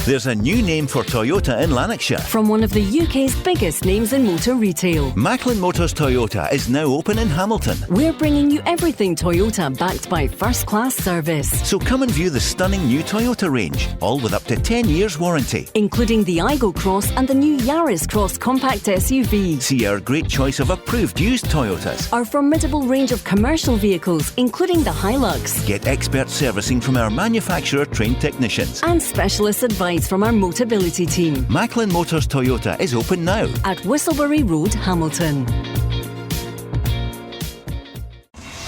There's a new name for Toyota in Lanarkshire. From one of the UK's biggest names in motor retail. Macklin Motors Toyota is now open in Hamilton. We're bringing you everything Toyota backed by first-class service. So come and view the stunning new Toyota range, all with up to 10 years warranty. Including the Aygo Cross and the new Yaris Cross compact SUV. See our great choice of approved used Toyotas. Our formidable range of commercial vehicles, including the Hilux. Get expert servicing from our manufacturer-trained technicians. And specialist advice from our Motability team. Macklin Motors Toyota is open now. At Whistlebury Road, Hamilton.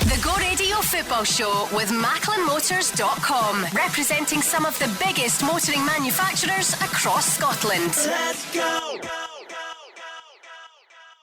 The Go Radio Football Show with MacklinMotors.com, representing some of the biggest motoring manufacturers across Scotland. Let's go!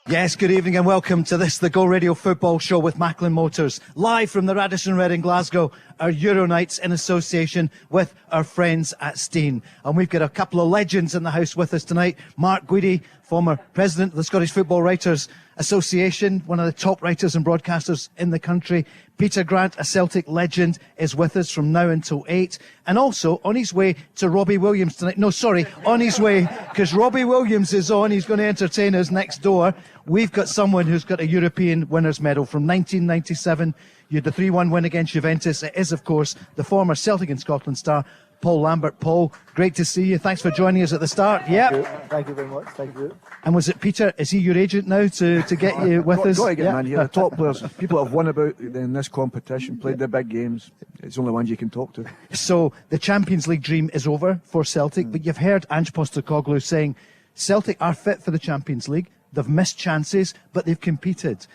Yes, good evening and welcome to this, the Go Radio Football Show with Macklin Motors, live from the Radisson Red in Glasgow, our Euro nights in association with our friends at Steen. And we've got a couple of legends in the house with us tonight. Mark Guidi, former president of the Scottish Football Writers Association, one of the top writers and broadcasters in the country. Peter Grant, a Celtic legend, is with us from now until 8. And also on his way to Robbie Williams tonight. No, sorry, on his way, because Robbie Williams is on. He's going to entertain us next door. We've got someone who's got a European winners' medal from 1997. You had the 3-1 win against Juventus. It is, of course, the former Celtic and Scotland star, Paul Lambert. Paul, great to see you. Thanks for joining us at the start. Thank you very much. Thank you. And was it Peter? Is he your agent now to get you with us? Got to get him in here. The top players, people that have won about in this competition, played the big games. It's the only ones you can talk to. So the Champions League dream is over for Celtic, but you've heard Ange Postecoglou saying Celtic are fit for the Champions League. They've missed chances, but they've competed.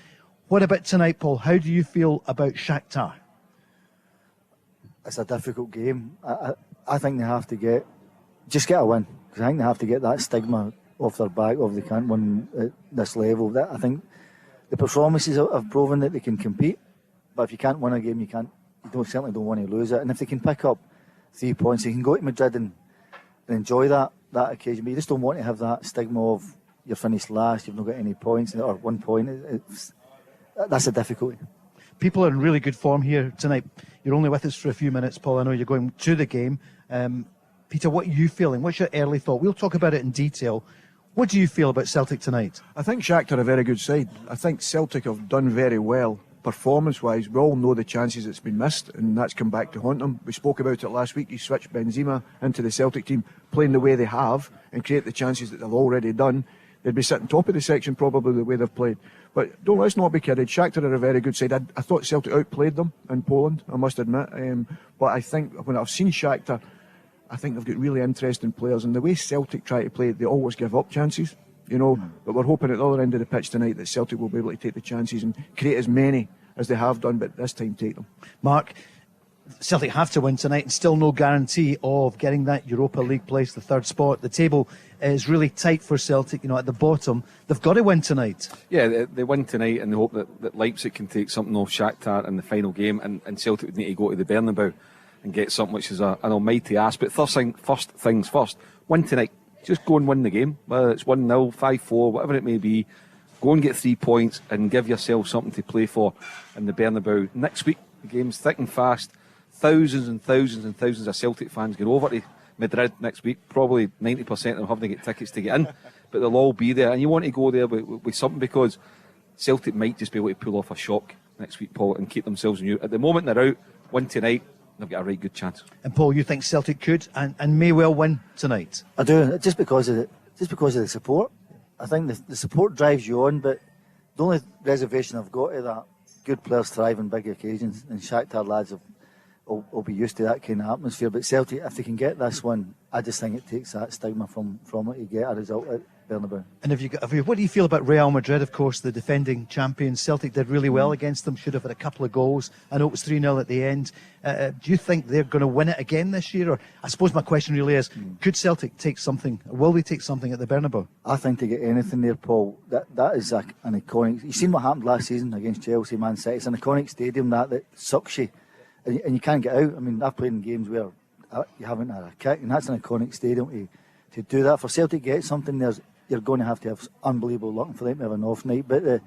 What about tonight, Paul? How do you feel about Shaktar? It's a difficult game. I think they have to get a win, because I think they have to get that stigma off their back of they can't win at this level. I think the performances have proven that they can compete, but if you can't win a game, you certainly don't want to lose it. And if they can pick up 3 points, you can go to Madrid and enjoy that occasion. But you just don't want to have that stigma of you're finished last, you've not got any points, or 1 point. That's a difficulty. People are in really good form here tonight. You're only with us for a few minutes, Paul. I know you're going to the game. Peter, what are you feeling? What's your early thought? We'll talk about it in detail. What do you feel about Celtic tonight? I think Shaktar are a very good side. I think Celtic have done very well performance-wise. We all know the chances that's been missed, and that's come back to haunt them. We spoke about it last week. You switch Benzema into the Celtic team, playing the way they have, and create the chances that they've already done. They'd be sitting top of the section probably the way they've played. But let's not be kidded. Shaktar are a very good side. I thought Celtic outplayed them in Poland, I must admit. But I think when I've seen Shaktar, I think they've got really interesting players. And the way Celtic try to play, they always give up chances, But we're hoping at the other end of the pitch tonight that Celtic will be able to take the chances and create as many as they have done, but this time take them. Mark, Celtic have to win tonight, and still no guarantee of getting that Europa League place, the third spot. The table is really tight for Celtic, at the bottom. They've got to win tonight. Yeah, they win tonight, and they hope that Leipzig can take something off Shakhtar in the final game, and Celtic would need to go to the Bernabeu and get something which is an almighty ask. But first things first, win tonight. Just go and win the game, whether it's 1-0, 5-4, whatever it may be. Go and get 3 points and give yourself something to play for in the Bernabeu. Next week, the game's thick and fast. Thousands and thousands and thousands of Celtic fans get over to Madrid next week. Probably 90% of them having to get tickets to get in, but they'll all be there. And you want to go there with something, because Celtic might just be able to pull off a shock next week, Paul, and keep themselves in Europe. At the moment they're out, win tonight, they've got a right good chance. And Paul, you think Celtic could and may well win tonight? I do, just because of the support. I think the support drives you on, but the only reservation I've got is that good players thrive on big occasions, and Shakhtar lads will be used to that kind of atmosphere. But Celtic, if they can get this one, I just think it takes that stigma from it to get a result at Bernabeu. And what do you feel about Real Madrid, of course, the defending champions? Celtic did really well against them, should have had a couple of goals. I know it was 3-0 at the end. Do you think they're going to win it again this year? Or I suppose my question really is, could Celtic take something, or will they take something at the Bernabeu? I think to get anything there, Paul, that is an iconic... You've seen what happened last season against Chelsea, Man City. It's an iconic stadium that sucks you, and you can't get out. I mean, I've played in games where you haven't had a kick, and that's an iconic stadium to do that. For Celtic to get something, you're going to have unbelievable luck for them to have an off night. But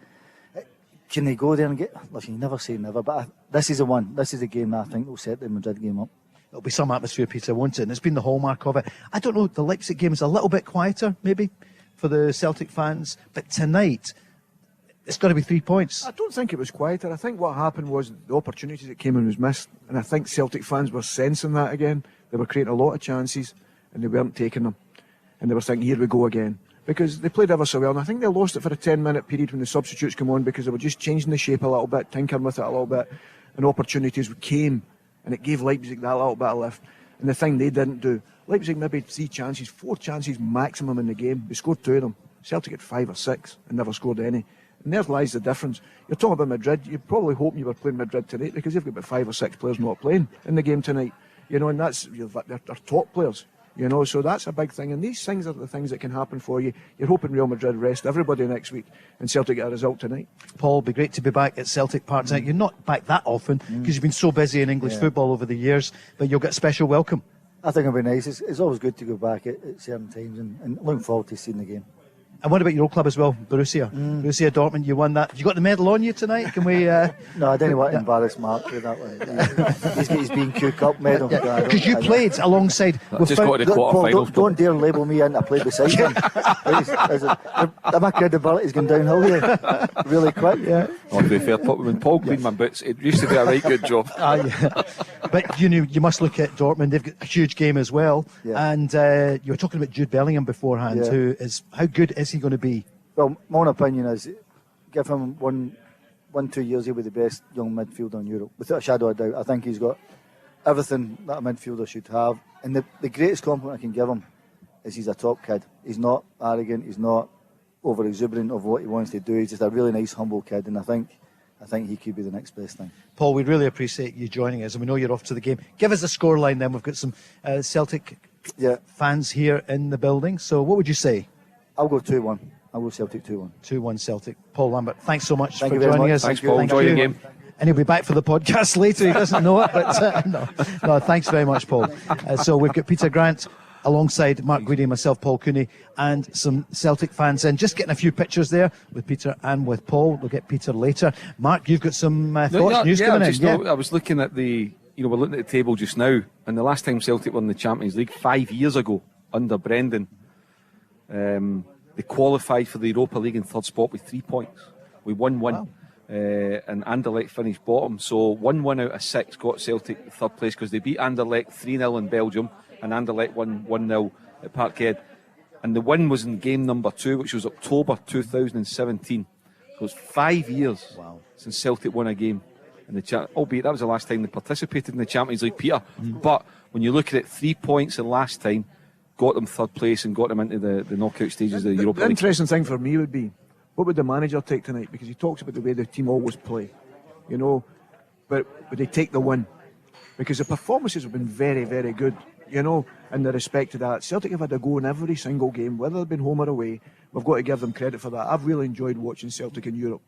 can they go there and get... Listen, you never say never, but this is the one. This is the game that I think will set the Madrid game up. There'll be some atmosphere, Peter, won't it? And it's been the hallmark of it. I don't know, the Leipzig game is a little bit quieter, maybe, for the Celtic fans. But tonight, it's got to be 3 points. I don't think it was quieter. I think what happened was the opportunities that came in was missed. And I think Celtic fans were sensing that again. They were creating a lot of chances and they weren't taking them. And they were thinking, here we go again. Because they played ever so well. And I think they lost it for a 10-minute period when the substitutes come on because they were just changing the shape a little bit, tinkering with it a little bit. And opportunities came. And it gave Leipzig that little bit of lift. And the thing they didn't do, Leipzig maybe 4 chances maximum in the game. They scored 2 of them. Celtic had 5 or 6 and never scored any. And there lies the difference. You're talking about Madrid. You're probably hoping you were playing Madrid tonight because they've got about 5 or 6 players not playing in the game tonight. You know, and they're top players. You know, so that's a big thing. And these things are the things that can happen for you. You're hoping Real Madrid rest everybody next week and Celtic get a result tonight. Paul, it'd be great to be back at Celtic Park tonight. You're not back that often because you've been so busy in English football over the years, but you'll get a special welcome. I think it'll be nice. It's always good to go back at certain times and looking forward to seeing the game. And what about your old club as well, Borussia? Borussia Dortmund, you won that. Have you got the medal on you tonight? Can we... No, I didn't want to embarrass Mark with that one. He's got his being cook up medal. Because you played alongside... Just got to the quarter-finals. Don't dare label me in. I played beside him. My credibility's gone downhill here really quick. Yeah. To be fair, when Paul cleaned my boots, it used to be a right good job. But you must look at Dortmund. They've got a huge game as well. Yeah. And you were talking about Jude Bellingham beforehand, who is... How good is he going to be? Well, my own opinion is, give him 1-2 years, he'll be the best young midfielder in Europe, without a shadow of a doubt. I think he's got everything that a midfielder should have. And the greatest compliment I can give him is he's a top kid. He's not arrogant, he's not over exuberant of what he wants to do. He's just a really nice, humble kid, and I think he could be the next best thing. Paul, we really appreciate you joining us, and we know you're off to the game. Give us a scoreline then. We've got some Celtic fans here in the building. So what would you say? I'll go 2-1. I'll go Celtic 2-1. 2-1 Celtic. Paul Lambert, thanks so much for you very joining much. us. Thanks, Paul. Enjoy the game. And he'll be back for the podcast later. He doesn't know it, but no, thanks very much, Paul. So we've got Peter Grant alongside Mark Guidi and myself, Paul Cooney, and some Celtic fans in. Just getting a few pictures there with Peter and with Paul. We'll get Peter later. Mark, you've got some thoughts, news coming in. I was looking at we're looking at the table just now, and the last time Celtic won the Champions League 5 years ago under Brendan, they qualified for the Europa League in third spot with 3 points. We won one. Wow. And Anderlecht finished bottom, so 1 win out of 6 got Celtic third place because they beat Anderlecht 3-0 in Belgium and Anderlecht won 1-0 at Parkhead, and the win was in game number 2, which was October 2017. So it's 5 years since Celtic won a game in the albeit that was the last time they participated in the Champions League, Peter. But when you look at it, 3 points the last time got them third place and got them into the knockout stages of the Europa League. The interesting thing for me would be, what would the manager take tonight? Because he talks about the way the team always play, but would they take the win? Because the performances have been very, very good, in the respect to that. Celtic have had a go in every single game, whether they've been home or away. We've got to give them credit for that. I've really enjoyed watching Celtic in Europe,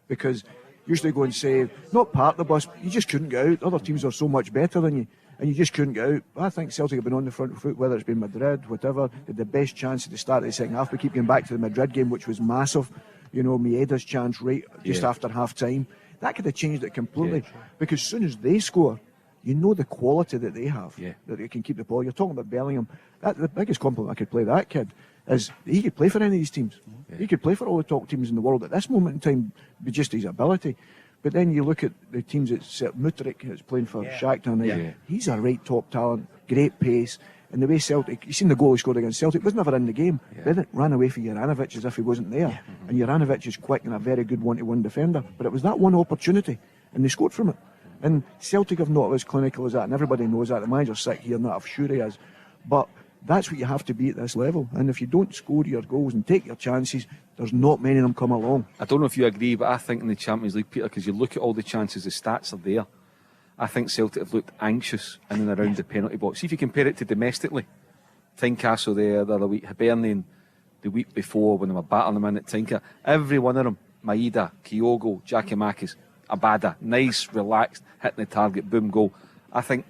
because usually go and say, not part of the bus, you just couldn't get out. Other teams are so much better than you, and you just couldn't get out. I think Celtic have been on the front foot, whether it's been Madrid, whatever. They had the best chance at the start of the second half. We keep going back to the Madrid game, which was massive. Maeda's chance right just after half time. That could have changed it completely. Because as soon as they score, you know the quality that they have, that they can keep the ball. You're talking about Bellingham. The biggest compliment I could play that kid is he could play for any of these teams. He could play for all the top teams in the world at this moment in time, with just his ability. But then you look at the teams that Mudryk is playing for Shaktar now. He's a right top talent, great pace. And the way Celtic, you've seen the goal he scored against Celtic, was never in the game. Then it ran away for Juranovic as if he wasn't there. And Juranovic is quick and a very good one-to-one defender. But it was that one opportunity, and they scored from it. And Celtic have not as clinical as that, and everybody knows that. The manager's sick here, and that I'm sure he is. But that's what you have to be at this level. And if you don't score your goals and take your chances, there's not many of them come along. I don't know if you agree, but I think in the Champions League, Peter, because you look at all the chances, the stats are there. I think Celtic have looked anxious in and around the penalty box. See if you compare it to domestically. Tynecastle there the other week, Hibernian the week before when they were battling them in at Tynecastle. Every one of them, Maeda, Kyogo, Giacomakis, Abada, nice, relaxed, hitting the target, boom, goal. I don't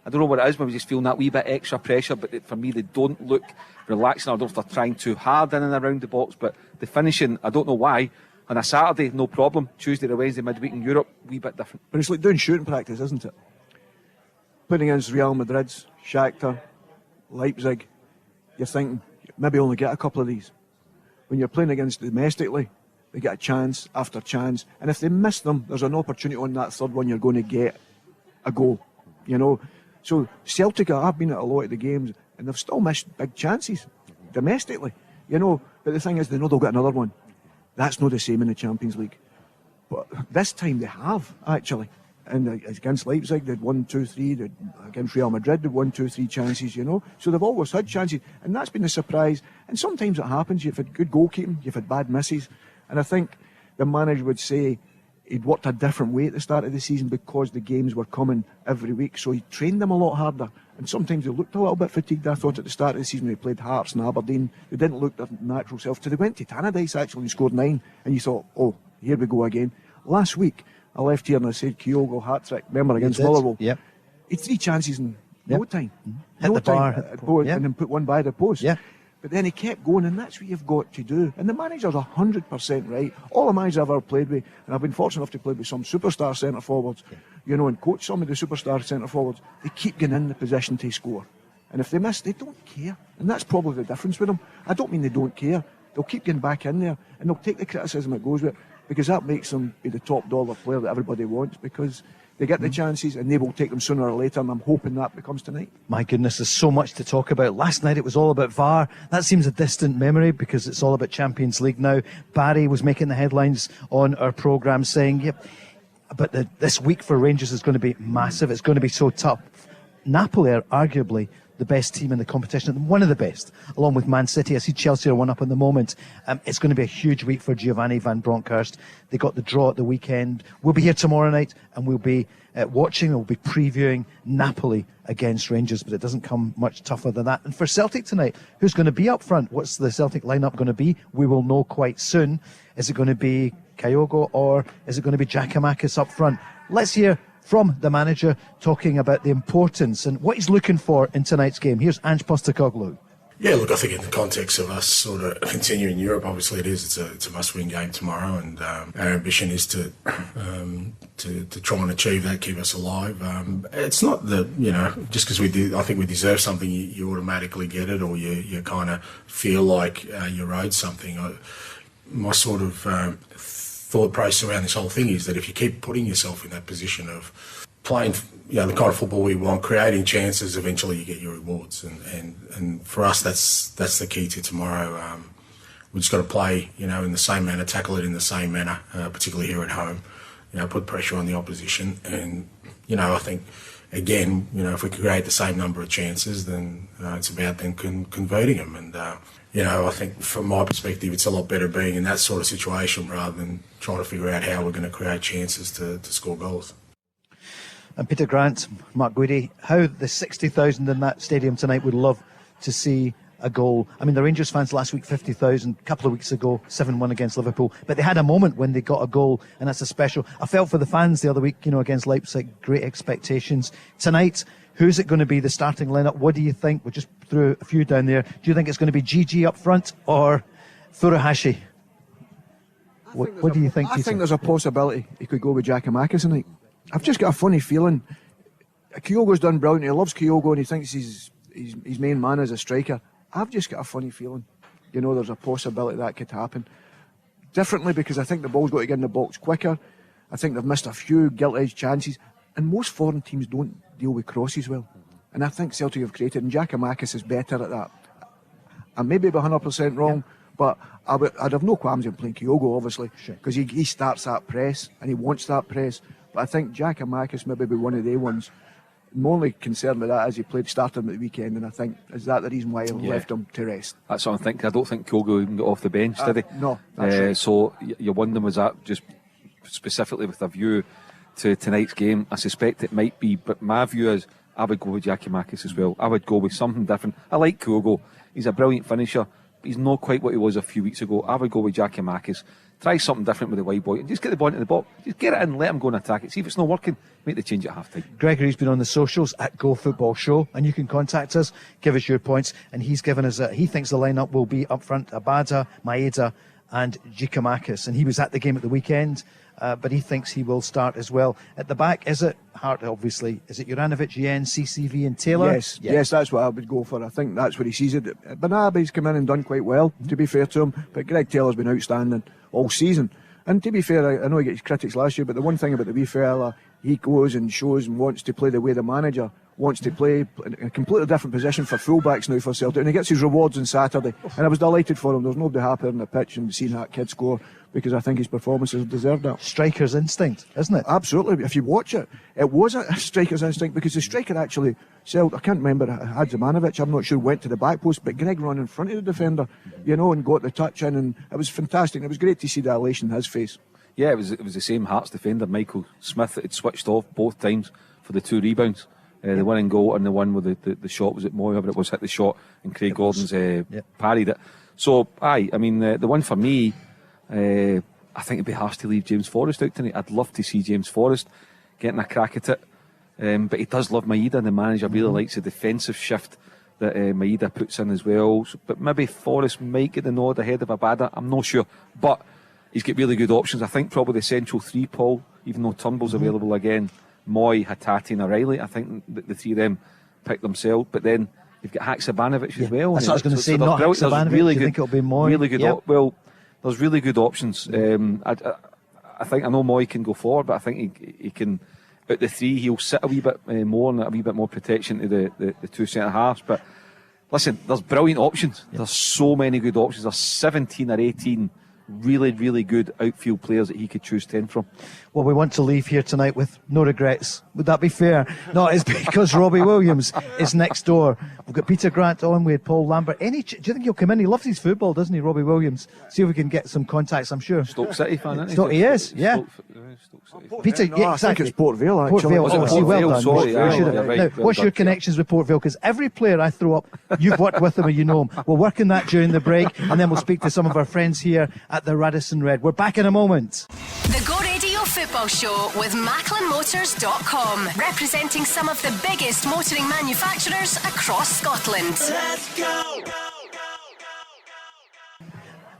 know what it is, maybe just feeling that wee bit extra pressure, but for me they don't look relaxing. I don't know if they're trying too hard in and around the box, but the finishing, I don't know why. On a Saturday, no problem. Tuesday or Wednesday, midweek in Europe, wee bit different. But it's like doing shooting practice, isn't it? You know, and the respect to that, Celtic have not always clinical as that, and everybody knows that. The manager's sick here, and that I'm sure he is. But that's what you have to be at this level. And if you don't score your goals and take your chances, there's not many of them come along. playing against Real Madrid's, Shaktar, Leipzig, you're thinking, maybe only get a couple of these. When you're playing against domestically, they get a chance after chance, and if they miss them, there's an opportunity on that third one you're going to get a goal, you know. So Celtic, I've been at a lot of the games, and they've still missed big chances domestically, you know. But the thing is, they know they'll get another one. That's not the same in the Champions League. But this time they have, actually. And against Leipzig, they'd 1, 2, 3. Against Real Madrid, they'd 1, 2, 3 chances, you know. So they've always had chances, and that's been a surprise. And sometimes it happens. You've had good goalkeeping, you've had bad misses. And I think the manager would say he'd worked a different way at the start of the season because the games were coming every week. So he trained them a lot harder. And sometimes they looked a little bit fatigued. I thought at the start of the season they played Hearts and Aberdeen. They didn't look their natural self. Till they went to Tannadice actually and scored 9. And you thought, oh, here we go again. Last week, I left here and I said Kyogo hat-trick. Remember against Motherwell? Yep. He had 3 chances in no time. Hit the bar. And then put one by the post. Yeah. But then he kept going, and that's what you've got to do. And the manager's 100% right. All the managers I've ever played with, and I've been fortunate enough to play with some superstar centre-forwards, you know, and coach some of the superstar centre-forwards, they keep getting in the position to score. And if they miss, they don't care. And that's probably the difference with them. I don't mean they don't care. They'll keep getting back in there, and they'll take the criticism that goes with it, because that makes them be the top dollar player that everybody wants, because they get the chances and they will take them sooner or later, and I'm hoping that becomes tonight. My goodness, there's so much to talk about. Last night it was all about VAR. That seems a distant memory because it's all about Champions League now. Barry was making the headlines on our programme saying, yep, but this week for Rangers is going to be massive. It's going to be so tough. Napoli are arguably the best team in the competition, one of the best, along with Man City. I see Chelsea are 1 up in the moment. It's going to be a huge week for Giovanni van Bronckhorst. They got the draw at the weekend. We'll be here tomorrow night and we'll be watching, we'll be previewing Napoli against Rangers, but it doesn't come much tougher than that. And for Celtic tonight, who's going to be up front? What's the Celtic lineup going to be? We will know quite soon. Is it going to be Kyogo or is it going to be Giakoumakis up front? Let's hear from the manager talking about the importance and what he's looking for in tonight's game. Here's Ange Postecoglou. Yeah, look, I think in the context of us sort of continuing Europe, obviously it is. It's a must-win game tomorrow, and our ambition is to try and achieve that, keep us alive. It's not the, you know, just because I think we deserve something, you automatically get it, or you kind of feel like you're owed something. My sort of thought process around this whole thing is that if you keep putting yourself in that position of playing, you know, the kind of football we want, creating chances, eventually you get your rewards. And for us, that's the key to tomorrow. We've just got to play, you know, in the same manner, tackle it in the same manner, particularly here at home. You know, put pressure on the opposition. And, you know, I think, again, you know, if we can create the same number of chances, then it's about then converting them. And, you know, I think from my perspective, it's a lot better being in that sort of situation rather than trying to figure out how we're going to create chances to score goals. And Peter Grant, Mark Guidi, how the 60,000 in that stadium tonight would love to see a goal. I mean, the Rangers fans last week, 50,000, a couple of weeks ago, 7-1 against Liverpool. But they had a moment when they got a goal, and that's a special. I felt for the fans the other week, you know, against Leipzig, great expectations. Tonight, who's it going to be, the starting lineup? What do you think? We just threw a few down there. Do you think it's going to be Gigi up front or Furuhashi? What do you think, Peter? I think there's a possibility he could go with Giakoumakis tonight. I've just got a funny feeling. Kyogo's done brilliant. He loves Kyogo and he thinks his main man is a striker. I've just got a funny feeling, you know, there's a possibility that could happen. Differently, because I think the ball's got to get in the box quicker. I think they've missed a few gilt-edged chances. And most foreign teams don't deal with crosses well. And I think Celtic have created, and Giakoumakis is better at that. I may be 100% wrong, but I'd have no qualms in playing Kyogo, obviously, because he starts that press, and he wants that press. But I think Giakoumakis maybe be one of the ones. I'm only concerned with that as he started him at the weekend, and I think, is that the reason why he left him to rest? That's what I'm thinking. I don't think Kyogo even got off the bench, did he? No, that's right. So you're wondering, was that just specifically with a view to tonight's game? I suspect it might be, but my view is I would go with Giakoumakis as well. I would go with something different. I like Kyogo. He's a brilliant finisher, but he's not quite what he was a few weeks ago. I would go with Giakoumakis. Try something different with the white boy and just get the ball into the box. Just get it in, let him go and attack it. See if it's not working, make the change at half time. Gregory's been on the socials at Go Football Show, and you can contact us, give us your points, and he's given us he thinks the lineup will be up front Abada, Maeda and Giakoumakis, and he was at the game at the weekend but he thinks he will start as well. At the back, is it Hart, obviously? Is it Juranovic, Yen, CCV and Taylor? Yes, that's what I would go for. I think that's what he sees it. Banabe's come in and done quite well, to be fair to him, but Greg Taylor's been outstanding all season. And to be fair, I know he got his critics last year, but the one thing about the wee fella, he goes and shows and wants to play the way the manager wants to play, in a completely different position for fullbacks now for Celtic, and he gets his rewards on Saturday. And I was delighted for him. There's nobody happier on the pitch and seeing that kid score, because I think his performances deserved that. Striker's instinct, isn't it? Absolutely. If you watch it, it was a striker's instinct, because the striker actually, I can't remember, Hadzimanovic, I'm not sure, went to the back post, but Greg ran in front of the defender, and got the touch in, and it was fantastic. It was great to see the elation in his face. Yeah, it was the same Hearts defender, Michael Smith, that had switched off both times for the 2 rebounds. The winning goal and the one with the shot, was it Moy, whoever it was, hit the shot, and Craig Gordon's parried it. So, the one for me, I think it'd be harsh to leave James Forrest out tonight. I'd love to see James Forrest getting a crack at it. But he does love Maeda, and the manager really likes the defensive shift that Maeda puts in as well. So, but maybe Forrest might get the nod ahead of Abada. I'm not sure. But he's got really good options. I think probably the central 3, Paul, even though Turnbull's available again, Moy, Hattati and O'Reilly, I think the 3 of them pick themselves. But then you've got Haksabanovic as well. That's what I was going to say, not Haksabanovic. Really you think it'll be Moy? Really good. There's really good options. I think, I know Moy can go forward, but I think he can, out the 3, he'll sit a wee bit more and a wee bit more protection to the 2 centre halves. But listen, there's brilliant options. There's so many good options. There's 17 or 18 really, really good outfield players that he could choose 10 from. Well, we want to leave here tonight with no regrets. Would that be fair? No, it's because Robbie Williams is next door. We've got Peter Grant on, we had Paul Lambert. Do you think he'll come in? He loves his football, doesn't he, Robbie Williams? See if we can get some contacts, I'm sure. Stoke City fan, isn't he? He is, yeah. Stoke City. Peter, exactly. I think it's Port Vale, actually. Port Vale, Port well Vale, done. sorry. Now, what's your connections with Port Vale? Because every player I throw up, you've worked with them and you know them. We'll work on that during the break, and then we'll speak to some of our friends here at the Radisson Red. We're back in a moment. The Go Radio Football Show with MacklinMotors.com, representing some of the biggest motoring manufacturers across Scotland. Let's go!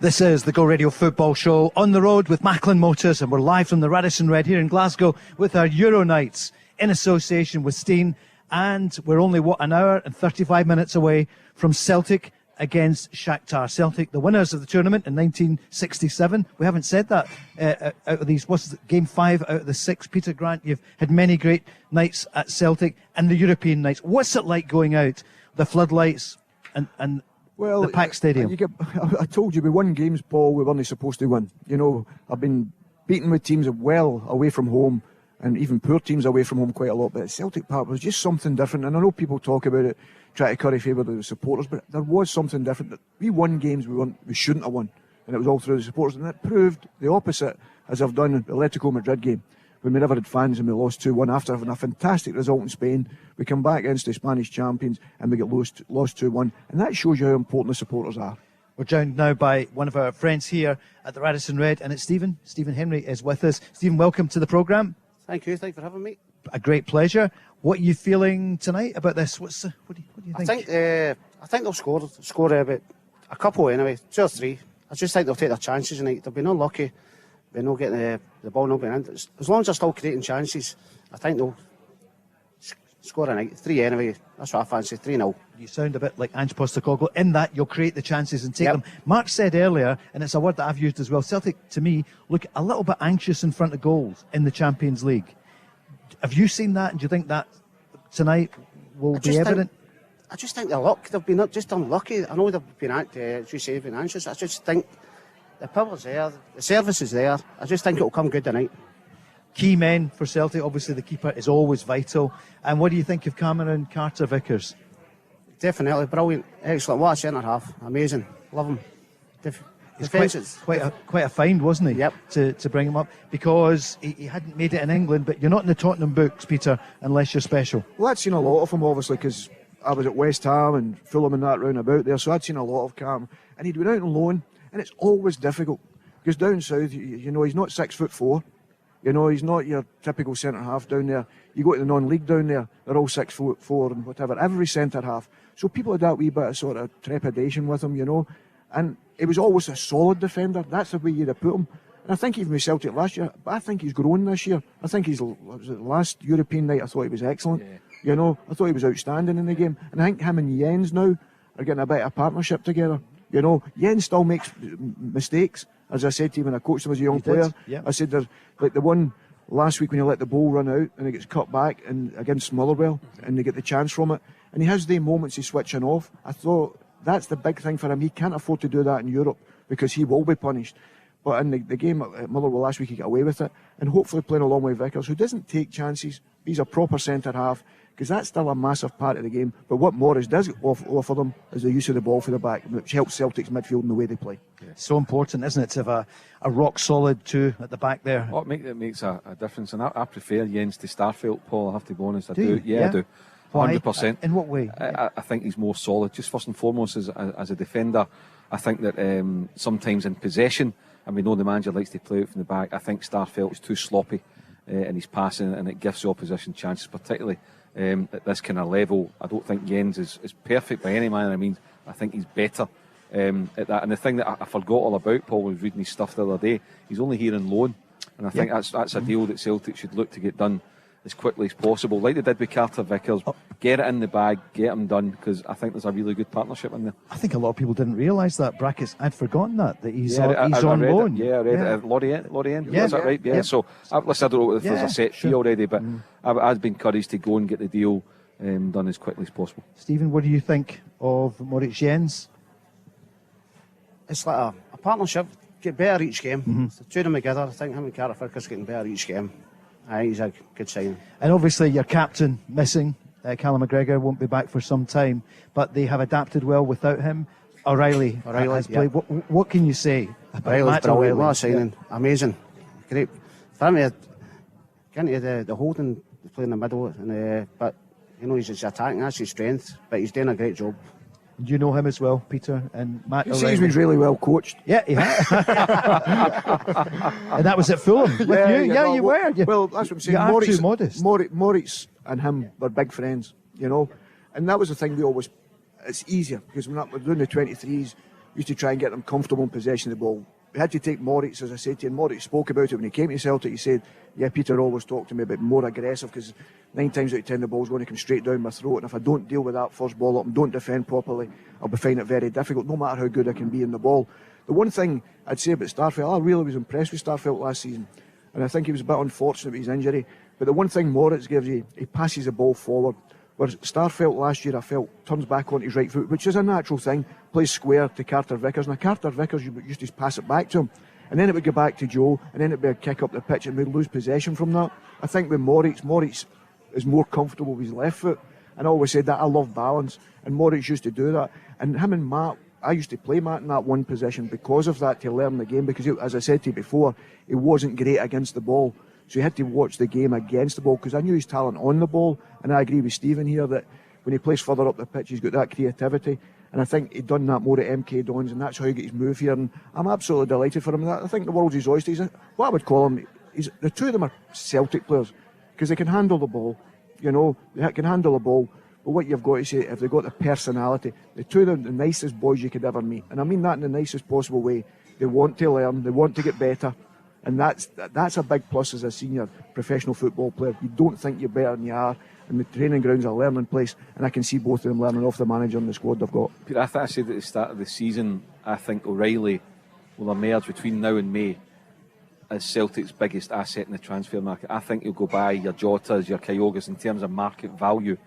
This is the Go Radio Football Show on the road with Macklin Motors, and we're live from the Radisson Red here in Glasgow with our Euro Nights in association with Steen, and we're only, an hour and 35 minutes away from Celtic against Shaktar. Celtic, the winners of the tournament in 1967. We haven't said that out of these. Game 5 out of the 6? Peter Grant, you've had many great nights at Celtic and the European nights. What's it like going out, the floodlights and the packed stadium? I told you, we won games, Paul, we weren't supposed to win. I've been beaten with teams well away from home, and even poor teams away from home quite a lot, but at Celtic Park was just something different. And I know people talk about it, try to curry favour to the supporters, but there was something different. We won games we shouldn't have won, and it was all through the supporters, and it proved the opposite, as I've done in the Atletico Madrid game, when we never had fans and we lost 2-1 after having a fantastic result in Spain. We come back against the Spanish champions and we get lost 2-1, and that shows you how important the supporters are. We're joined now by one of our friends here at the Radisson Red, and it's Stephen. Stephen Henry is with us. Stephen, welcome to the programme. Thank you. Thanks for having me. A great pleasure. What are you feeling tonight about this? What do you think? I think they'll score about a couple anyway, 2 or 3. I just think they'll take their chances tonight. They'll be not lucky. They're not getting the ball not being in. As long as they're still creating chances, I think they'll score a night. 3 anyway. That's what I fancy. 3-0. You sound a bit like Ange Postecoglou in that you'll create the chances and take them. Mark said earlier, and it's a word that I've used as well, Celtic, to me, look a little bit anxious in front of goals in the Champions League. Have you seen that, and do you think that tonight will be evident? I just think they've been just unlucky. I know they've been, as you say, they've been anxious. I just think the power's there, the service is there. I just think it'll come good tonight. Key men for Celtic, obviously the keeper is always vital. And what do you think of Cameron Carter-Vickers? Definitely brilliant, excellent. What a centre half, amazing, love him. He's quite a find, wasn't he? Yep. To bring him up, because he hadn't made it in England, but you're not in the Tottenham books, Peter, unless you're special. Well, I'd seen a lot of him, obviously, because I was at West Ham and Fulham and that round about there, so I'd seen a lot of Cam, and he'd been out on loan, and it's always difficult because down south, you know, he's not 6'4". You know, he's not your typical centre half down there. You go to the non-league down there, they're all 6'4" and whatever. Every centre half. So people had that wee bit of sort of trepidation with him, you know. And he was always a solid defender. That's the way you'd have put him. And I think even with Celtic last year, but I think he's grown this year. I think he's, was it the last European night, I thought he was excellent. Yeah. You know, I thought he was outstanding in the game. And I think him and Jens now are getting a better partnership together. You know, Jens still makes mistakes. As I said to him when I coached him as a young player, I said there's like the one last week when he let the ball run out and it gets cut back and against Motherwell and they get the chance from it. And he has the moments he's switching off. I thought that's the big thing for him. He can't afford to do that in Europe because he will be punished. But in the game at Motherwell last week, he got away with it. And hopefully playing along with Vickers, who doesn't take chances. He's a proper centre-half, because that's still a massive part of the game. But what Morris does offer them is the use of the ball for the back, which helps Celtic's midfield in the way they play. Yeah. So important, isn't it, to have a rock-solid two at the back there? Oh, it makes a difference. And I prefer Jens to Starfelt, Paul, I have to be honest. I do. Yeah, I do. Why? 100%. In what way? I think he's more solid. Just first and foremost, as a defender, I think that sometimes in possession, and we know the manager likes to play out from the back, I think Starfelt is too sloppy in his passing, and it gives the opposition chances, particularly at this kind of level. I don't think Jens is perfect by any manner. I mean, I think he's better at that. And the thing that I forgot all about, Paul, was reading his stuff the other day, he's only here on loan, and I think that's a deal that Celtic should look to get done as quickly as possible, like they did with Carter Vickers. Get it in the bag, get him done, because I think there's a really good partnership in there. I think a lot of people didn't realise that. Brackets, I'd forgotten that he's I on read loan. I read it. Lorient, yeah, is that right? Yeah. So, listen, I don't know if there's a set fee already, but I've been encouraged to go and get the deal done as quickly as possible. Stephen, what do you think of Moritz Jens? It's like a partnership, get better each game. The two of them together, I think him and Carter Vickers getting better each game. I think he's a good signing. And obviously your captain missing, Callum McGregor, won't be back for some time, but they have adapted well without him. O'Reilly has played. What can you say about O'Reilly's brilliant. What a signing. Yeah. Amazing. Great. For him to get into the holding, play in the middle, and but you know, he's attacking, that's his strength, but he's doing a great job. Do you know him as well, Peter and Matt? He's been really well coached. Yeah, he has. And that was at Fulham with you. Yeah, you were. Well, that's what I'm saying. Moritz, too modest. Moritz and him were big friends, you know. And that was the thing we always... It's easier, because we're doing the 23s, we used to try and get them comfortable in possession of the ball. We had to take Moritz, as I said to you, and Moritz spoke about it when he came to Celtic. He said, yeah, Peter always talked to me about more aggressive, because 9 times out of 10 the ball's going to come straight down my throat, and if I don't deal with that first ball up and don't defend properly, I'll be finding it very difficult, no matter how good I can be in the ball. The one thing I'd say about Starfelt, I really was impressed with Starfelt last season, and I think he was a bit unfortunate with his injury, but the one thing Moritz gives you, he passes the ball forward. Whereas Starfelt last year, I felt, turns back on his right foot, which is a natural thing, plays square to Carter Vickers. Now, Carter Vickers used to pass it back to him, and then it would go back to Joe, and then it would be a kick up the pitch, and we'd lose possession from that. I think with Moritz is more comfortable with his left foot, and I always said that I love balance, and Moritz used to do that. And him and Matt, I used to play Matt in that one position because of that, to learn the game, because he, as I said to you before, he wasn't great against the ball. So you had to watch the game against the ball, because I knew his talent on the ball, and I agree with Stephen here that when he plays further up the pitch, he's got that creativity, and I think he'd done that more at MK Dons, and that's how he got his move here, and I'm absolutely delighted for him. I think the world's his oyster. He's what I would call him, the two of them are Celtic players, because they can handle the ball, you know, they can handle the ball, but what you've got to say, if they've got the personality, the two of them, the nicest boys you could ever meet, and I mean that in the nicest possible way. They want to learn, they want to get better. And that's a big plus as a senior professional football player. You don't think you're better than you are, and the training ground's a learning place, and I can see both of them learning off the manager and the squad they've got. Peter, I said at the start of the season, I think O'Reilly will emerge between now and May as Celtic's biggest asset in the transfer market. I think he'll go by your Jotas, your Kyogas in terms of market value,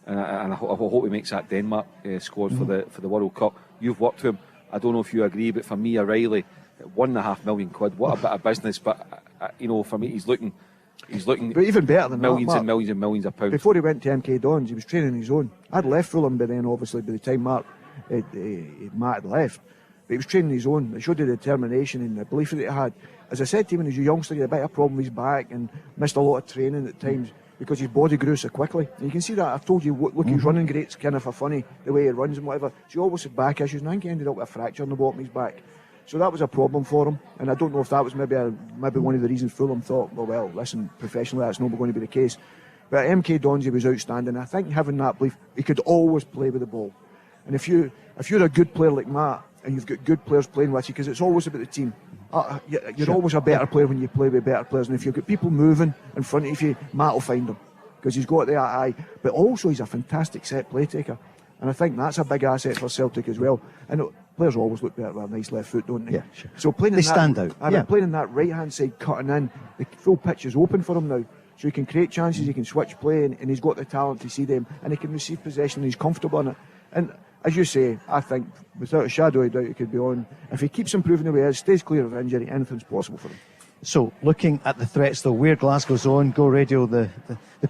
and I hope he makes that Denmark squad for the World Cup. You've worked with him. I don't know if you agree, but for me, O'Reilly, £1.5 million, what a bit of business. But you know, for me, he's looking. But even better than millions that, and millions and millions of pounds. Before he went to MK Dons, he was training his own. I'd left Fulham by then, obviously, by the time Matt had left. But he was training his own. It showed the determination and the belief that he had. As I said to him, when he was a youngster, he had a bit of a problem with his back and missed a lot of training at times because his body grew so quickly. And you can see that. I've told you, look, his running rate's kind of funny, the way he runs and whatever. So he always had back issues, and I think he ended up with a fracture in the bottom of his back. So that was a problem for him, and I don't know if that was maybe one of the reasons Fulham thought, well, listen, professionally that's not going to be the case. But at MK Dons he was outstanding. I think having that belief, he could always play with the ball. And if you're a good player like Matt, and you've got good players playing with you, because it's always about the team. You're always a better player when you play with better players, and if you've got people moving in front of you, Matt will find them because he's got the eye. But also, he's a fantastic set play taker, and I think that's a big asset for Celtic as well. And players always look better with a nice left foot, don't they? Yeah, sure. So playing They stand out. Yeah. Playing in that right hand side, cutting in, the full pitch is open for him now. So he can create chances, he can switch play, and he's got the talent to see them, and he can receive possession, and he's comfortable in it. And as you say, I think, without a shadow of doubt, he could be on. If he keeps improving the way he is, stays clear of injury, anything's possible for him. So, looking at the threats, though, where Glasgow's on, Go Radio, the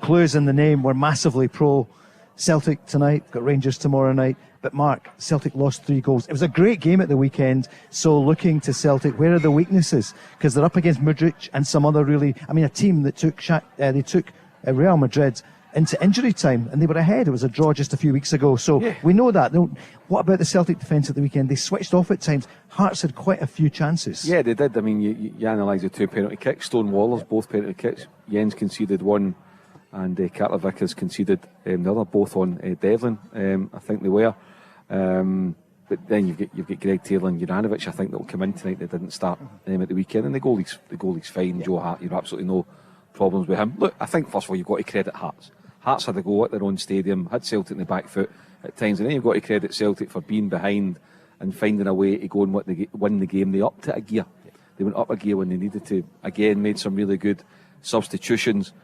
clues in the name were massively pro Celtic tonight, got Rangers tomorrow night. But Mark, Celtic lost 3 goals. It was a great game at the weekend. So looking to Celtic, where are the weaknesses? Because they're up against Mudryk and some other a team that took Real Madrid into injury time and they were ahead. It was a draw just a few weeks ago. So we know that. What about the Celtic defence at the weekend? They switched off at times. Hearts had quite a few chances. Yeah, they did. I mean, you analyse the 2 penalty kicks. Stonewallers, both penalty kicks. Jens conceded 1 and Carter Vickers conceded the other, both on Devlin. I think they were. But then you've got Greg Taylor and Juranovic, I think, that will come in tonight. They didn't start at the weekend, and the goalie's fine. Joe Hart, you've absolutely no problems with him. Look, I think first of all you've got to credit Hearts. Hearts had a go at their own stadium, had Celtic in the back foot at times, and then you've got to credit Celtic for being behind and finding a way to go and win the game. They upped it a gear. They went up a gear when they needed to. Again, made some really good substitutions.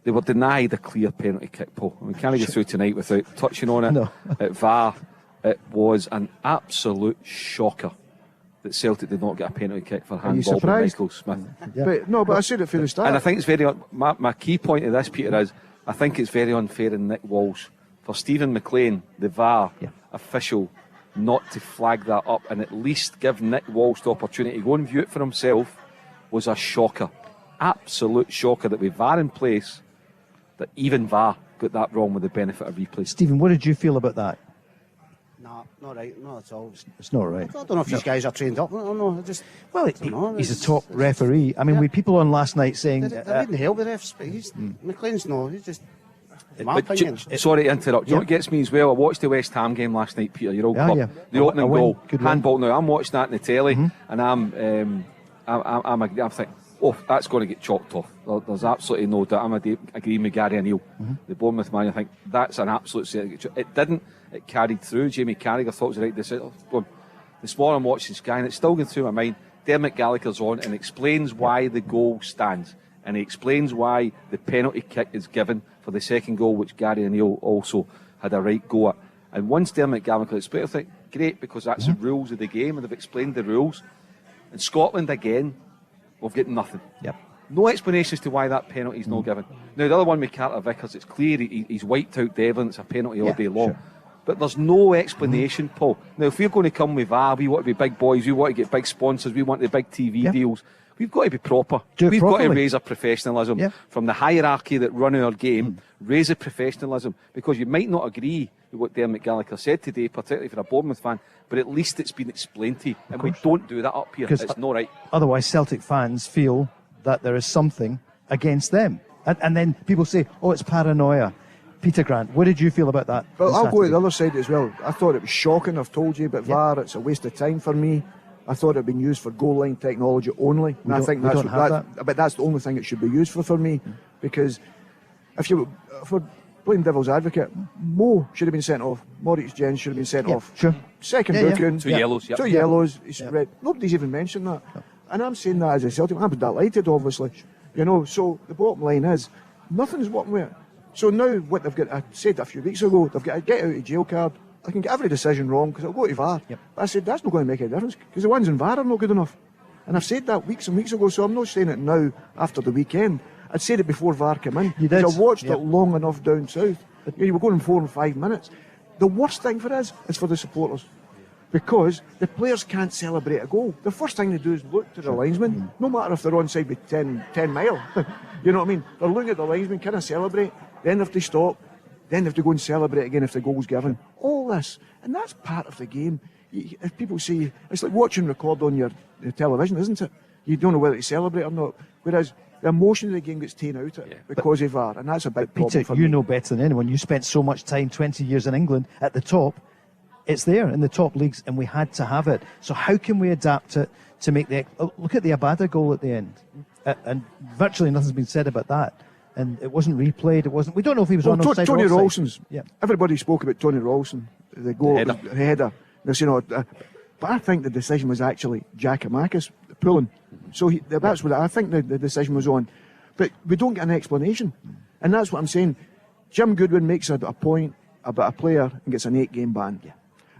They were denied a clear penalty kick, Paul. I mean, can't get through tonight without touching on it. No. At VAR, it was an absolute shocker that Celtic did not get a penalty kick for handball by Michael Smith. Yeah. But I said it for the start. And I think it's very... My key point of this, Peter, is I think it's very unfair in Nick Walsh for Stephen McLean, the VAR official, not to flag that up and at least give Nick Walsh the opportunity to go and view it for himself was a shocker. Absolute shocker that with VAR in place, that even VAR got that wrong with the benefit of replay. Stephen, what did you feel about that? No, not right, not at all. It's not right. I don't know if these guys are trained up. I don't know. He's a top referee. I mean, we had people on last night saying... They wouldn't help the refs, but McLean's no, he's just... My opinion. Sorry to interrupt. Do you know what gets me as well? I watched the West Ham game last night, Peter, your old club. The opening goal, handball. Now, I'm watching that on the telly, and I'm thinking, oh, that's going to get chopped off. There's absolutely no doubt. I'm agreeing with Gary O'Neill, the Bournemouth man. I think that's an absolute set. It didn't. It carried through. Jamie Carragher thought it was the right decision. This morning I'm watching Sky, and it's still going through my mind. Dermot Gallagher's on and explains why the goal stands, and he explains why the penalty kick is given for the second goal, which Gary O'Neill also had a right go at. And once Dermot Gallagher explained, I think, great, because that's the rules of the game, and they've explained the rules. In Scotland, again, we've got nothing. Yep. No explanation as to why that penalty is not given. Now, the other one with Carter Vickers, it's clear he's wiped out Devlin, it's a penalty all day long. Sure. But there's no explanation, Paul. Now, if we're going to come with VAR, we want to be big boys, we want to get big sponsors, we want the big TV deals. We've got to be proper. We've got to raise our professionalism from the hierarchy that run our game. Raise the professionalism, because you might not agree with what Dermot Gallagher said today, particularly for a Bournemouth fan, but at least it's been explained to you, and we don't do that up here. It's not right. Otherwise, Celtic fans feel that there is something against them, and then people say, "Oh, it's paranoia." Peter Grant, what did you feel about that? Well, I'll go to the other side as well. I thought it was shocking. I've told you about VAR. It's a waste of time for me. I thought it had been used for goal line technology only. And I think that's the only thing it should be used for me. Because if we're playing devil's advocate, Mo should have been sent off. Maurice Jens should have been sent off. Sure. Second booking. 2 yellows. Two yellows. He's red. Nobody's even mentioned that. And I'm saying that as a Celtic. I'm delighted, obviously. So the bottom line is, nothing's working with it. So now what they've got, I said a few weeks ago, they've got a get out of jail card. I can get every decision wrong because it'll go to VAR. But I said that's not going to make any difference because the ones in VAR are not good enough. And I've said that weeks and weeks ago, so I'm not saying it now after the weekend. I'd said it before VAR came in. You did. I watched it long enough down south. You were going 4 and 5 minutes. The worst thing for us is for the supporters, because the players can't celebrate a goal. The first thing they do is look to the linesman, no matter if they're onside with 10 mile. You know what I mean? They're looking at the linesman, can I celebrate? Then if they stop, then they have to go and celebrate again if the goal's given. All this. And that's part of the game. If people say, it's like watching record on your television, isn't it? You don't know whether to celebrate or not. Whereas the emotion of the game gets taken out of it because of VAR. And that's a big problem Peter, for me. you know better than anyone. You spent so much time, 20 years in England, at the top. it's there in the top leagues, and we had to have it. So how can we adapt it to make look at the Abada goal at the end, and virtually nothing's been said about that. And it wasn't replayed. We don't know if he was on offside. Tony or offside. Rawson's. Yeah. Everybody spoke about Tony Rawson, the goal, the header. But I think the decision was actually Giakoumakis pulling. So that's what I think the decision was on. But we don't get an explanation, and that's what I'm saying. Jim Goodwin makes a point about a player and gets an 8-game ban. Yeah.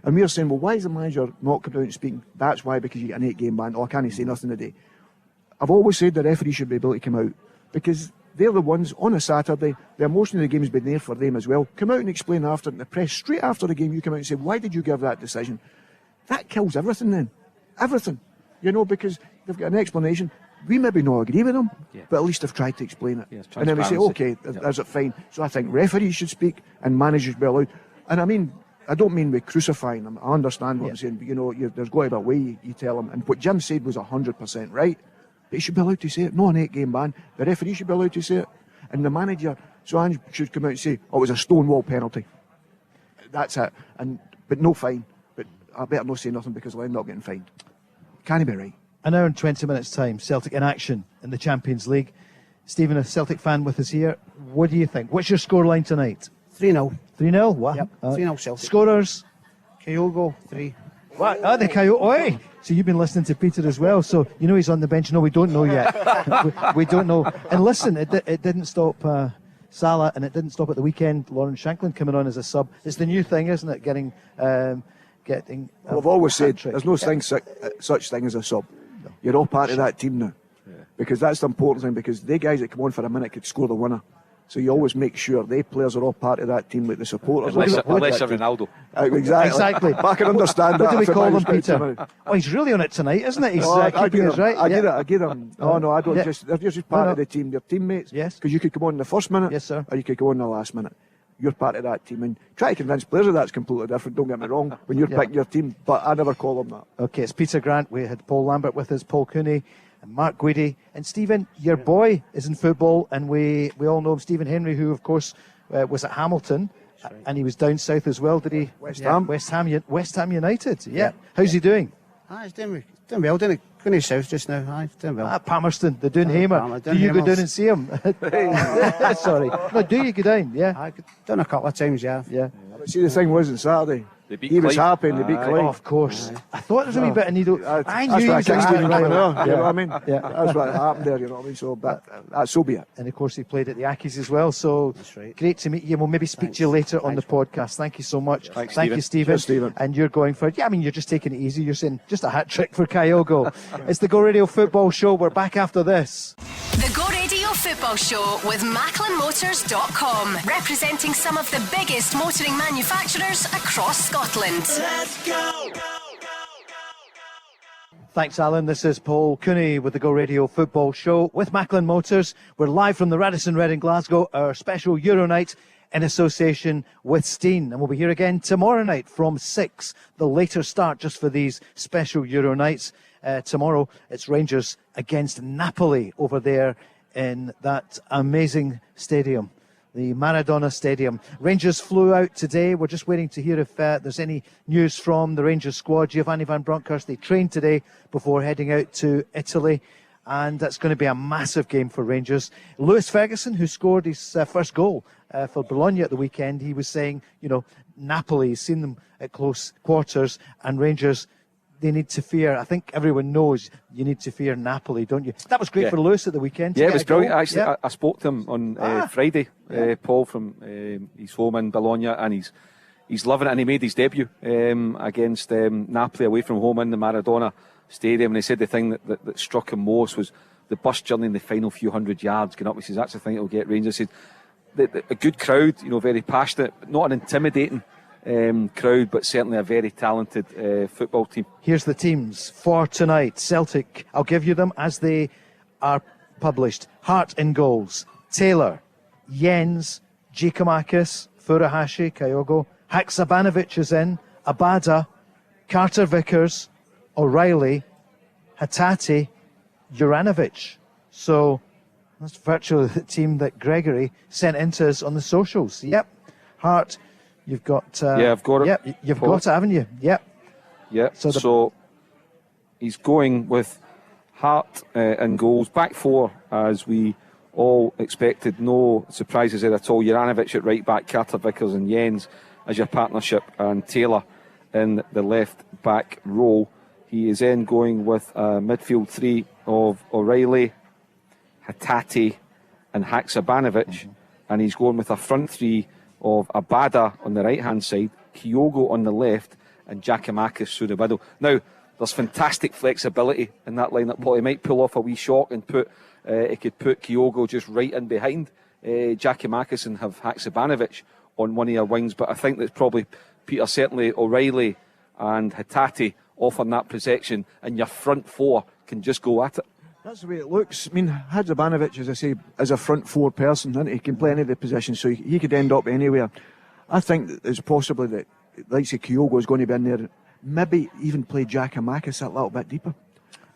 And we're saying, well, why is the manager not coming out and speaking? That's why, because you get an 8-game ban. I can't say nothing today. I've always said the referee should be able to come out, because they're the ones on a Saturday, the emotion of the game has been there for them as well. Come out and explain after in the press. Straight after the game, you come out and say, why did you give that decision? That kills everything then. Everything. Because they've got an explanation. We maybe not agree with them, but at least they've tried to explain it. And then we say, okay, is it fine? So I think referees should speak and managers should be allowed. And I don't mean we're crucifying them. I understand what I'm saying, but there's got to be a way you tell them. And what Jim said was 100% right. But he should be allowed to say it. Not an 8-game ban. The referee should be allowed to say it. And the manager, Ange, should come out and say, oh, it was a stonewall penalty. That's it. But no fine. But I better not say nothing, because I'll end up getting fined. Can he be right? An hour and 20 minutes' time, Celtic in action in the Champions League. Stephen, a Celtic fan with us here. What do you think? What's your scoreline tonight? 3-0. 3-0? What? Yep, 3-0 Celtic. Scorers? Kyogo, 3. What? Oh, the Coyote. Oi! So you've been listening to Peter as well. So you know he's on the bench. No, we don't know yet. we don't know. And listen, it didn't stop Salah, and it didn't stop at the weekend. Lawrence Shanklin coming on as a sub. It's the new thing, isn't it? Getting. Well, I've always said there's no such thing as a sub. No. You're all part of that team now, because that's the important thing. Because they guys that come on for a minute could score the winner. So you always make sure they players are all part of that team, like the supporters. Unless Ronaldo. Exactly. But I can understand what that. What do we call him, Peter? Oh, he's really on it tonight, isn't it? He's keeping us right. I get him. No, I don't. They're just part of the team. They're teammates. Yes. Because you could come on in the first minute. Yes, sir. Or you could go on in the last minute. You're part of that team, and try to convince players that that's completely different. Don't get me wrong when you're picking your team, but I never call them that. Okay, it's Peter Grant. We had Paul Lambert with us, Paul Cooney, and Mark Guidi. And Stephen, your boy is in football, and we all know him, Stephen Henry, who of course was at Hamilton, and he was down south as well. Did he? West Ham United. Yeah. How's he doing? He's doing well, doing it. Cooney South just now. He's doing well. Palmerston, they're doing Hamer. Do you go down and see him? Sorry. No, do you go down? Yeah. I've done a couple of times, yeah. But see, the thing was on Saturday, he was happy and they beat Clyde. Oh, of course. I thought there was a wee bit of needle. I knew he was doing right. You know what I mean? Yeah. That's what happened there, you know what I mean? So, but so be it. And of course, he played at the Ackies as well. So that's right. Great to meet you. We'll maybe speak to you later on the podcast. Thank you so much. Thank you, Stephen. Cheers, Stephen. And you're going for, you're just taking it easy. You're saying just a hat trick for Kyogo. It's the Go Radio Football Show. We're back after this. The Go Radio Football Show with MacklinMotors.com, representing some of the biggest motoring manufacturers across Scotland. Let's go! Thanks, Alan. This is Paul Cooney with the Go Radio Football Show with Macklin Motors. We're live from the Radisson Red in Glasgow, our special Euro night in association with Steen. And we'll be here again tomorrow night from 6, the later start just for these special Euro nights. Tomorrow, it's Rangers against Napoli over there in that amazing stadium, the Maradona Stadium. Rangers flew out today. We're just waiting to hear if there's any news from the Rangers squad. Giovanni Van Bronckhorst, they trained today before heading out to Italy. And that's going to be a massive game for Rangers. Lewis Ferguson, who scored his first goal for Bologna at the weekend, he was saying, Napoli, he's seen them at close quarters, and Rangers, they need to fear. I think everyone knows you need to fear Napoli, don't you? That was great for Lewis at the weekend. Yeah, it was brilliant. Actually, I spoke to him on Friday, Paul, from his home in Bologna, and he's loving it. And he made his debut against Napoli away from home in the Maradona Stadium. And he said the thing that struck him most was the bus journey in the final few hundred yards going up. He says that's the thing that will get Rangers. He said a good crowd, very passionate, not an intimidating crowd, but certainly a very talented football team. Here's the teams for tonight. Celtic, I'll give you them as they are published. Hart in goals. Taylor, Jens, Giakoumakis, Furuhashi, Kyogo, Haksabanovic is in, Abada, Carter Vickers, O'Reilly, Hatate, Juranovic. So that's virtually the team that Gregory sent into us on the socials. Yep. Hart, You've got... I've got it. Yep, you've got it, haven't you? Yep. Yeah, so he's going with Hart and goals. Back four, as we all expected. No surprises there at all. Juranovic at right back, Carter Vickers and Jens as your partnership, and Taylor in the left back row. He is then going with a midfield three of O'Reilly, Hatate and Haksabanovic, and he's going with a front three of Abada on the right hand side, Kyogo on the left, and Giacomakis through the middle. Now, there's fantastic flexibility in that lineup, Paul. He might pull off a wee shock and he could put Kyogo just right in behind Giacomakis and have Haksabanovic on one of your wings, but I think that's probably, Peter, certainly O'Reilly and Hatate off on that projection, and your front four can just go at it. That's the way it looks. I mean, Haksabanovic, as I say, is a front four person, and he can play any of the positions, so he could end up anywhere. I think that it's possibly that, like say, Kyogo is going to be in there. Maybe even play Giacomakis a little bit deeper.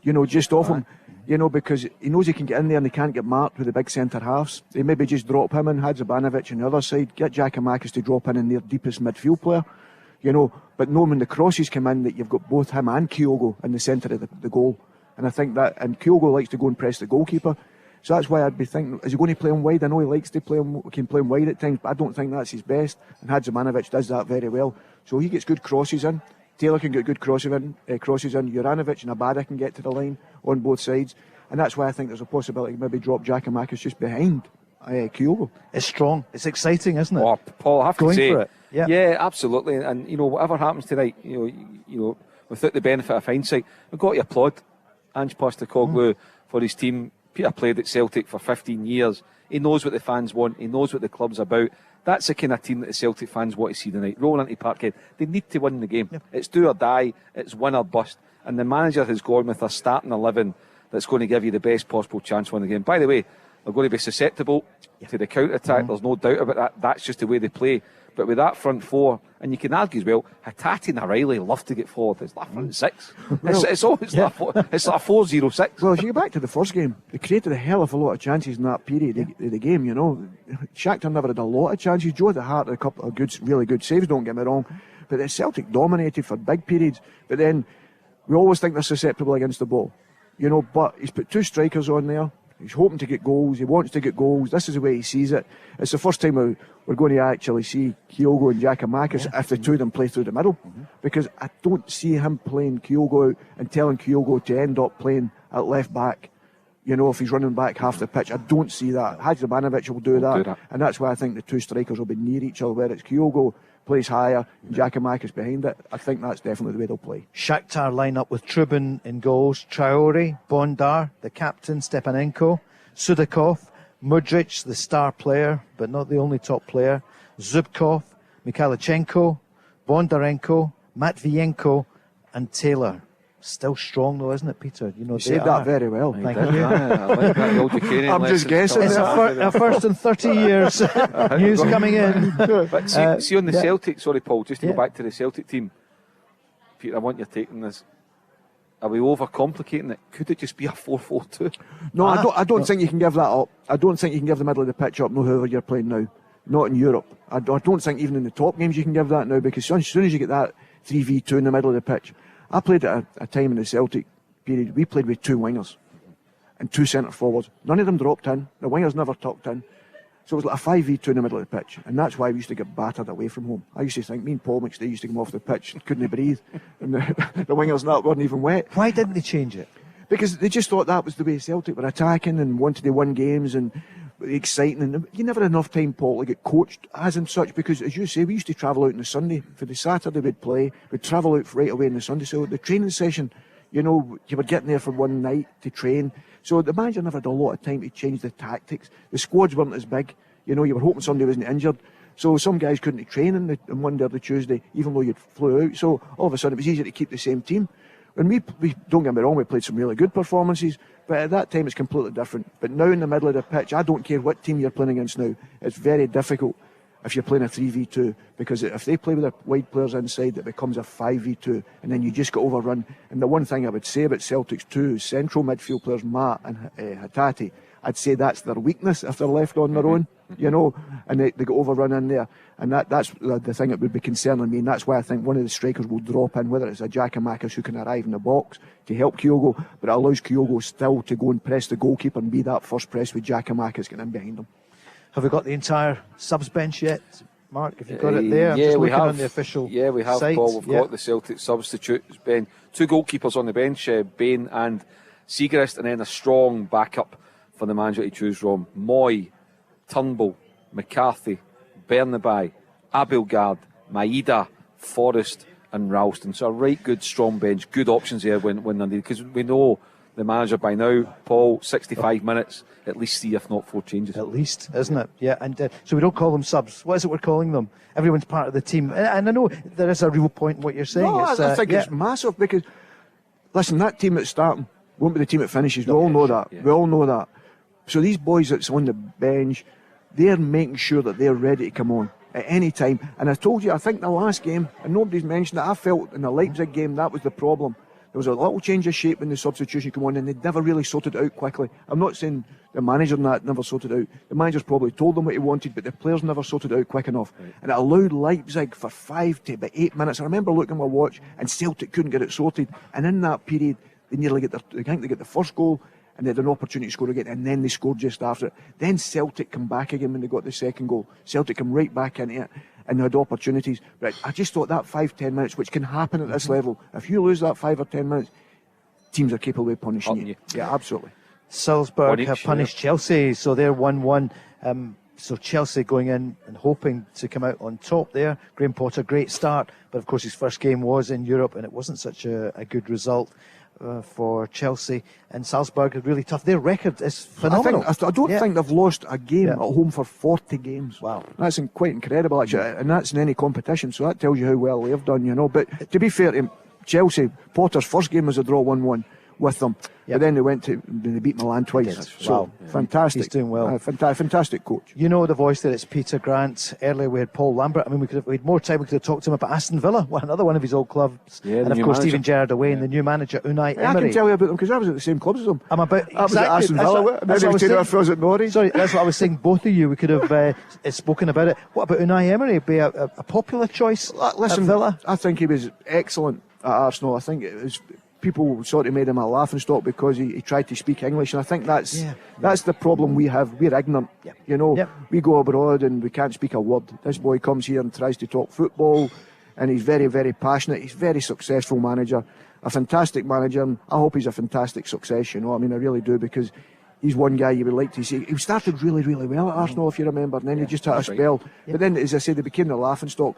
You know, just off him. You know, because he knows he can get in there and he can't get marked with the big centre halves. They maybe just drop him in, Haksabanovic on the other side, get Giacomakis to drop in their deepest midfield player. You know, but knowing when the crosses come in that you've got both him and Kyogo in the centre of the goal. And I think that, and Kyogo likes to go and press the goalkeeper. So that's why I'd be thinking, is he going to play him wide? I know he likes to play him, can play him wide at times, but I don't think that's his best. And Haksabanovic does that very well. So he gets good crosses in. Taylor can get good crosses in. Juranovic and Abada can get to the line on both sides. And that's why I think there's a possibility maybe drop Giacomakis just behind Kyogo. It's strong. It's exciting, isn't it? Oh, Paul, I have to say, for it. Yeah, absolutely. And you know, whatever happens tonight, you know, without the benefit of hindsight, we've got to applaud Ange Postecoglou for his team. Peter played at Celtic for 15 years. He knows what the fans want. He knows what the club's about. That's the kind of team that the Celtic fans want to see tonight. Rolling into Parkhead, they need to win the game. Yep. It's do or die. It's win or bust. And the manager has gone with a starting 11 that's going to give you the best possible chance to win the game. By the way, they're going to be susceptible to the counter-attack. There's no doubt about that. That's just the way they play. But with that front four, and you can argue as well, Hatate and O'Reilly love to get forward. It's like front six. It's always like it's like 4-0-6. Well, if you go back to the first game, they created a hell of a lot of chances in that period of the game, you know. Shaktar never had a lot of chances. Joe at the heart had a couple of really good saves, don't get me wrong. But the Celtic dominated for big periods. But then we always think they're susceptible against the ball. You know, but he's put two strikers on there. He's hoping to get goals. He wants to get goals. This is the way he sees it. It's the first time we're going to actually see Kyogo and Giacomakis if the two of them play through the middle. Because I don't see him playing Kyogo out and telling Kyogo to end up playing at left back. You know, if he's running back half the pitch, I don't see that. Haksabanovic will do that. And that's why I think the two strikers will be near each other, where it's Kyogo plays higher, Giacomakis behind it. I think that's definitely the way they'll play. Shakhtar line up with Trubin in goals, Traore, Bondar, the captain, Stepanenko, Sudakov, Mudryk, the star player, but not the only top player, Zubkov, Mikhailichenko, Bondarenko, Matvienko, and Taylor. Still strong though, isn't it, Peter? You know, you said that very well. Thank you. I like that old Ukrainian I'm just guessing. It's our first in 30 years. News coming in. But see on the Celtic, sorry Paul, just to go back to the Celtic team, Peter, I want your take on this. Are we overcomplicating it? Could it just be a 4-4-2? No, I don't think you can give that up. I don't think you can give the middle of the pitch up, no, however you're playing now. Not in Europe. I don't think even in the top games you can give that now, because as soon as you get that 3v2 in the middle of the pitch. I played at a time in the Celtic period, we played with two wingers and two centre forwards. None of them dropped in. The wingers never tucked in. So it was like a 5v2 in the middle of the pitch. And that's why we used to get battered away from home. I used to think, me and Paul McStay used to come off the pitch, couldn't breathe. And the wingers weren't even wet. Why didn't they change it? Because they just thought that was the way Celtic were attacking and wanted to win games and exciting. And you never had enough time, Paul, to get coached as and such, because as you say, we used to travel out on the Sunday. For the Saturday we'd play, we'd travel out right away on the Sunday. So the training session, you know, you were getting there for one night to train. So the manager never had a lot of time to change the tactics. The squads weren't as big. You know, you were hoping somebody wasn't injured. So some guys couldn't train on Monday or the Tuesday, even though you'd flew out. So all of a sudden it was easier to keep the same team. And we don't get me wrong, we played some really good performances, but at that time it's completely different. But now in the middle of the pitch, I don't care what team you're playing against now, it's very difficult if you're playing a 3v2, because if they play with their wide players inside, it becomes a 5v2, and then you just get overrun. And the one thing I would say about Celtic's two central midfield players, Matt and Hatate, I'd say that's their weakness if they're left on their own. you know, and they got overrun in there. And that's the thing that would be concerning me, and that's why I think one of the strikers will drop in, whether it's a Giakoumakis who can arrive in the box to help Kyogo, but it allows Kyogo still to go and press the goalkeeper and be that first press with Giakoumakis getting in behind him. Have we got the entire subs bench yet, Mark? Have you got it there? I'm just we looking have. on the official Yeah, we have, site. Paul. We've got the Celtic substitutes, Ben. 2 goalkeepers on the bench, Bain and Siegrist, and then a strong backup for the manager to choose from. Moy, Turnbull, McCarthy, Bernaby, Abelgard, Maeda, Forrest and Ralston. So a right good strong bench, good options here when they're needed, because we know the manager by now, Paul, 65 minutes, at least 3 if not 4 changes. At least, isn't it? Yeah, and so we don't call them subs. What is it we're calling them? Everyone's part of the team. And I know there is a real point in what you're saying. No, I think it's massive, because, listen, that team that's starting won't be the team that finishes. We all know that. Yeah. We all know that. So these boys that's on the bench, they're making sure that they're ready to come on at any time. And I told you, I think the last game, and nobody's mentioned it, I felt in the Leipzig game that was the problem. There was a little change of shape when the substitution came on, and they never really sorted it out quickly. I'm not saying the manager and that never sorted it out. The manager's probably told them what he wanted, but the players never sorted it out quick enough. Right. And it allowed Leipzig for 5 to about 8 minutes. I remember looking at my watch, and Celtic couldn't get it sorted. And in that period, they nearly get the first goal, and they had an opportunity to score again, and then they scored just after it. Then Celtic come back again when they got the second goal. Celtic come right back into it and they had opportunities. But I just thought that 5-10 minutes, which can happen at this level, if you lose that 5 or 10 minutes, teams are capable of punishing you. Yeah, absolutely. Salzburg have punished Chelsea, so they're 1-1. So Chelsea going in and hoping to come out on top there. Graham Potter, great start, but of course his first game was in Europe and it wasn't such a good result for Chelsea. And Salzburg are really tough. Their record is phenomenal. I don't think they've lost a game at home for 40 games. Wow. That's quite incredible, actually, and that's in any competition, so that tells you how well they've done, you know. But to be fair to Chelsea, Potter's first game was a draw 1-1 with them. Yep. But then they beat Milan twice. So fantastic. He's doing well. Fantastic coach. You know the voice there, it's Peter Grant. Earlier we had Paul Lambert. I mean, we had more time, we could have talked to him about Aston Villa, another one of his old clubs. Yeah, and of course Steven Gerrard away and the new manager, Unai Emery. I can tell you about them because I was at the same club as them. I was at Aston Villa, and then they were taking our friends at Norwich. Sorry, that's what I was saying. Both of you, we could have spoken about it. What about Unai Emery? Be a popular choice at Villa? I think he was excellent at Arsenal. I think it was... People sort of made him a laughing stock because he tried to speak English, and I think that's the problem we have. We're ignorant, you know. We go abroad and we can't speak a word. This boy comes here and tries to talk football, and he's very, very passionate. He's a very successful manager, a fantastic manager, and I hope he's a fantastic success, you know. I mean, I really do, because he's one guy you would like to see. He started really, really well at Arsenal, if you remember, and then he just had a spell. But then, as I said, they became the laughing stock.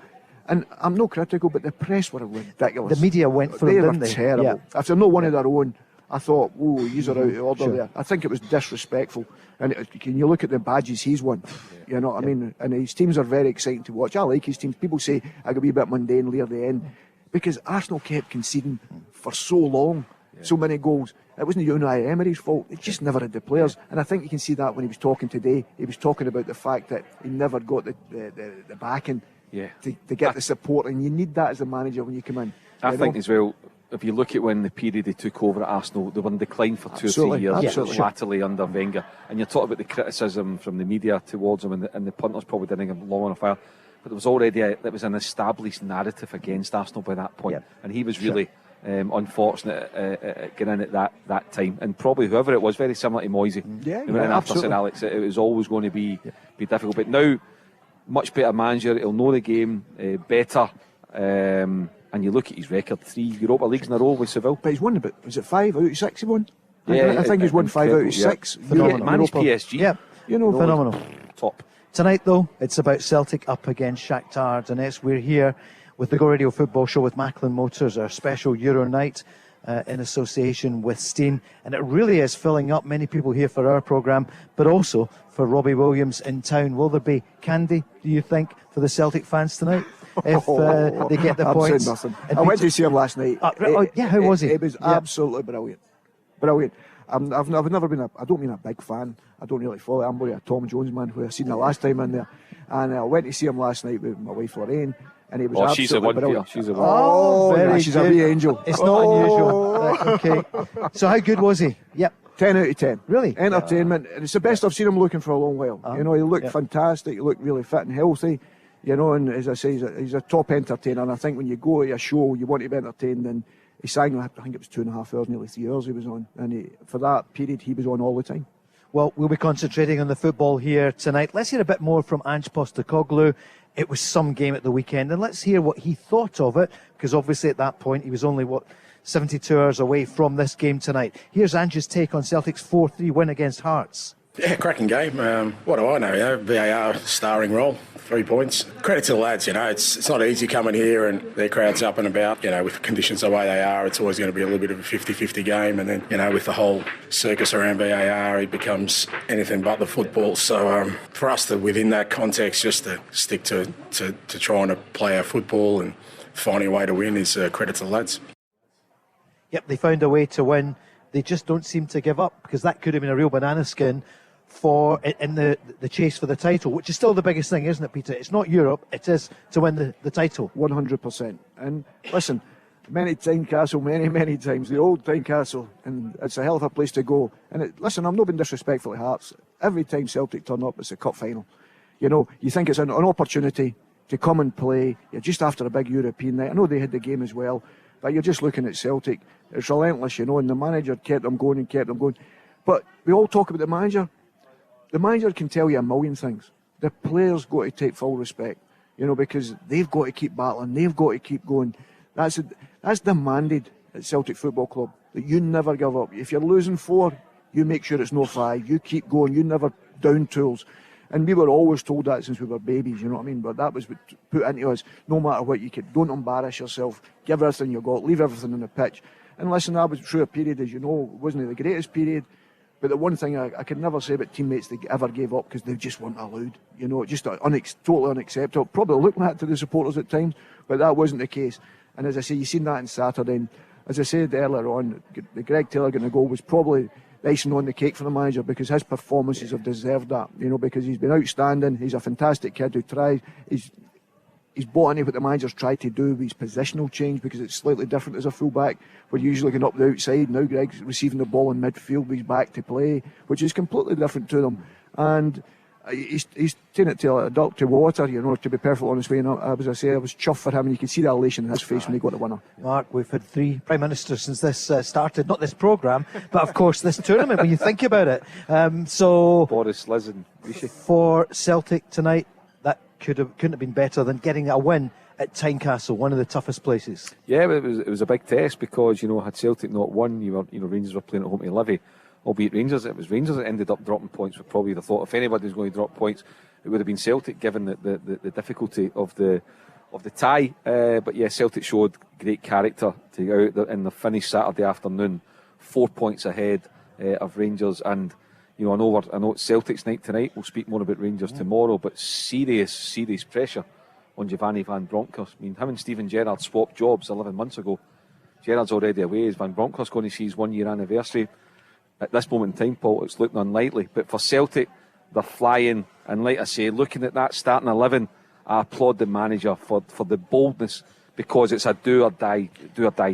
And I'm no critical, but the press were ridiculous. The media went for them, didn't they? They were terrible. Yeah. If they're not one of their own, I thought, oh, these are out of order there. I think it was disrespectful. And can you look at the badges he's won? You know what I mean? And his teams are very exciting to watch. I like his teams. People say I could be a bit mundane near the end, because Arsenal kept conceding for so long, so many goals. It wasn't Unai Emery's fault. They just never had the players. And I think you can see that when he was talking today. He was talking about the fact that he never got the backing. To get the support, and you need that as a manager when you come in. I think as well, if you look at when the period they took over at Arsenal, they were in decline for 2 or 3 years, latterly under Wenger. And you're talking about the criticism from the media towards him, and the punters probably didn't give him long on a fire. But there was already there was an established narrative against Arsenal by that point, and he was really unfortunate at getting in at that time. And probably whoever it was, very similar to Moisey. After Sir Alex, it was always going to be difficult. But now, much better manager, he'll know the game better, and you look at his record, 3 Europa Leagues in a row with Seville. But he's won was it 5 out of 6 he won? I think he's won 5 out of 6. Phenomenal. Managed PSG. You know, phenomenal. Top. Tonight, though, it's about Celtic up against Shaktar Donetsk. We're here with the Go Radio Football Show with Macklin Motors, our special Euro night in association with Steen. And it really is filling up. Many people here for our programme, but also for Robbie Williams in town. Will there be candy, do you think, for the Celtic fans tonight? If they get the points. Nothing. I went to see him last night. How was he? It was absolutely brilliant. Brilliant. I've never been I don't mean a big fan. I don't really follow it. I'm more a Tom Jones man, who I seen the last time in there. And I went to see him last night with my wife Lorraine. And he was absolutely brilliant. She's a one. Very she's a wee angel. It's not unusual. Right, okay. So how good was he? Yep. 10 out of 10. Really? Entertainment. And it's the best I've seen him looking for a long while. He looked fantastic. He looked really fit and healthy. And as I say, he's a top entertainer. And I think when you go to a show, you want to be entertained. And he sang, I think it was 2.5 hours, nearly 3 hours he was on. And for that period, he was on all the time. Well, we'll be concentrating on the football here tonight. Let's hear a bit more from Ange Postecoglou. It was some game at the weekend. And let's hear what he thought of it. Because obviously at that point, he was only, 72 hours away from this game tonight. Here's Ange's take on Celtic's 4-3 win against Hearts. Yeah, cracking game. What do I know? VAR starring role, 3 points. Credit to the lads. It's not easy coming here and their crowd's up and about. With conditions the way they are, it's always going to be a little bit of a 50-50 game. And then with the whole circus around VAR, it becomes anything but the football. So for us to within that context, just to stick to trying to play our football and finding a way to win is credit to the lads. Yep, they found a way to win. They just don't seem to give up, because that could have been a real banana skin in the chase for the title, which is still the biggest thing, isn't it, Peter? It's not Europe, it is to win the title. 100%. And listen, many times, the old Tynecastle, and it's a hell of a place to go. And listen, I'm not being disrespectful to Hearts. Every time Celtic turn up, it's a cup final. You think it's an opportunity to come and play. You're just after a big European night. I know they had the game as well, but you're just looking at Celtic. It's relentless, and the manager kept them going and kept them going. But we all talk about the manager. The manager can tell you a million things. The players got to take full respect, because they've got to keep battling. They've got to keep going. That's demanded at Celtic Football Club, that you never give up. If you're losing 4, you make sure it's no 5. You keep going. You never down tools. And we were always told that since we were babies, you know what I mean? But that was put into us. No matter what you could, don't embarrass yourself. Give everything you got. Leave everything on the pitch. And listen, that was through a period, as you know, wasn't the greatest period. But the one thing I could never say about teammates they ever gave up, because they just weren't allowed. Just totally unacceptable. Probably looking at to the supporters at times, but that wasn't the case. And as I say, you've seen that on Saturday. And as I said earlier on, the Greg Taylor getting a goal was probably the icing on the cake for the manager, because his performances have deserved that. Because he's been outstanding. He's a fantastic kid who tries. He's bought into what the manager's tried to do with his positional change, because it's slightly different as a full-back. We're usually going up the outside. Now Greg's receiving the ball in midfield with his back to play, which is completely different to them. And he's taking it to a duck to water, to be perfectly honest with you. As I say, I was chuffed for him, and you can see the elation in his face when he got the winner. Mark, we've had 3 Prime Ministers since this started. Not this programme, but of course this tournament, when you think about it. Boris, Liz and Rishi. For Celtic tonight, couldn't have been better than getting a win at Tynecastle, one of the toughest places. Yeah, but it was a big test, because had Celtic not won, Rangers were playing at home to Livy, albeit it was Rangers that ended up dropping points. We probably the thought if anybody was going to drop points, it would have been Celtic, given the difficulty of the tie. But yeah, Celtic showed great character to go out there in the finish Saturday afternoon, 4 points ahead of Rangers. And I know it's Celtic's night tonight. We'll speak more about Rangers tomorrow, but serious pressure on Giovanni Van Bronckhorst. Him and Steven Gerrard swapped jobs 11 months ago. Gerrard's already away. Is Van Bronckhorst going to see his 1 year anniversary? At this moment in time, Paul, it's looking unlikely. But for Celtic, they're flying. And like I say, looking at that starting 11, I applaud the manager for the boldness, because it's a do or die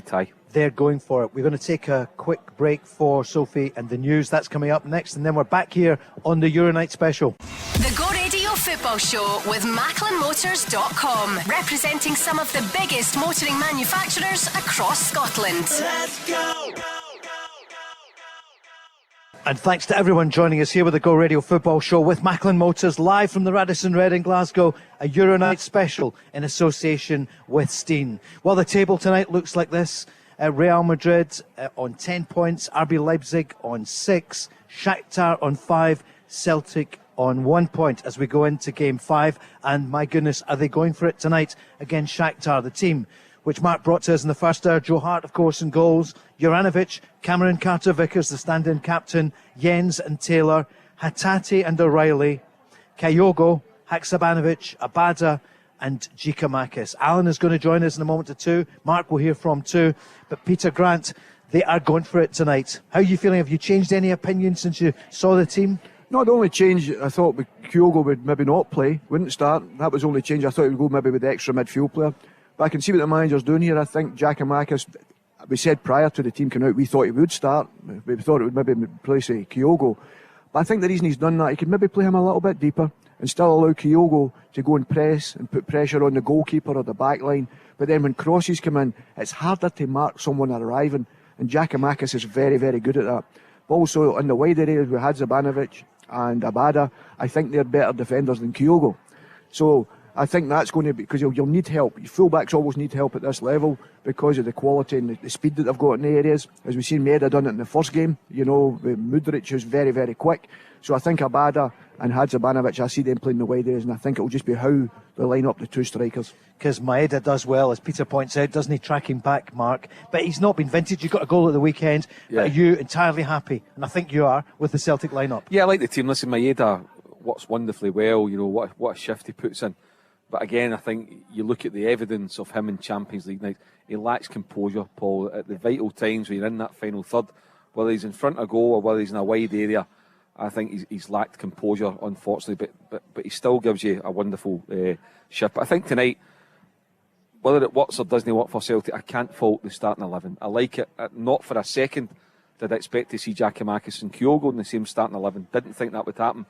tie. They're going for it. We're going to take a quick break for Sophie and the news. That's coming up next, and then we're back here on the Euro Night special. The Go Radio Football Show with MacklinMotors.com, representing some of the biggest motoring manufacturers across Scotland. Let's go! And thanks to everyone joining us here with the Go Radio Football Show with Macklin Motors, live from the Radisson Red in Glasgow, a Euro Night special in association with Steen. Well, the table tonight looks like this. Real Madrid on 10 points, RB Leipzig on 6, Shaktar on 5, Celtic on 1 point as we go into Game 5. And my goodness, are they going for it tonight against Shaktar, the team which Mark brought to us in the first hour. Joe Hart, of course, in goals. Juranovic, Cameron Carter-Vickers, the stand-in captain, Jens and Taylor, Hatate and O'Reilly, Kyogo, Haksabanovic, Abada, and Giakoumakis. Alan is going to join us in a moment or two. Mark will hear from too. But Peter Grant, they are going for it tonight. How are you feeling? Have you changed any opinion since you saw the team? No, the only change, I thought Kyogo would maybe not play, wouldn't start. That was the only change. I thought he would go maybe with the extra midfield player. But I can see what the manager's doing here. I think Giakoumakis, we said prior to the team coming out, we thought he would start. We thought it would maybe replace Kyogo. But I think the reason he's done that, he could maybe play him a little bit deeper and still allow Kyogo to go and press and put pressure on the goalkeeper or the back line. But then when crosses come in, it's harder to mark someone arriving. And Giakoumakis is very, very good at that. But also in the wide areas with Hadzabanovic and Abada, I think they're better defenders than Kyogo. So I think that's going to be, because you'll need help. Your fullbacks always need help at this level because of the quality and the speed that they've got in the areas. As we've seen Maeda done it in the first game, with Mudryk, who's very, very quick. So I think Abada and Hadzabanovic, I see them playing the wide areas, and I think it'll just be how they line up the two strikers. Because Maeda does well, as Peter points out, doesn't he, tracking back, Mark? But he's not been vintage. You got a goal at the weekend. Yeah. But are you entirely happy? And I think you are with the Celtic lineup. Yeah, I like the team. Listen, Maeda works wonderfully well. What a shift he puts in. But again, I think you look at the evidence of him in Champions League nights, he lacks composure, Paul, at the vital times when you're in that final third, whether he's in front of goal or whether he's in a wide area. I think he's lacked composure, unfortunately, but he still gives you a wonderful shift. But I think tonight, whether it works or doesn't work for Celtic, I can't fault the starting 11. I like it. Not for a second did I expect to see Giakoumakis and Kyogo in the same starting 11. Didn't think that would happen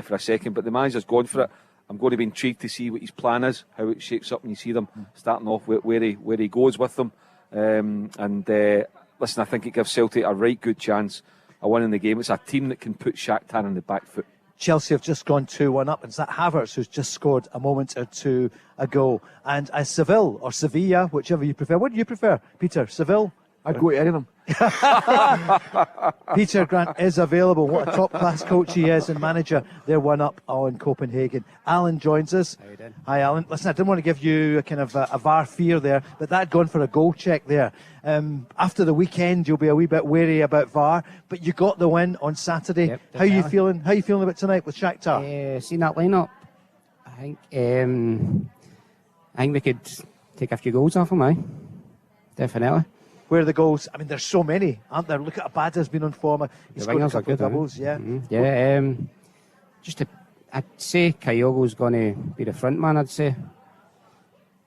for a second, but the manager's gone for it. I'm going to be intrigued to see what his plan is, how it shapes up when you see them starting off, where he goes with them. Listen, I think it gives Celtic a right good chance of winning the game. It's a team that can put Shaktar on the back foot. Chelsea have just gone 2-1 up, and it's that Havertz who's just scored a moment or two ago. And Seville, or Sevilla, whichever you prefer. What do you prefer, Peter? Seville? I'd go to any of them. Peter Grant is available. What a top-class coach he is and manager. They're 1-up on Copenhagen. Alan joins us. How you doing? Hi, Alan. Listen, I didn't want to give you a kind of a VAR fear there, but that had gone for a goal check there. After the weekend, you'll be a wee bit wary about VAR, but you got the win on Saturday. Yep, How are you feeling? How are you feeling about tonight with Shaktar? Seen that lineup, I think we could take a few goals off them, definitely. Where are the goals? I mean, there's so many, aren't there? Look at Abada's been on form. He's The scored a wingers are couple of good, doubles, yeah. I'd say Kyogo's going to be the front man, I'd say.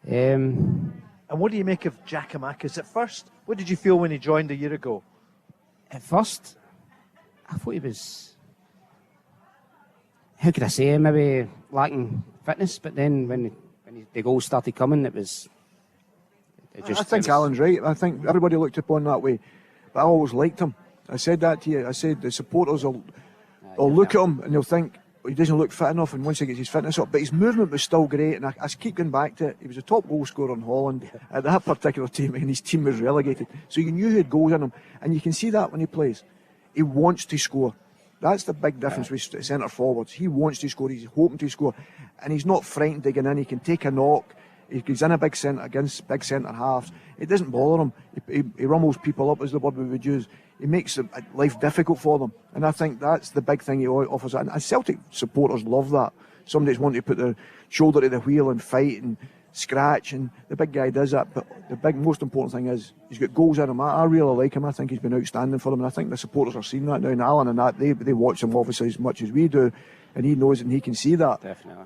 And what do you make of Giakoumakis at first? What did you feel when he joined a year ago? At first, I thought he was, how could I say, maybe lacking fitness, but then when the goals started coming, it was... I think Alan's right. I think everybody looked upon that way. But I always liked him. I said that to you. I said the supporters will look at him and they'll think he doesn't look fit enough, and once he gets his fitness up. But his movement was still great, and I keep going back to it. He was a top goal scorer in Holland at that particular team, and his team was relegated. So you knew he had goals in him. And you can see that when he plays. He wants to score. That's the big difference with centre forwards. He wants to score. He's hoping to score. And he's not frightened to get in. He can take a knock. He's in a big centre against big centre halves. It doesn't bother him. He rummels people up, as the word we would use. He makes life difficult for them. And I think that's the big thing he offers. And Celtic supporters love that. Somebody's wanting to put their shoulder to the wheel and fight and scratch. And the big guy does that. But the most important thing is he's got goals in him. I really like him. I think he's been outstanding for them. And I think the supporters are seeing that now. And Alan and that, they watch him obviously as much as we do. And he knows and he can see that. Definitely.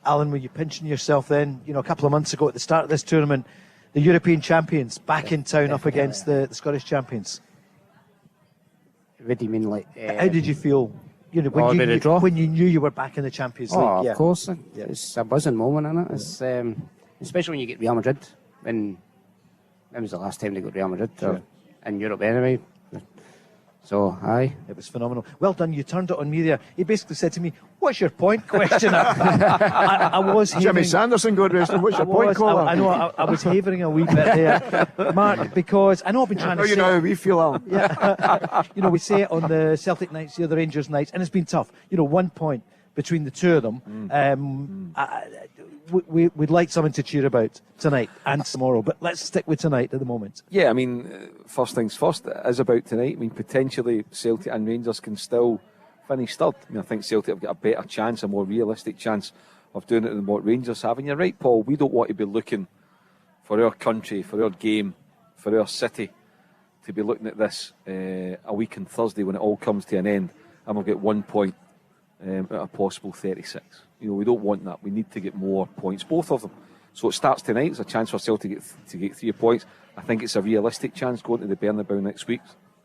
Alan, were you pinching yourself then? You know, a couple of months ago at the start of this tournament, the European champions back in town up against the Scottish champions. What do you mean, like? How did you feel? You know, when you knew you were back in the Champions League. Oh, of course. It's a buzzing moment, isn't it? It's, especially when you get Real Madrid. When was the last time they got Real Madrid? Sure. In Europe, anyway. So, aye. It was phenomenal. Well done, you turned it on me there. He basically said to me, "What's your point, questioner?" I was havering... Jimmy Sanderson, God rest him. What's your point, caller? I know, I was havering a wee bit there, Mark, because I know I've been trying to say... You know how we feel, Alan. Yeah. You know, we say it on the Celtic nights, the other Rangers nights, and it's been tough. You know, 1 point between the two of them. We'd like something to cheer about tonight and tomorrow, but let's stick with tonight at the moment. Yeah, I mean, first things first, it is about tonight. I mean, potentially Celtic and Rangers can still finish third. I mean, I think Celtic have got a better chance, a more realistic chance of doing it than what Rangers have. And you're right, Paul, we don't want to be looking for our country, for our game, for our city to be looking at this a week on Thursday when it all comes to an end and we'll get 1 point out of possible 36. You know, we don't want that. We need to get more points, both of them. So it starts tonight. It's a chance for Celtic to get 3 points. I think it's a realistic chance going to the Bernabeu next week.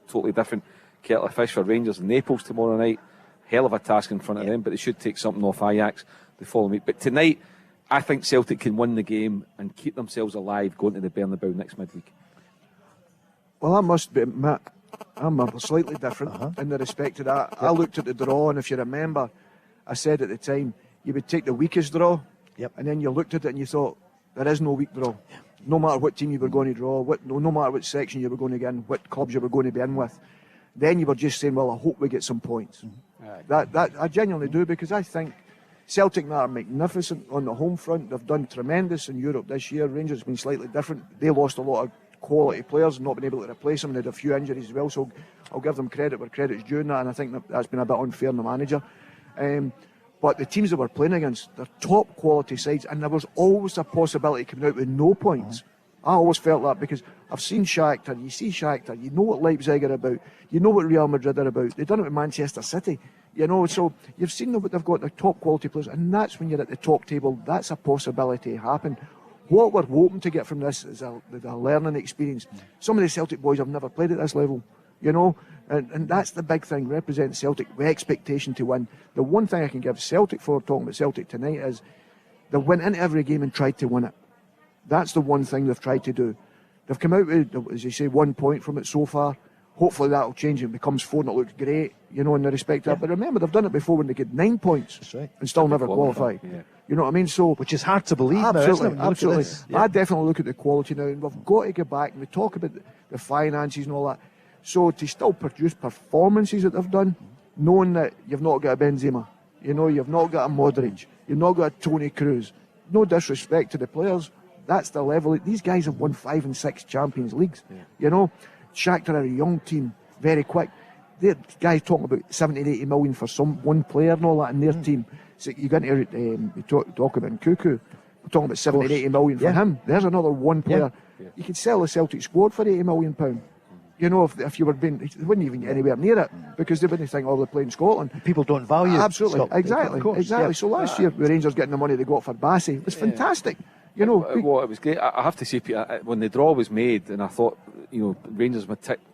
Totally different kettle of fish for Rangers and Naples tomorrow night. Hell of a task in front of them, but they should take something off Ajax the following week. But tonight, I think Celtic can win the game and keep themselves alive going to the Bernabeu next midweek. Well, I must be, Matt, I'm slightly different in the respect of that. I looked at the draw, and if you remember, I said at the time, you would take the weakest draw, and then you looked at it and you thought, there is no weak draw. No matter what team you were going to draw, no matter what section you were going to get in, what clubs you were going to be in with, then you were just saying, well, I hope we get some points. That I genuinely do, because I think Celtic now are magnificent on the home front. They've done tremendous in Europe this year. Rangers have been slightly different. They lost a lot of quality players and not been able to replace them. They had a few injuries as well, so I'll give them credit where credit's due in that, and I think that's been a bit unfair on the manager. But the teams that we're playing against, they're top quality sides, and there was always a possibility coming out with no points. I always felt that, because I've seen Shaktar, you see Shaktar, you know what Leipzig are about, you know what Real Madrid are about, they've done it with Manchester City, you know, so you've seen what they've got, the top quality players, and that's when you're at the top table, that's a possibility to happen. What we're hoping to get from this is a learning experience. Some of the Celtic boys have never played at this level, you know, and that's the big thing, representing Celtic with expectation to win. The one thing I can give Celtic for talking about Celtic tonight is they went into every game and tried to win it. That's the one thing they've tried to do. They've come out with, as you say, 1 point from it so far. Hopefully that'll change and it becomes 4 and it looks great, you know, in the respect of that. But remember, they've done it before when they get 9 points and still never qualified. You know what I mean? So, which is hard to believe absolutely, now, isn't it? Absolutely. I definitely look at the quality now, and we've got to get back, and we talk about the finances and all that. So to still produce performances that they've done, knowing that you've not got a Benzema, you know, you've not got a Modric, you've not got a Toni Kroos. No disrespect to the players, that's the level. These guys have won 5 and 6 Champions Leagues. You know, Shaktar are a young team, very quick. The guys talking about 70, 80 million for one player and all that in their team. So you got to talk about Cuckoo. We're talking about 70, 80 million for him. There's another one player. You could sell the Celtic squad for £80 million. You know, if you were being, they wouldn't even get anywhere near it, because they wouldn't think, oh, they're playing Scotland. People don't value absolutely, Scotland. Exactly. So last year, the Rangers getting the money they got for Bassey, it was fantastic. You know, well, it was great. I have to say, Peter, when the draw was made, and I thought, you know, Rangers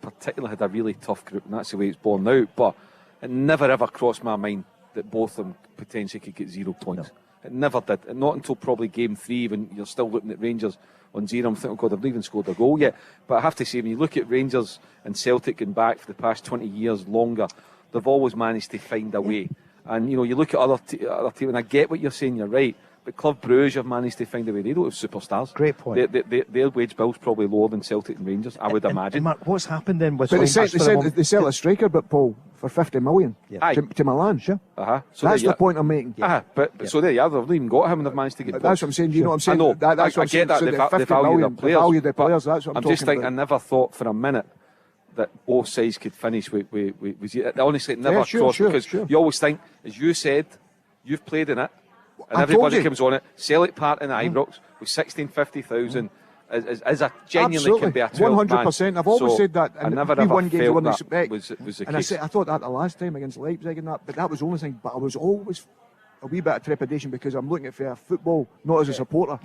particularly had a really tough group, and that's the way it's borne out. But it never ever crossed my mind that both of them potentially could get 0 points. No. It never did. Not until probably game 3, when you're still looking at Rangers on 0. I'm thinking, oh God, they've not even scored a goal yet. But I have to say, when you look at Rangers and Celtic going back for the past 20 years longer, they've always managed to find a way. And, you know, you look at other teams, and I get what you're saying, you're right. But Club Brugge have managed to find a way. They don't have superstars. Great point. Their wage bill's probably lower than Celtic and Rangers, I would imagine. And Mark, what's happened then with... But they sell a striker, but Paul, for 50 million to Milan. Sure. So that's the point I'm making. So there you are. They've not even got him, and they've managed to get... That's what I'm saying. You know what I'm saying? I know. That's I get that. So they value their players. That's what I'm just talking thinking, about. I never thought for a minute that both sides could finish with honestly, it never crossed, because you always think, as you said, you've played in it, and everybody comes on it. Celtic Park in Ibrox with 50,000 as a genuinely can be a 100%. I've always said that. And I never we ever won games felt we wouldn't that expect. was the and case. I thought that the last time against Leipzig and that, but that was the only thing. But I was always a wee bit of trepidation, because I'm looking at fair football, not as a supporter.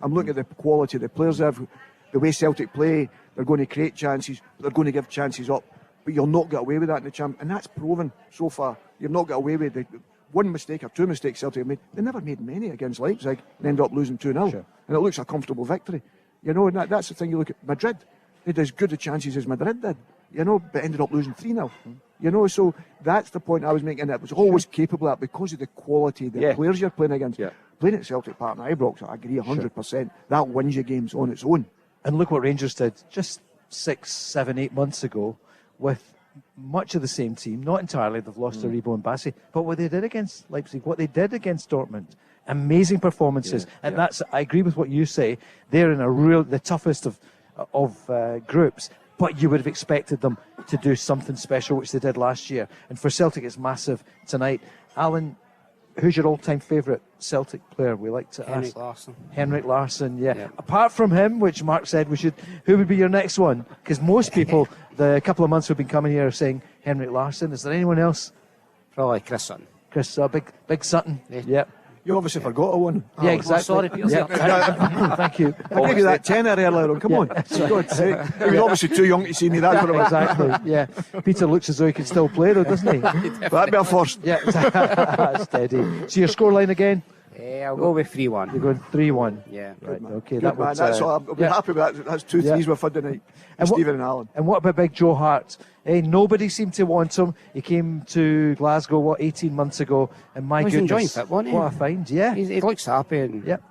I'm looking at the quality of the players they have, the way Celtic play. They're going to create chances, but they're going to give chances up. But you'll not get away with that in the champ, and that's proven so far. You've not got away with it. One mistake or 2 mistakes Celtic have made. They never made many against Leipzig and end up losing 2-0. And it looks a comfortable victory. You know, and that's the thing. You look at Madrid, they had as good a chances as Madrid did, you know, but ended up losing 3-0. You know, so that's the point I was making. It was always capable of that, because of the quality of the players you're playing against. Playing at Celtic Park and Ibrox, I agree 100%. That wins you games on its own. And look what Rangers did just 6, 7, 8 months ago with much of the same team. Not entirely, they've lost Aribo and Bassey, but what they did against Leipzig, what they did against Dortmund, amazing performances. And that's, I agree with what you say, they're in the toughest of groups, but you would have expected them to do something special, which they did last year. And for Celtic, it's massive tonight. Alan, who's your all-time favourite Celtic player? We like to ask. Henrik Larsson, Apart from him, which Mark said who would be your next one? Because most people, the couple of months we've been coming here, are saying Henrik Larsson. Is there anyone else? Probably Chris Sutton. Big Sutton. You You obviously forgot one. Yeah, exactly. sorry, Peter. Yeah. Thank you. I gave you that tenner earlier on. Come on. For God's sake. He was obviously too young to see me. That's what it was. Exactly. Yeah. Peter looks as though he can still play, though, doesn't he? That'd be a first. Yeah. Steady. So your scoreline again? I'll go with 3-1. You're going 3-1. Yeah. Right. Okay. Good That man. was. That's all. I'll be happy with that. That's 2 threes we've had tonight. Stephen and Alan. And what about big Joe Hart? Nobody seemed to want him. He came to Glasgow, 18 months ago, and my He's goodness, enjoying football, isn't he? what a find, yeah. He looks happy. And Yep.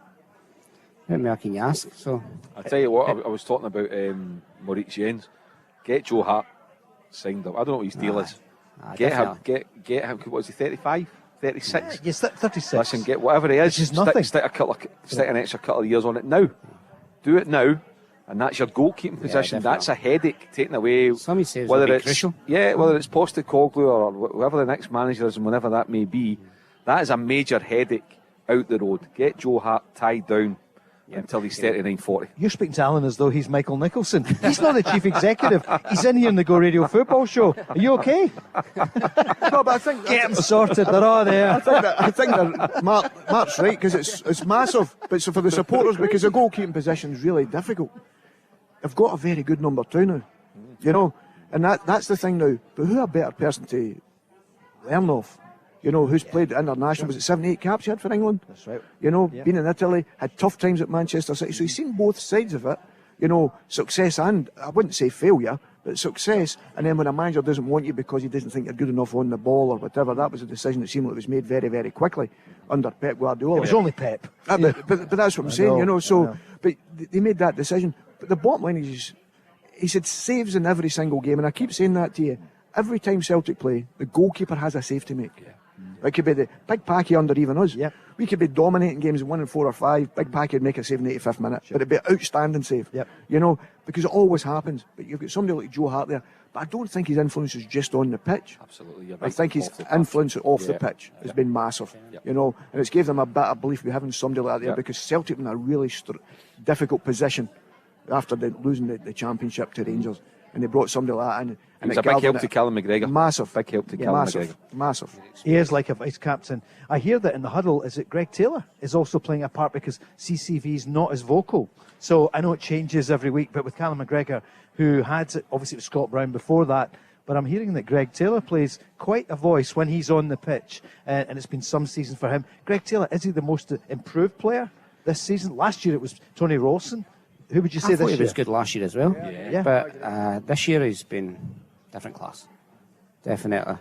what more can you ask? So I'll tell you what, I was talking about Maurice Jens. Get Joe Hart signed up. I don't know what his deal is. Get him, get him, what is he, 35? 36? Yeah, yes, 36. Listen, get whatever he is, Which is nothing. stick an extra couple of years on it now. Do it now, and that's your goalkeeping position. definitely. That's a headache taken away. Somebody says whether it'll be it's crucial. whether it's Postecoglou or whoever the next manager is, and whenever that may be, that is a major headache out the road. Get Joe Hart tied down until he's 39, 40. You're speaking to Alan as though he's Michael Nicholson. He's not the chief executive. He's in here in the Go Radio Football Show. Are you okay? No, but I think Get him sorted. They're all there. I think that Mark's right, because it's massive, but so for the supporters, because the goalkeeping position is really difficult. They've got a very good number 2 now, you know, and that's the thing now. But who a better person to learn off? You know, who's played international? Was it 78 caps he had for England? That's right. You know, been in Italy, had tough times at Manchester City, so he's seen both sides of it. You know, success and, I wouldn't say failure, but success. And then when a manager doesn't want you because he doesn't think you're good enough on the ball or whatever, that was a decision that seemed like it was made very, very quickly under Pep Guardiola. It was only Pep. But that's what I'm saying, you know. So, but they made that decision. But the bottom line is, he said saves in every single game, and I keep saying that to you. Every time Celtic play, the goalkeeper has a save to make. It could be the Big Packy under even us. Yep. We could be dominating games and winning 4 or 5. Big Packy would make a save in the 85th minute, but it'd be an outstanding save. Yep. You know, because it always happens. But you've got somebody like Joe Hart there. But I don't think his influence is just on the pitch. Absolutely. I think his influence off the pitch has been massive. You know, and it's gave them a bit of belief with having somebody like that there, because Celtic were in a really difficult position after losing the championship to Rangers, and they brought somebody like that in. And it's a big help to Callum McGregor. Massive. Big help to Callum McGregor. Massive. He is like a vice captain. I hear that in the huddle, is it Greg Taylor is also playing a part because CCV's not as vocal. So I know it changes every week, but with Callum McGregor, who had, obviously it was Scott Brown before that, but I'm hearing that Greg Taylor plays quite a voice when he's on the pitch, and it's been some seasons for him. Greg Taylor, is he the most improved player this season? Last year it was Tony Rawson. Who would you say I thought this he year? was good last year as well. Yeah. But this year he's been different class. Definitely.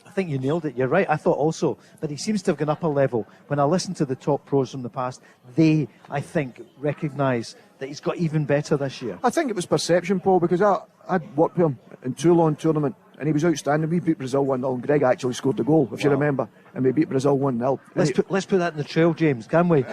I think you nailed it. You're right. I thought also, but he seems to have gone up a level. When I listen to the top pros from the past, they, I think, recognise that he's got even better this year. I think it was perception, Paul, because I'd worked with him in Toulon tournament, and he was outstanding. We beat Brazil 1-0, and Greg actually scored the goal, if you remember, and we beat Brazil 1-0. Let's put that in the trail, James, can we?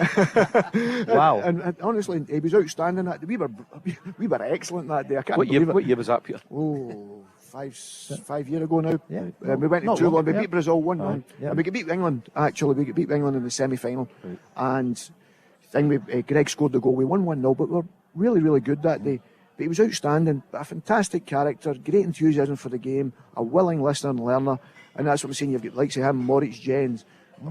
Wow. And honestly, he was outstanding. We were excellent that day. I can't What believe it. year was that, Peter? Oh, 5 years ago now. Yeah. We went to Not Toulon, long, we yeah. beat Brazil 1-0. Yeah. And we could beat England, actually. We could beat England in the semi-final. Right. And Greg scored the goal. We won 1-0, but we were really, really good that day. But he was outstanding, but a fantastic character, great enthusiasm for the game, a willing listener and learner. And that's what I'm saying. You've got likes of him, Maurice Jens,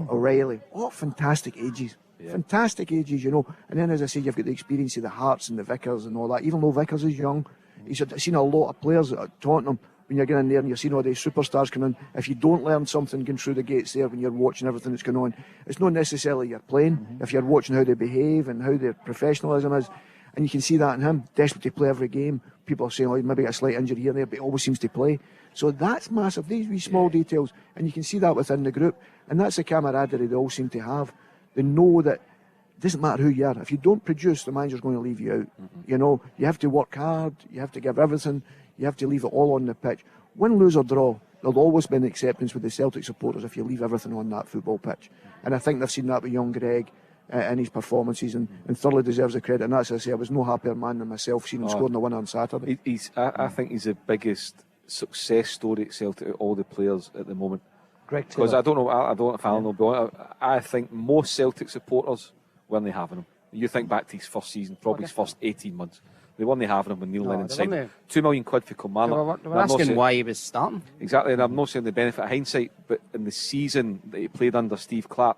O'Reilly. Oh, fantastic ages. Yeah. Fantastic ages, you know. And then, as I said, you've got the experience of the Hearts and the Vickers and all that. Even though Vickers is young, he's seen a lot of players at Tottenham. When you're getting in there and you're seeing all these superstars coming in, if you don't learn something going through the gates there when you're watching everything that's going on, it's not necessarily you're playing. If you're watching how they behave and how their professionalism is, and you can see that in him, desperate to play every game. People are saying, oh, he maybe got a slight injury here and there, but he always seems to play. So that's massive, these wee small details, and you can see that within the group, and that's the camaraderie they all seem to have. They know that it doesn't matter who you are. If you don't produce, the manager's going to leave you out. You know, you have to work hard, you have to give everything, you have to leave it all on the pitch. Win, lose or draw, there'll always be an acceptance with the Celtic supporters if you leave everything on that football pitch. And I think they've seen that with young Greg in his performances, and thoroughly deserves the credit. And that's, as I say, I was no happier man than myself seeing him scoring the winner on Saturday. I think he's the biggest success story at Celtic of all the players at the moment. Greg Taylor. Because I don't know if Alan will be on it. I think most Celtic supporters weren't having him. You think back to his first season, probably his first 18 months. They weren't having him when Neil Lennon signed him. £2 million for Kilmarnock. They were asking why he was starting. Exactly, and I'm not saying the benefit of hindsight, but in the season that he played under Steve Clark,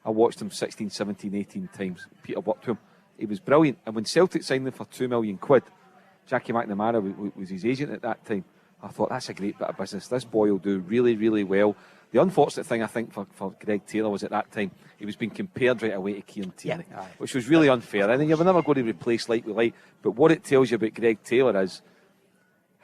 I watched him 16, 17, 18 times. Peter worked to him. He was brilliant. And when Celtic signed him for £2 million, Jackie McNamara was his agent at that time. I thought, that's a great bit of business. This boy will do really, really well. The unfortunate thing, I think, for Greg Taylor was at that time, he was being compared right away to Kieran Tierney, which was really unfair. And you're never going to replace like with like. But what it tells you about Greg Taylor is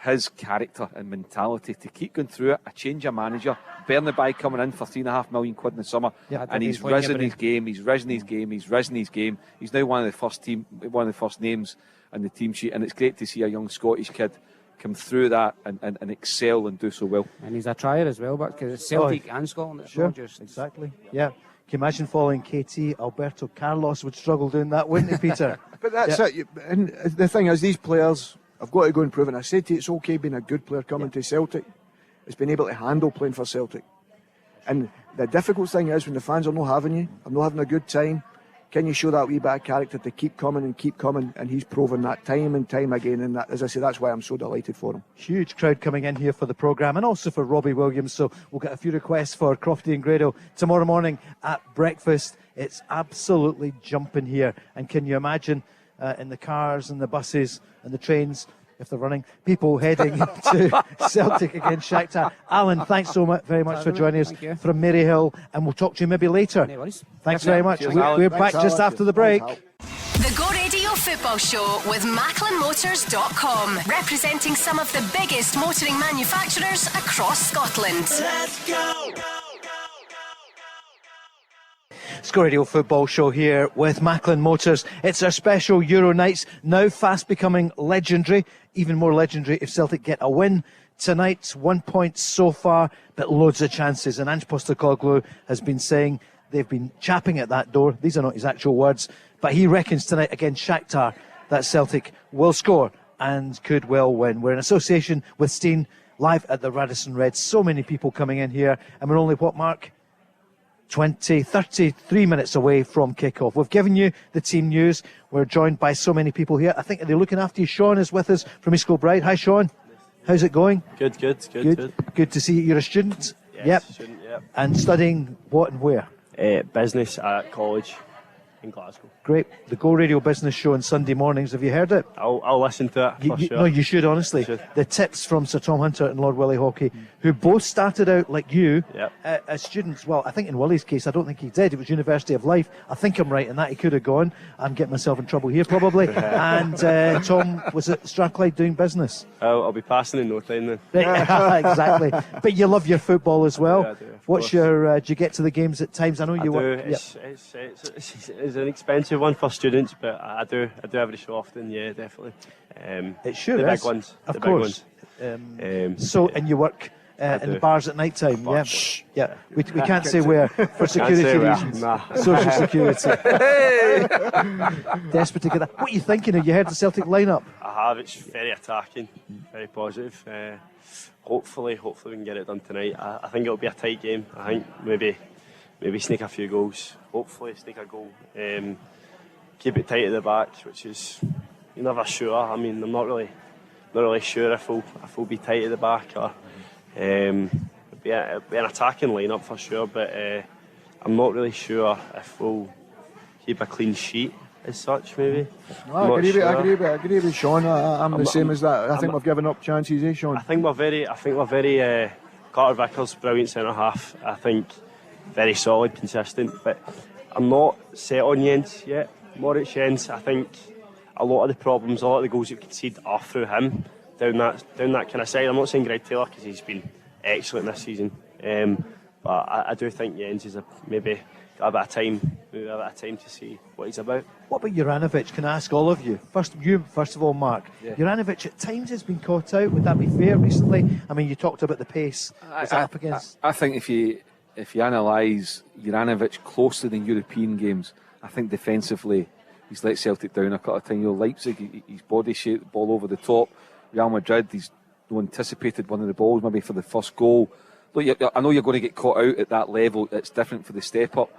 his character and mentality to keep going through it, a change of manager, Bernabei coming in for £3.5 million in the summer, and he's risen his game, he's risen his game. He's now one of the first names in the team sheet, and it's great to see a young Scottish kid come through that and excel and do so well. And he's a trier as well, but because it's Celtic and Scotland, it's not just... Exactly, yeah. Can you imagine following KT? Alberto Carlos would struggle doing that, wouldn't he, Peter? But that's it. And the thing is, these players have got to go and prove it. And I said to you, it's okay being a good player coming to Celtic. It's been able to handle playing for Celtic. And the difficult thing is when the fans are not having you, are not having a good time, can you show that wee bit of character to keep coming? And he's proven that time and time again. And that, as I say, that's why I'm so delighted for him. Huge crowd coming in here for the programme and also for Robbie Williams. So we'll get a few requests for Crofty and Grado tomorrow morning at breakfast. It's absolutely jumping here. And can you imagine in the cars and the buses and the trains, if they're running, people heading to Celtic against Shaktar. Alan, thanks so much, very much for joining us from Maryhill, and we'll talk to you maybe later. No worries. Thanks very much. We're back just after the break. The Go Radio Football Show with MacklinMotors.com, representing some of the biggest motoring manufacturers across Scotland. Let's go! Score Radio Football Show here with Macklin Motors. It's our special Euro nights, now fast becoming legendary, even more legendary if Celtic get a win tonight. 1 point so far, but loads of chances. And Ange Postecoglou has been saying they've been chapping at that door. These are not his actual words, but he reckons tonight against Shaktar that Celtic will score and could well win. We're in association with Steen, live at the Radisson Red. So many people coming in here, and we're only, what, Mark? 33 minutes away from kick-off. We've given you the team news. We're joined by so many people here. I think they're looking after you. Sean is with us from East Kilbride. Hi, Sean. How's it going? Good. Good to see you. You're a student? Yes, yep. Student, yep. And studying what and where? Business at college in Glasgow. Great. The Go Radio Business Show on Sunday mornings. Have you heard it? I'll listen to it for sure. No, you should, honestly. The tips from Sir Tom Hunter and Lord Willie Hockey, who both started out like you as students. Well, I think in Willie's case, I don't think he did. It was University of Life. I think I'm right in that. He could have gone. I'm getting myself in trouble here, probably. And Tom was at Strathclyde doing business. I'll be passing in no time then. Exactly. But you love your football as well. I do, What's your... do you get to the games at times? I know you work. It's an expensive one for students, but I do every so often. Yeah, definitely. It sure the is. Big ones. Of the course. Big ones. And you work in the bars at night time. Yeah. We can't say where for security reasons. Nah. Social security. Desperate to get that. What are you thinking? Have you heard the Celtic lineup? I have. It's very attacking, very positive. Hopefully we can get it done tonight. I think it'll be a tight game. I think maybe sneak a few goals. Hopefully sneak a goal. Keep it tight at the back, which is you're never sure. I mean, I'm not really sure if we'll be tight at the back or it'll be an attacking lineup for sure. But I'm not really sure if we'll keep a clean sheet as such. Maybe. I agree with Sean. I'm the same as that. I think we've given up chances, Sean? I think we're very. Carter Vickers, brilliant centre half. I think very solid, consistent. But I'm not set on Jens yet. Moritz Jens, I think a lot of the problems, a lot of the goals you concede are through him down that kind of side. I'm not saying Greg Taylor because he's been excellent this season, but I do think Jens is maybe got a bit of time to see what he's about. What about Juranovic? Can I ask all of you? First of all, Mark. Yeah. Juranovic at times has been caught out. Would that be fair recently? I mean, you talked about the pace. Up against? I think if you analyse Juranovic closely in European games, I think defensively he's let Celtic down a couple of times. Leipzig, his body shape, the ball over the top. Real Madrid, he's anticipated one of the balls maybe for the first goal. Look, I know you're going to get caught out at that level. It's different for the step up.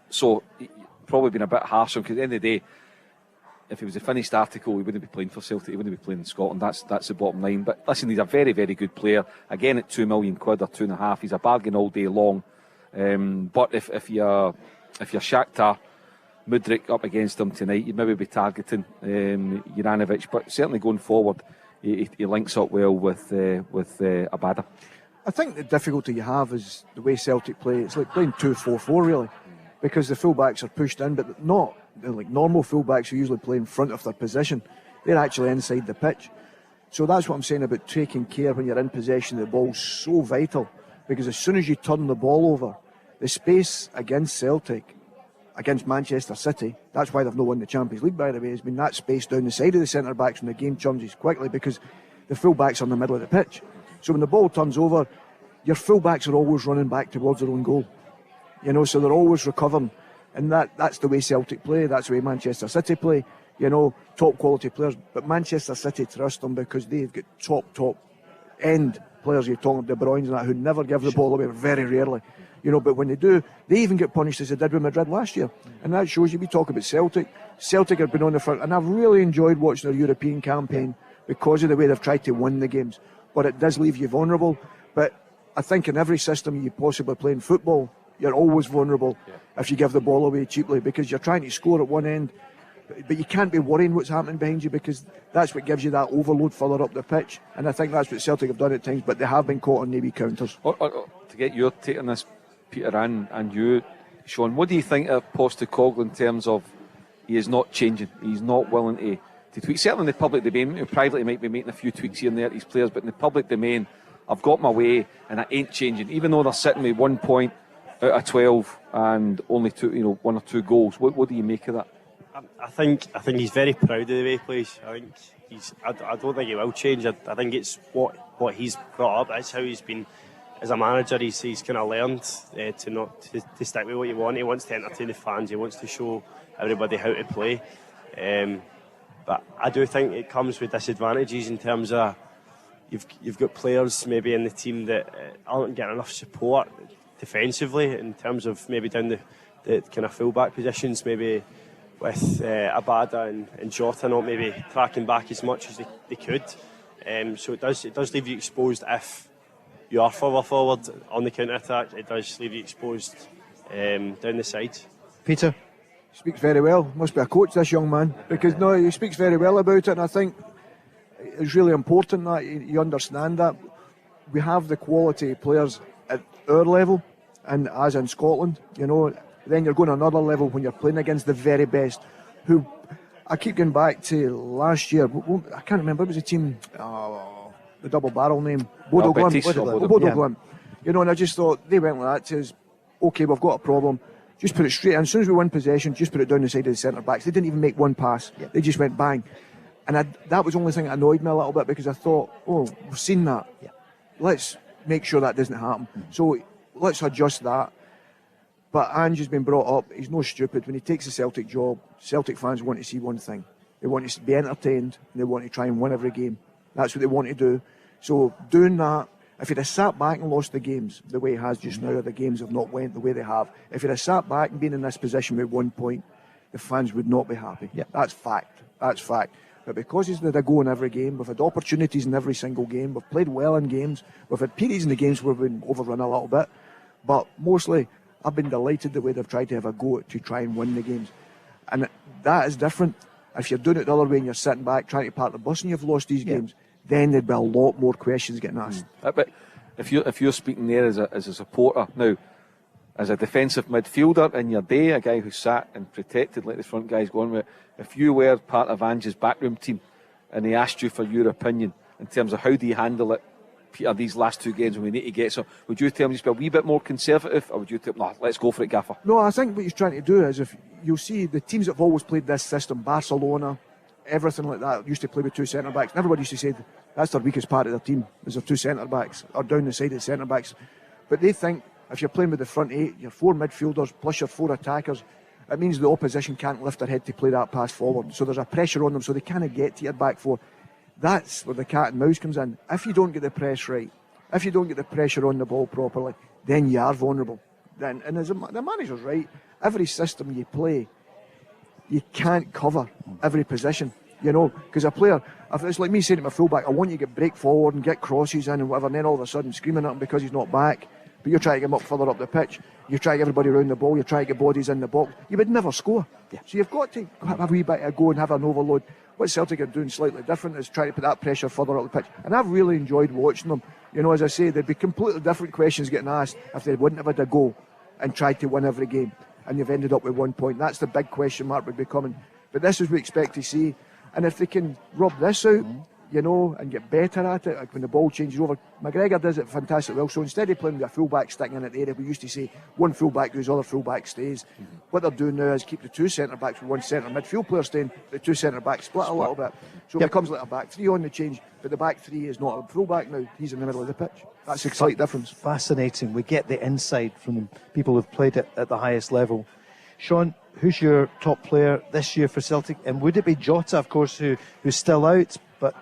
So probably been a bit harsh on, because at the end of the day, if it was a finished article, he wouldn't be playing for Celtic, he wouldn't be playing in Scotland. That's the bottom line. But listen, he's a very, very good player. Again, at £2 million or £2.5 million, he's a bargain all day long. But if you're if you're Shakhtar, Mudryk up against him tonight, you'd maybe be targeting Juranovic, but certainly going forward, he links up well with Abada. I think the difficulty you have is the way Celtic play. It's like playing 2-4-4 really, because the fullbacks are pushed in, but they're like normal fullbacks who usually play in front of their position. They're actually inside the pitch. So that's what I'm saying about taking care when you're in possession of the ball. So vital, because as soon as you turn the ball over, the space against Celtic, against Manchester City, that's why they've not won the Champions League, by the way, has been that space down the side of the centre backs when the game changes quickly, because the full backs are in the middle of the pitch. So when the ball turns over, your full backs are always running back towards their own goal, so they're always recovering, and that's the way Celtic play. That's the way Manchester City play, top quality players. But Manchester City trust them because they've got top end players. You're talking De Bruyne and that, who never give the ball away, very rarely. But when they do, they even get punished as they did with Madrid last year. And that shows you, we talk about Celtic. Celtic have been on the front, and I've really enjoyed watching their European campaign because of the way they've tried to win the games. But it does leave you vulnerable. But I think in every system you possibly play in football, you're always vulnerable if you give the ball away cheaply, because you're trying to score at one end, but you can't be worrying what's happening behind you, because that's what gives you that overload further up the pitch. And I think that's what Celtic have done at times, but they have been caught on maybe counters. To get your take on this, Peter, and you, Sean, what do you think of Postecoglou in terms of he is not changing, he's not willing to tweak? Certainly in the public domain, privately he might be making a few tweaks here and there to his players, but in the public domain, I've got my way and I ain't changing, even though they're sitting with 1 point out of 12 and only 1 or 2 goals. What do you make of that? I think he's very proud of the way he plays. I think I don't think he will change. I think it's what he's brought up. That's how he's been as a manager. He's kind of learned to stick with what you want. He wants to entertain the fans. He wants to show everybody how to play. But I do think it comes with disadvantages in terms of you've got players maybe in the team that aren't getting enough support defensively, in terms of maybe down the kind of full-back positions, maybe with Abada and Jota not maybe tracking back as much as they could. So it does leave you exposed if you are further forward on the counter-attack. It does leave you exposed down the sides. Peter? He speaks very well. Must be a coach, this young man, because he speaks very well about it, and I think it's really important that you understand that we have the quality players at our level, and as in Scotland, then you're going to another level when you're playing against the very best, who I keep going back to last year. I can't remember, it was a team, the double barrel name, Bodo Glimt. And I just thought they went like that to us, okay, we've got a problem, just put it straight in. As soon as we win possession, just put it down the side of the centre backs. They didn't even make one pass, they just went bang. And that was the only thing that annoyed me a little bit, because I thought, we've seen that. Let's make sure that doesn't happen. So let's adjust that. But Ange has been brought up, he's no stupid. When he takes the Celtic job, Celtic fans want to see one thing. They want to be entertained, and they want to try and win every game. That's what they want to do. So doing that, if he'd have sat back and lost the games the way he has just now, or the games have not went the way they have, if he'd have sat back and been in this position with 1 point, the fans would not be happy. That's fact. But because he's had a go in every game, we've had opportunities in every single game, we've played well in games, we've had periods in the games where we've been overrun a little bit, but mostly I've been delighted the way they've tried to have a go to try and win the games. And that is different. If you're doing it the other way and you're sitting back trying to park the bus and you've lost these games, then there'd be a lot more questions getting asked. But if you're speaking there as a supporter, now, as a defensive midfielder in your day, a guy who sat and protected like the front guys going with, if you were part of Ange's backroom team and he asked you for your opinion in terms of how do you handle it, Peter, these last 2 games when we need to get some, would you tell him just be a wee bit more conservative, or would you tell him, no, let's go for it, Gaffer? No, I think what he's trying to do is, if you'll see the teams that have always played this system, Barcelona, everything like that, used to play with 2 centre-backs. And everybody used to say that's their weakest part of their team, is their 2 centre-backs, or down the side of the centre-backs. But they think if you're playing with the front 8, your 4 midfielders plus your 4 attackers, it means the opposition can't lift their head to play that pass forward. So there's a pressure on them, so they can't get to your back 4. That's where the cat and mouse comes in. If you don't get the press right, if you don't get the pressure on the ball properly, then you are vulnerable. And as the manager's right, every system you play, you can't cover every position, because a player, if it's like me saying to my fullback, I want you to break forward and get crosses in and whatever, and then all of a sudden screaming at him because he's not back, but you're trying to get them up further up the pitch, you're trying to get everybody around the ball, you're trying to get bodies in the box, you would never score. So you've got to have a wee bit of go and have an overload. What Celtic are doing slightly different is trying to put that pressure further up the pitch, and I've really enjoyed watching them. You know, as I say, there'd be completely different questions getting asked if they wouldn't have had a goal and tried to win every game, and you've ended up with 1 point. That's the big question mark would be coming. But this is what we expect to see, and if they can rub this out, you know, and get better at it, like when the ball changes over. McGregor does it fantastically well. So instead of playing with a full-back sticking in at the area, we used to say one full-back goes, other full-back stays. What they're doing now is keep the two centre-backs with one centre midfield player staying, the two centre-backs split a little bit. So it becomes like a back three on the change, but the back three is not a full-back now. He's in the middle of the pitch. That's a slight difference. Fascinating. We get the insight from the people who've played it at the highest level. Sean, who's your top player this year for Celtic? And would it be Jota, of course, who's still out? But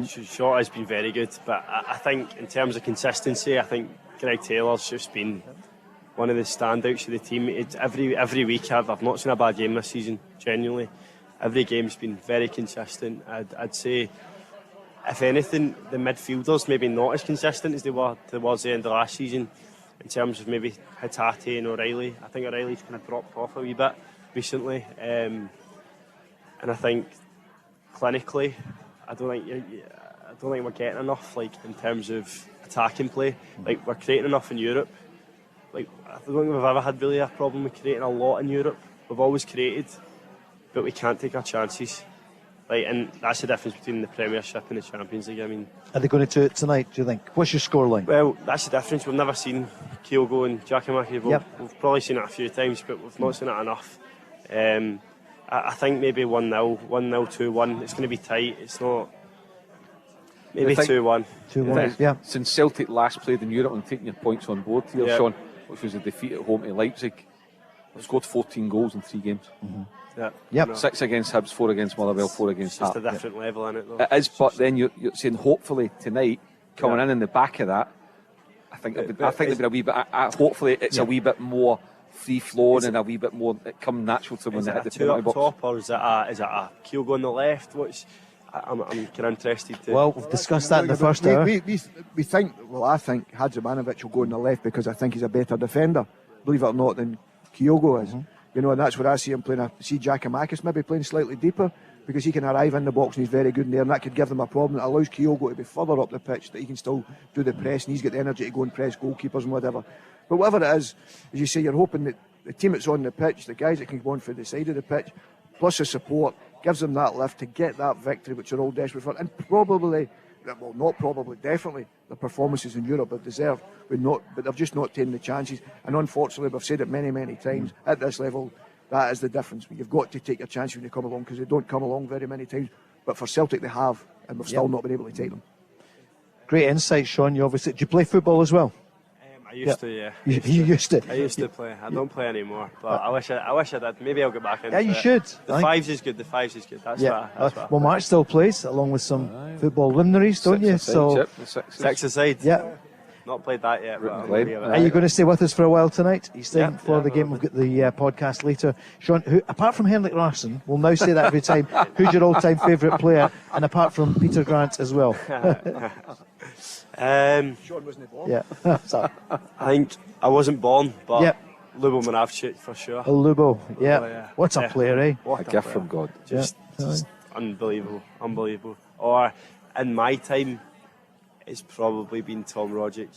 Shot has been very good, but I think in terms of consistency, I think Greg Taylor's just been one of the standouts of the team. Every week I've not seen a bad game this season, genuinely. Every game's been very consistent. I'd say, if anything, the midfielders maybe not as consistent as they were towards the end of last season, in terms of maybe Hatate and O'Reilly. I think O'Reilly's kind of dropped off a wee bit recently, and I think clinically, I don't think we're getting enough, like, in terms of attacking play. Like, we're creating enough in Europe. Like, I don't think we've ever had really a problem with creating a lot in Europe. We've always created, but we can't take our chances. Like, and that's the difference between the Premiership and the Champions League. I mean, are they going to do it tonight, do you think? What's your scoreline? Well, that's the difference. We've never seen Kyogo and Giacomakis. We've probably seen it a few times, but we've not seen it enough. I think maybe 1-0, 2-1. It's going to be tight. It's not. Maybe 2-1. 2-1, yeah. Since Celtic last played in Europe, and taking your points on board here, Sean, which was a defeat at home to Leipzig, they've scored 14 goals in 3 games. Yep. 6 against Hibs, 4 against Motherwell, 4 against It's just Hearts. a different level in it, though. It is, but then you're saying hopefully tonight, coming in the back of that, I think they've been a wee bit. Hopefully, it's a wee bit more free flowing and a wee bit more. It come natural to when they hit the penalty box. Top, or is it a Kyogo on the left? I'm kind of interested to. Well, we've discussed that in the first hour. We think. Well, I think Hadzimanovic will go on the left because I think he's a better defender, believe it or not, than Kyogo is. You know, and that's where I see him playing. I see Giacomakis maybe playing slightly deeper because he can arrive in the box and he's very good in there, and that could give them a problem. It allows Kyogo to be further up the pitch, that he can still do the press, and he's got the energy to go and press goalkeepers and whatever. But whatever it is, as you say, you're hoping that the team that's on the pitch, the guys that can go on for the side of the pitch, plus the support, gives them that lift to get that victory, which are all desperate for. And probably, well, not probably, definitely, the performances in Europe are deserved, but they've just not taken the chances. And unfortunately, we've said it many, many times, at this level, that is the difference. You've got to take your chance when you come along, because they don't come along very many times. But for Celtic, they have, and we've still not been able to take them. Great insight, Sean. You obviously, do you play football as well? I used to, yeah. You used to. I used to play. I don't play anymore, but I wish I did. Maybe I'll get back into it. Yeah, you should. The fives is good. That's what. Well, Mark still plays along with some football luminaries, don't you? Six-a-side. Yeah. Not played that yet. But are you going to stay with us for a while tonight? Are you staying for the game? We've got the podcast later. Sean, who, apart from Henrik Larsson, we'll now say that every time, who's your all-time favourite player? And apart from Peter Grant as well. Sean wasn't born. Yeah. I think I wasn't born, but Lubo Moravchik for sure. Lubo, yeah. What a player, eh? What a gift from God. Just unbelievable. Or in my time, it's probably been Tom Rogic.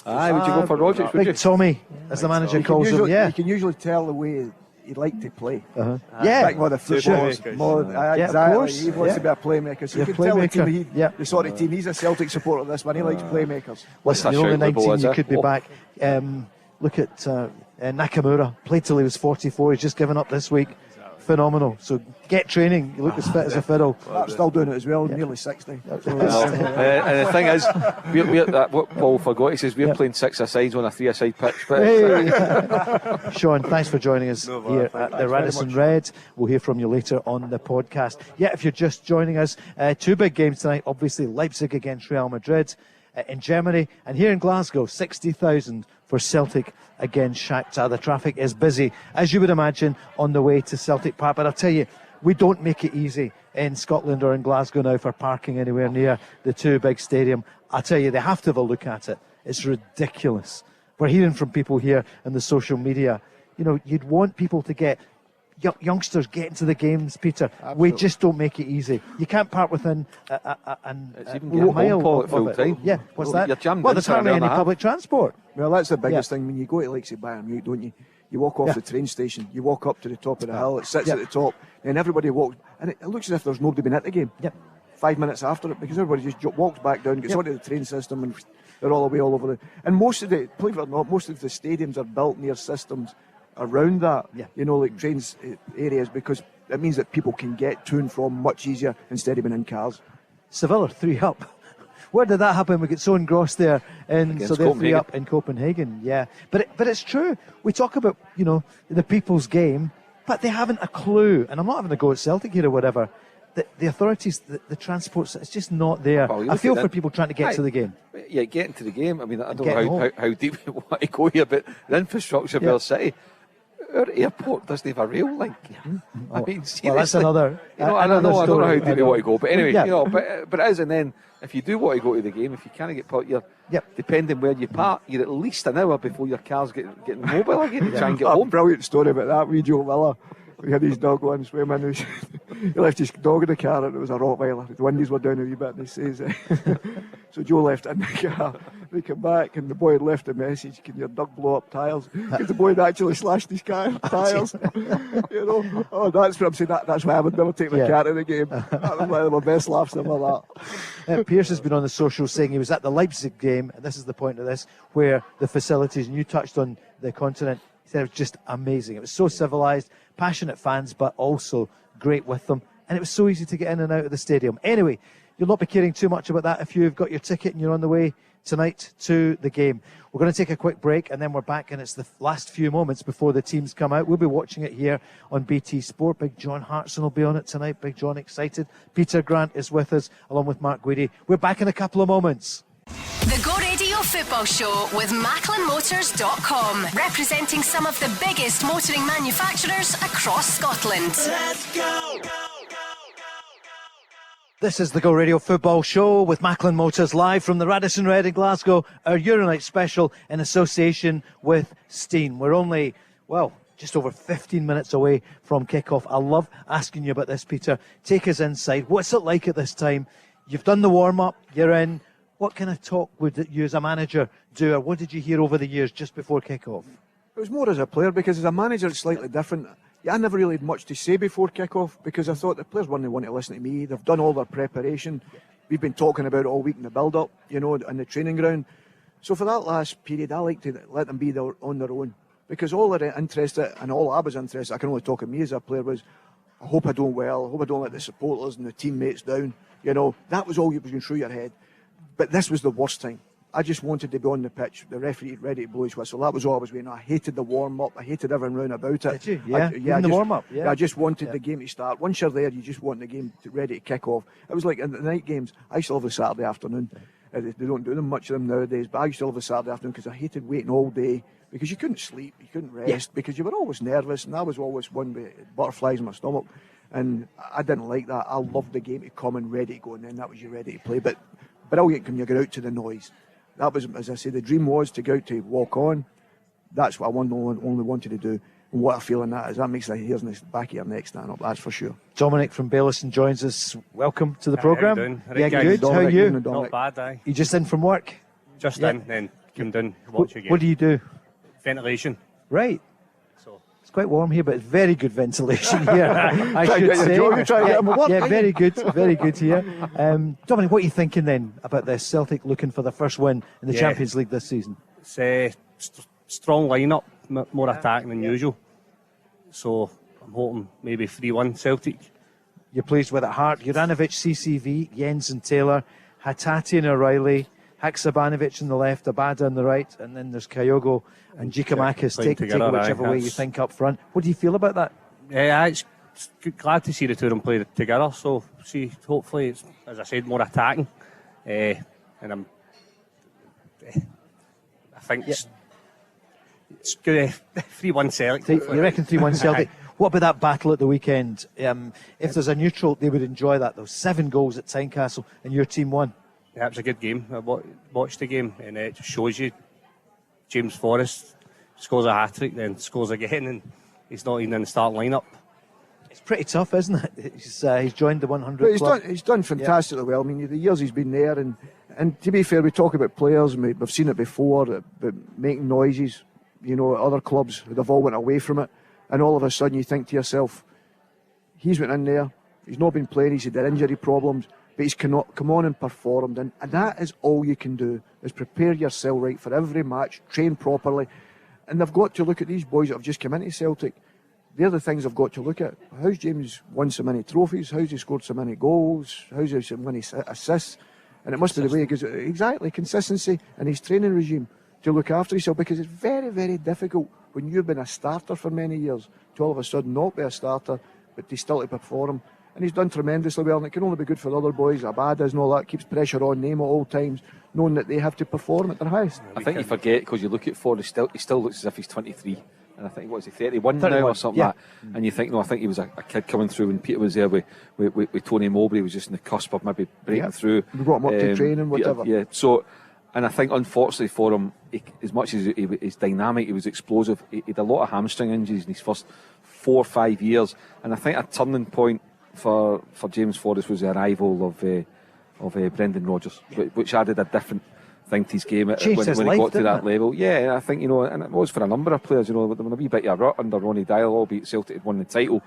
Would you go for Rogic? Big Tommy, as the manager calls him. Yeah. You can usually tell the way he'd like to play. Yeah. Like more the football. Exactly. He wants to be a playmaker. So you can tell the team, the sort of team, he's a Celtic supporter, this man. He likes playmakers. Listen, you're only 19, you could be back. Look at Nakamura. Played till he was 44. He's just given up this week. Phenomenal. So get training. You look as fit as a fiddle. I'm still doing it as well. Nearly 60. And the thing is, what Paul forgot, he says we're playing 6-a-sides on a 3-a-side pitch. Hey. Sean, thanks for joining us here at the Radisson Red. We'll hear from you later on the podcast. Yeah, if you're just joining us, 2 big games tonight. Obviously, Leipzig against Real Madrid in Germany, and here in Glasgow, 60,000 for Celtic against Shaktar. The traffic is busy, as you would imagine, on the way to Celtic Park. But I'll tell you, we don't make it easy in Scotland or in Glasgow now for parking anywhere near the 2 big stadium. I'll tell you, they have to have a look at it. It's ridiculous we're hearing from people here in the social media, you know, you'd want people to get youngsters get into the games, Peter. Absolutely. We just don't make it easy. You can't park within a mile of full it. time. Yeah, what's that? You're jammed Well, in there's for an hardly hour and any a half. public transport. Well, that's the biggest thing. When you go to like say Bayern Munich, don't you? You walk off the train station, you walk up to the top of the hill, it sits at the top, and everybody walks, and it looks as if there's nobody been at the game. 5 minutes after it, because everybody just walks back down, gets onto the train system, and they're all away all over and most of the, believe it or not, most of the stadiums are built near systems around that, you know, like trains areas, because it means that people can get to and from much easier instead of being in cars. Sevilla 3 up. Where did that happen? We get so engrossed there, and so they're 3 up in Copenhagen. Yeah, but it's true. We talk about, you know, the people's game, but they haven't a clue. And I'm not having a go at Celtic here or whatever. The authorities, the transport, it's just not there. Well, I feel for people trying to get to the game. Yeah, getting to the game. I mean, I don't know how deep we want to go here, but the infrastructure of our city, our airport doesn't have a rail link. I mean, seriously. Well, that's another. You know, I don't know how deep we want to go, but anyway, Yeah. you know, but it is. And then if you do want to go to the game, if you can't get parked, depending where you park, you're at least an hour before your car's getting mobile again to try and get home. Brilliant story about that. We Joe Miller, we had his dog once swim in. He left his dog in the car, and it was a Rottweiler. The windows were down a wee bit, and he says, so Joe left it in the car. They come back, and the boy had left a message: "Can your dog blow up tyres?" Because the boy had actually slashed his car tyres. You know, that's what I'm saying. That's why I would never take my car to the game. That was one of my best laughs ever. That. Pierce has been on the social saying he was at the Leipzig game, and this is the point of this, where the facilities, and you touched on the continent, he said it was just amazing. It was so civilised, passionate fans, but also great with them, and it was so easy to get in and out of the stadium. Anyway, you'll not be caring too much about that if you've got your ticket and you're on the way tonight to the game. We're going to take a quick break, and then we're back, and it's the last few moments before the teams come out. We'll be watching it here on BT Sport. Big John Hartson will be on it tonight. Big John excited. Peter Grant is with us, along with Mark Guidi. We're back in a couple of moments. The Go Radio Football Show with MacklinMotors.com, representing some of the biggest motoring manufacturers across Scotland. Let's go! This is the Go Radio Football Show with Macklin Motors, live from the Radisson Red in Glasgow, our Euronight special in association with Steen. We're only, just over 15 minutes away from kick-off. I love asking you about this, Peter. Take us inside. What's it like at this time? You've done the warm-up, you're in. What kind of talk would you as a manager do, or what did you hear over the years just before kick-off? It was more as a player, because as a manager it's slightly different. I never really had much to say before kick-off, because I thought the players wouldn't want to listen to me. They've done all their preparation. We've been talking about it all week in the build-up, you know, in the training ground. So for that last period, I like to let them be on their own, because all they're interested, and all I was interested, I can only talk of me as a player, was I hope I don't well, I hope I don't let the supporters and the teammates down. You know, that was all you was going through your head. But this was the worst time. I just wanted to be on the pitch, the referee ready to blow his whistle. That was all I was waiting. I hated the warm-up. I hated everything round about it. Did you? Yeah, even the warm-up. Yeah. I just wanted the game to start. Once you're there, you just want the game ready to kick off. It was like in the night games. I used to love the Saturday afternoon. They don't do them much of them nowadays, but I used to love the Saturday afternoon because I hated waiting all day, because you couldn't sleep, you couldn't rest, because you were always nervous, and I was always one with butterflies in my stomach, and I didn't like that. I loved the game to come and ready to go, and then that was you ready to play. But brilliant when you get out to the noise. That was, as I say, the dream was to go out to walk on. That's what I only wanted to do. And what I feel in that is that makes the hairs in the back of your neck stand up, that's for sure. Dominic from Bailison joins us. Welcome to the programme. How you doing? Yeah, good. Dominic, how are you? Dominic. Not bad, aye. You just in from work? Just in, then came down to watch again. What do you do? Ventilation. Right. So it's quite warm here, but it's very good ventilation here. I should say. Yeah, very good here. Dominic, what are you thinking then about this? Celtic looking for the first win in the Champions League this season. It's a strong lineup, more attacking than usual. So I'm hoping maybe 3-1 Celtic. You're pleased with it, Hart. Juranovic, CCV, Jens and Taylor, Hattati and O'Reilly, Haksabanovic on the left, Abada on the right, and then there's Kyogo and Giacomakis. Take whichever way you think up front. What do you feel about that? Yeah, it's glad to see the two of them play together. So hopefully it's, as I said, more attacking. And I think it's good. 3-1 Celtic. You reckon 3-1 Celtic? What about that battle at the weekend? If there's a neutral, they would enjoy that. Those 7 goals at Tynecastle, and your team won. Yeah, it was a good game. I watched the game, and it just shows you James Forrest scores a hat-trick, then scores again, and he's not even in the starting lineup. It's pretty tough, isn't it? He's joined the 100 club. He's done fantastically well. I mean, the years he's been there, and to be fair, we talk about players, and we've seen it before, but making noises, you know, at other clubs, they've all went away from it, and all of a sudden you think to yourself, he's went in there, he's not been playing, he's had their injury problems, but he's come on and performed, and that is all you can do, is prepare yourself right for every match, train properly, and they've got to look at these boys that have just come into Celtic. They're the things I've got to look at. How's James won so many trophies? How's he scored so many goals? How's he so many assists? And it must be the way he goes. Exactly, consistency and his training regime to look after himself, because it's very, very difficult when you've been a starter for many years to all of a sudden not be a starter, but to still to perform. And he's done tremendously well, and it can only be good for the other boys. Abadas and all that keeps pressure on them at all times, knowing that they have to perform at their highest. I think you forget, because you look at Forrest, he still looks as if he's 23. And I think, what is he, 31 now or something like that? And you think, no, I think he was a kid coming through when Peter was there with Tony Mowbray, was just in the cusp of maybe breaking through. We got him up to training, whatever. Peter, so, and I think, unfortunately for him, as much as he's dynamic, he was explosive, he had a lot of hamstring injuries in his first 4 or 5 years. And I think a turning point for James Forrest was the arrival of Brendan Rodgers, which added a different thing to his game when he got to that level. Yeah, I think, you know, and it was for a number of players, you know, there was a wee bit of a rut under Ronnie Dial, albeit Celtic had won the title,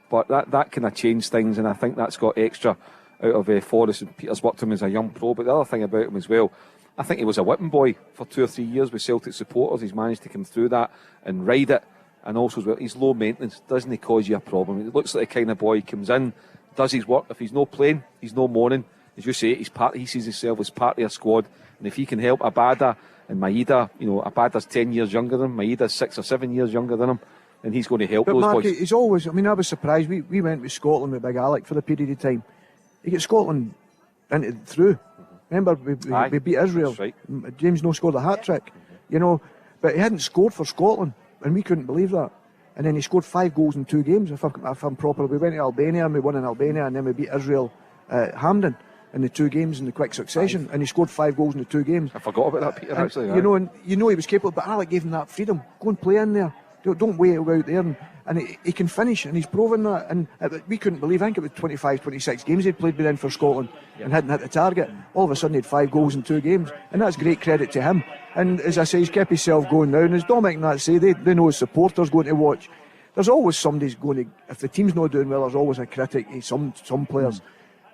but that kind of changed things, and I think that's got extra out of Forrest, and Peter's worked him as a young pro. But the other thing about him as well, I think he was a whipping boy for 2 or 3 years with Celtic supporters. He's managed to come through that and ride it, and also as well, he's low maintenance, doesn't he cause you a problem? It looks like the kind of boy who comes in, does his work. If he's not playing, he's no mourning. As you say, he sees himself as part of a squad, and if he can help Abada and Maeda, you know, Abada's 10 years younger than him, Maeda's 6 or 7 years younger than him, and he's going to help those Mark, boys. He's always, I mean, I was surprised. We went with Scotland with Big Alec for the period of time. He got Scotland through. Remember, we beat Israel. Right. James no scored a hat-trick, you know, but he hadn't scored for Scotland, and we couldn't believe that. And then he scored 5 goals in 2 games, if I'm proper. We went to Albania, and we won in Albania, and then we beat Israel at Hampden in the 2 games in the quick succession, and he scored 5 goals in the 2 games. I forgot about that, Peter, actually. And he was capable, but Alec gave him that freedom. Go and play in there. Don't wait out there. And he can finish, and he's proven that. And we couldn't believe, I think it was 25, 26 games he'd played within for Scotland and hadn't hit the target. All of a sudden he had 5 goals in 2 games, and that's great credit to him. And as I say, he's kept himself going now, and as Dominic and that say, they know his supporters going to watch. There's always somebody's going to, if the team's not doing well, there's always a critic, some players.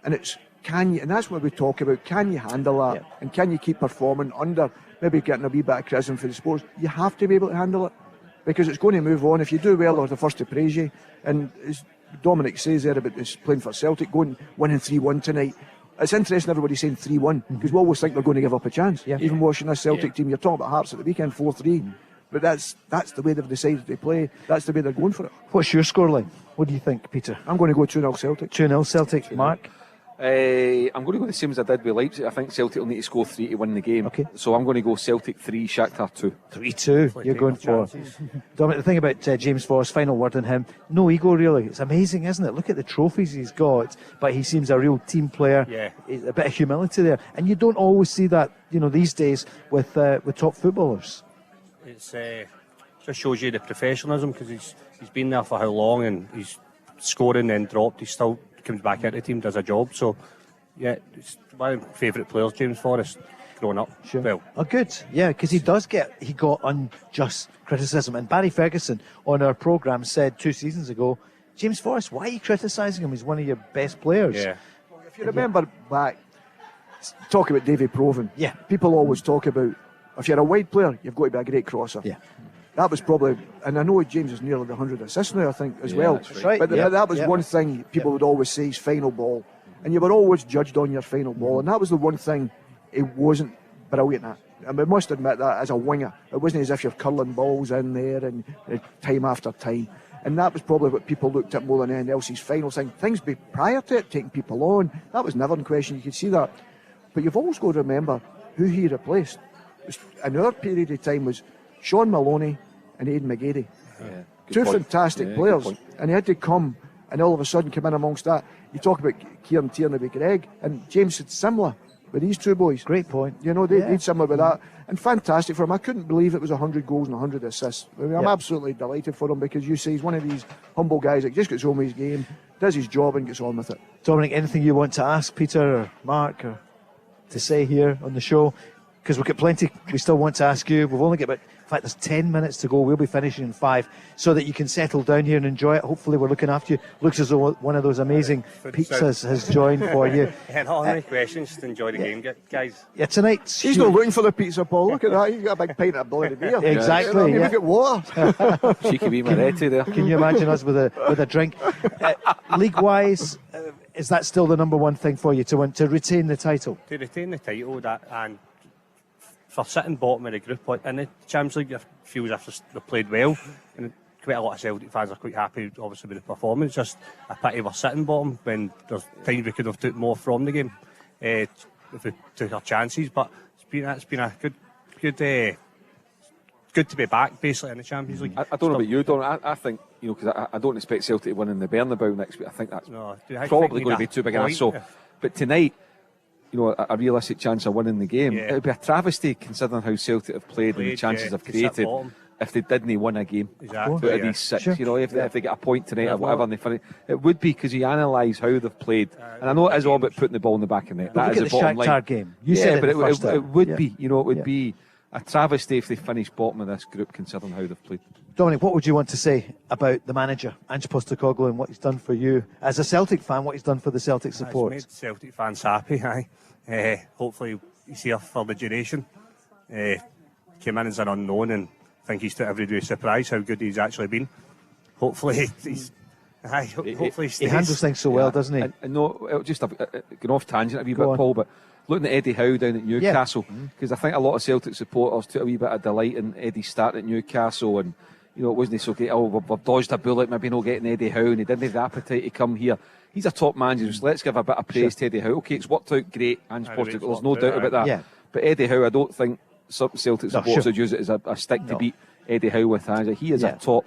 And it's, can you, and that's what we talk about, can you handle that? Yeah. And can you keep performing under, maybe getting a wee bit of criticism for the sports? You have to be able to handle it, because it's going to move on. If you do well, they're the first to praise you. And as Dominic says there about this playing for Celtic, winning 3-1 tonight, it's interesting everybody's saying 3-1, because we always think they're going to give up a chance. Yeah. Even watching this Celtic team, you're talking about Hearts at the weekend, 4-3. But that's the way they've decided to play. That's the way they're going for it. What's your scoreline? What do you think, Peter? I'm going to go 2-0 Celtic. 2-0 Celtic. Mark? I'm going to go the same as I did with Leipzig. I think Celtic will need to score 3 to win the game. Okay. So I'm going to go Celtic 3, Shakhtar 2. 3-2. You're going for. Dominic, the thing about James Forrest, final word on him, no ego really. It's amazing, isn't it? Look at the trophies he's got, but he seems a real team player. Yeah. A bit of humility there, and you don't always see that, you know, these days with top footballers. It's just shows you the professionalism, because he's been there for how long, and he's scoring and dropped. He still comes back into the team, does a job. So yeah, it's one of my favourite players, James Forrest, growing up. Sure. Well, oh, good. Yeah, because he got unjust criticism, and Barry Ferguson on our programme said 2 seasons ago, James Forrest, why are you criticising him? He's one of your best players. Yeah. Well, if you remember back, talk about Davy Provan. Yeah. People always talk about, if you're a wide player, you've got to be a great crosser. Yeah. That was probably, and I know James is nearly the 100 assists now, I think, as well. That's right. But that was one thing people would always say, his final ball. And you were always judged on your final ball. And that was the one thing he wasn't brilliant at. And we must admit that as a winger. It wasn't as if you're curling balls in there and time after time. And that was probably what people looked at more than anything else, his final thing. Things prior to it, taking people on, that was never in question. You could see that. But you've always got to remember who he replaced. In our period of time was Sean Maloney and Aidan McGeady. Yeah, 2 fantastic players, and he had to come and all of a sudden come in amongst that. You talk about Kieran Tierney with Greg, and James had similar, with these two boys. Great point. You know, they need something with that. And fantastic for him. I couldn't believe it was 100 goals and 100 assists. I mean, I'm absolutely delighted for him, because you see he's one of these humble guys that just gets on with his game, does his job and gets on with it. Dominic, anything you want to ask Peter or Mark or to say here on the show? Because we've got plenty we still want to ask you. We've only got about, in fact, there's 10 minutes to go. We'll be finishing in 5, so that you can settle down here and enjoy it. Hopefully we're looking after you. Looks as though one of those amazing pizzas has joined for you. Not any questions, just enjoy the game, guys. Yeah, tonight. He's not looking for the pizza, Paul. Look at that. He's got a big pint of bloody beer. Exactly. We've got water. She could be Moretti there. Can you imagine us with a drink? League-wise, is that still the number one thing for you, to retain the title? To retain the title, and for sitting bottom of the group in the Champions League, it feels as if they've played well, and quite a lot of Celtic fans are quite happy, obviously, with the performance. Just a pity we're sitting bottom when there's times we could have took more from the game if we took our chances. But it's been a good to be back, basically, in the Champions League. I don't know about you, Don. I think, because I don't expect Celtic to win in the Bernabeu next week. I think that's probably going to be too big an ask. But tonight, a realistic chance of winning the game. It would be a travesty, considering how Celtic have played and the chances they've created, if they didn't win a game out of these 6. Sure. If they get a point tonight or whatever, and they finish, it would be because you analyse how they've played. And I know it is all about putting the ball in the back of the net. That is the bottom line. Shaktar game. You said but it would be. It would be a travesty if they finish bottom of this group, considering how they've played. Dominic, what would you want to say about the manager, Ange Postecoglou, and what he's done for you as a Celtic fan? What he's done for the Celtic support? He's made Celtic fans happy. Hopefully he's here for the duration. Came in as an unknown, and I think he's to everybody's surprise how good he's actually been. Hopefully hopefully he handles things so well, doesn't he? I know, just going off tangent a wee bit, Paul, but looking at Eddie Howe down at Newcastle, because I think a lot of Celtic supporters took a wee bit of delight in Eddie's start at Newcastle, and it wasn't so great. We've dodged a bullet, maybe not getting Eddie Howe, and he didn't have the appetite to come here. He's a top manager, so let's give a bit of praise to Eddie Howe. Okay, it's worked out great, Ange Postecoglou, there's no doubt about that. But Eddie Howe, I don't think some Celtic supporters would use it as a stick to beat Eddie Howe with. He is a top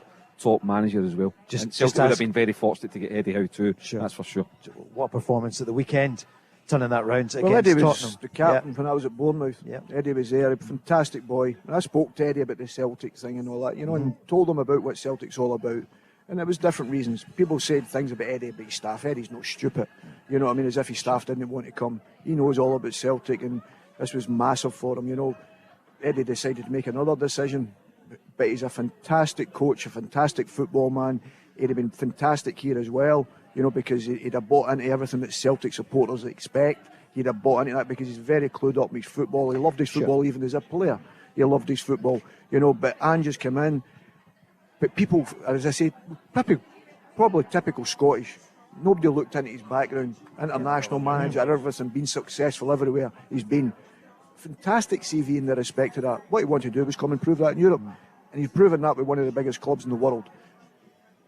manager as well. Celtic would have been very fortunate to get Eddie Howe too, that's for sure. What a performance at the weekend, turning that round against Eddie was Tottenham. the captain when I was at Bournemouth. Eddie was there, a fantastic boy. And I spoke to Eddie about the Celtic thing and all that, and told him about what Celtic's all about. And it was different reasons. People said things about Eddie, about his staff. Eddie's not stupid. You know what I mean? As if his staff didn't want to come. He knows all about Celtic, and this was massive for him. Eddie decided to make another decision, but he's a fantastic coach, a fantastic football man. He'd have been fantastic here as well, because he'd have bought into everything that Celtic supporters expect. He'd have bought into that because he's very clued up with his football. He loved his football even as a player. He loved his football, but Ange has come in. But people, as I say, probably typical Scottish. Nobody looked into his background. International manager, everything, been successful everywhere he's been. Fantastic CV in the respect of that. What he wanted to do was come and prove that in Europe. And he's proven that with one of the biggest clubs in the world.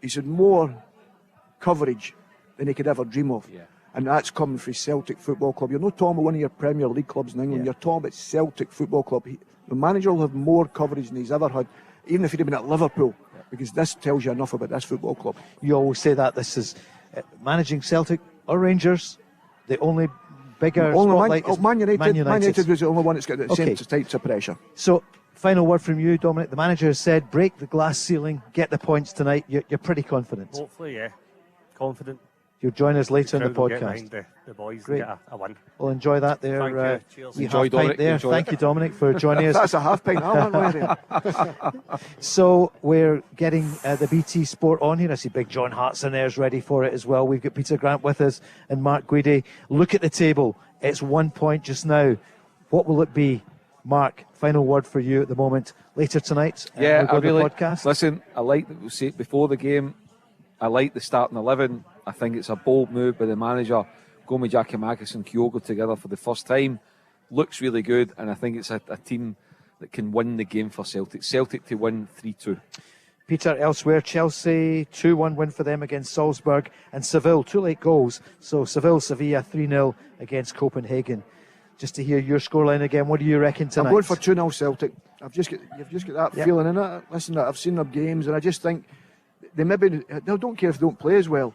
He's had more coverage than he could ever dream of. And that's coming from Celtic Football Club. You're not talking about one of your Premier League clubs in England. You're talking about Celtic Football Club. The manager will have more coverage than he's ever had, even if he'd have been at Liverpool. Because this tells you enough about this football club. You always say that this is managing Celtic or Rangers, the only bigger spotlight is Man United. Man United was the only one that's got the same types of pressure. So, final word from you, Dominic. The manager has said, break the glass ceiling, get the points tonight. You're pretty confident. Hopefully, confident. You'll join us later in the podcast. Get the boys Great. And get a win. We'll enjoy that there. Thank you. Cheers. Enjoy, Dominic. There. Thank you, Dominic, for joining us. That's a half pint. So we're getting the BT Sport on here. I see Big John Hartson there's ready for it as well. We've got Peter Grant with us and Mark Guidi. Look at the table. It's 1 point just now. What will it be? Mark, final word for you at the moment. Later tonight, we'll go to the really podcast. Listen, I like that we say it before the game. I like the starting 11. I think it's a bold move by the manager. Going with Giakoumakis and Kyogo together for the first time. Looks really good, and I think it's a team that can win the game for Celtic. Celtic to win 3-2. Peter, elsewhere, Chelsea, 2-1 win for them against Salzburg, and Seville, 2 late goals. So Seville, Sevilla, 3-0 against Copenhagen. Just to hear your scoreline again, what do you reckon tonight? I'm going for 2-0 Celtic. You've just got that feeling in it. Listen, I've seen their games, and I just think they don't care if they don't play as well.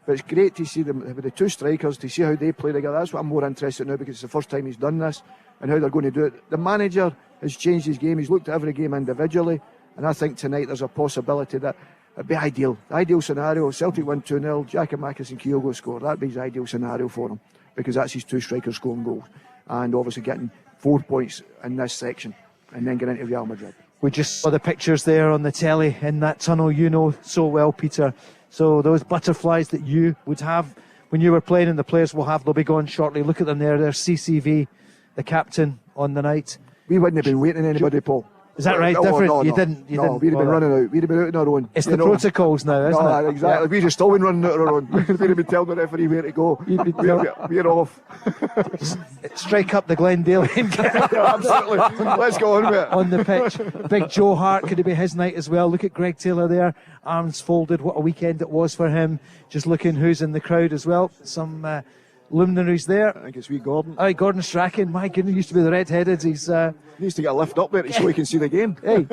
But it's great to see them with the two strikers, to see how they play together. That's what I'm more interested in now, because it's the first time he's done this and how they're going to do it. The manager has changed his game. He's looked at every game individually, and I think tonight there's a possibility that it'd be ideal. The ideal scenario, Celtic win 2-0, Giakoumakis and Kyogo score. That'd be his ideal scenario for him, because that's his two strikers scoring goals. And obviously getting 4 points in this section and then getting into Real Madrid. We just saw the pictures there on the telly in that tunnel you know so well, Peter. So those butterflies that you would have when you were playing, and the players will have, they'll be gone shortly. Look at them there. There's CCV, the captain on the night. We wouldn't have been waiting on anybody, Paul. Is that right? No, Different? no, You no. didn't. We'd have been running out. We'd have been out on our own. It's the protocols now, isn't it? Exactly. Yeah. We'd have still been running out on our own. We'd have been telling the referee where to go. We're off. Strike up the Glendale and get Yeah, absolutely. Let's go on with it. on the pitch. Big Joe Hart, could it be his night as well? Look at Greg Taylor there, arms folded. What a weekend it was for him. Just looking who's in the crowd as well. Some luminaries there. I think it's wee Gordon. Oh, Gordon Strachan. My goodness, used to be the red-headed. He's He needs to get a lift up there so he can see the game. hey.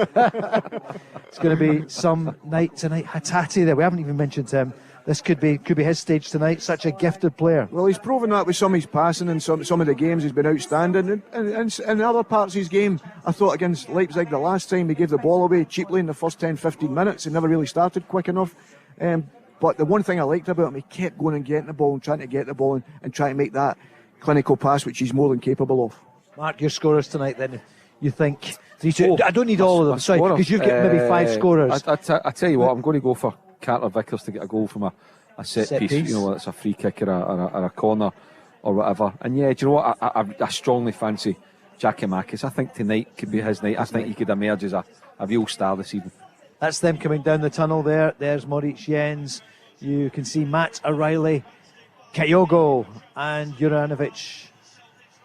It's going to be some night tonight. Hatati there. We haven't even mentioned him. This could be his stage tonight. Such a gifted player. Well, he's proven that with some of his passing and some of the games. He's been outstanding. And in other parts of his game, I thought against Leipzig the last time he gave the ball away cheaply in the first 10-15 minutes. He never really started quick enough. But the one thing I liked about him, he kept going and getting the ball and trying to get the ball and trying to make that clinical pass, which he's more than capable of. Mark, your scorers tonight then, you think? 3-2. I don't need all of them, sorry, because you've got maybe 5 scorers. I tell you what, I'm going to go for Carter Vickers to get a goal from a set piece. You know, whether it's a free kick or a corner or whatever. And yeah, do you know what? I strongly fancy Giakoumakis. I think tonight could be his night. I think he could emerge as a real star this evening. That's them coming down the tunnel there. There's Moritz Jens. You can see Matt O'Reilly, Kyogo and Juranovic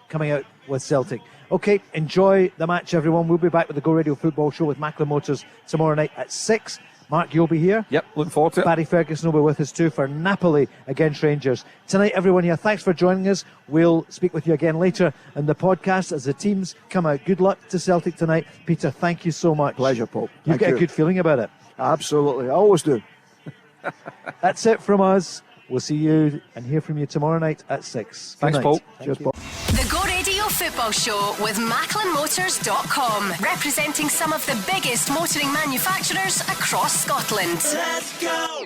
coming out with Celtic. Okay, enjoy the match, everyone. We'll be back with the Go Radio Football Show with Macklin Motors tomorrow night at 6. Mark, you'll be here. Yep, looking forward to it. Barry Ferguson will be with us too for Napoli against Rangers. Tonight, everyone here, thanks for joining us. We'll speak with you again later in the podcast as the teams come out. Good luck to Celtic tonight. Peter, thank you so much. Pleasure, Paul. You've got a good feeling about it. Absolutely, I always do. That's it from us. We'll see you and hear from you tomorrow night at 6. Thanks, Paul. Cheers, Paul. The Go Radio Football Show with MacklinMotors.com, representing some of the biggest motoring manufacturers across Scotland. Let's go!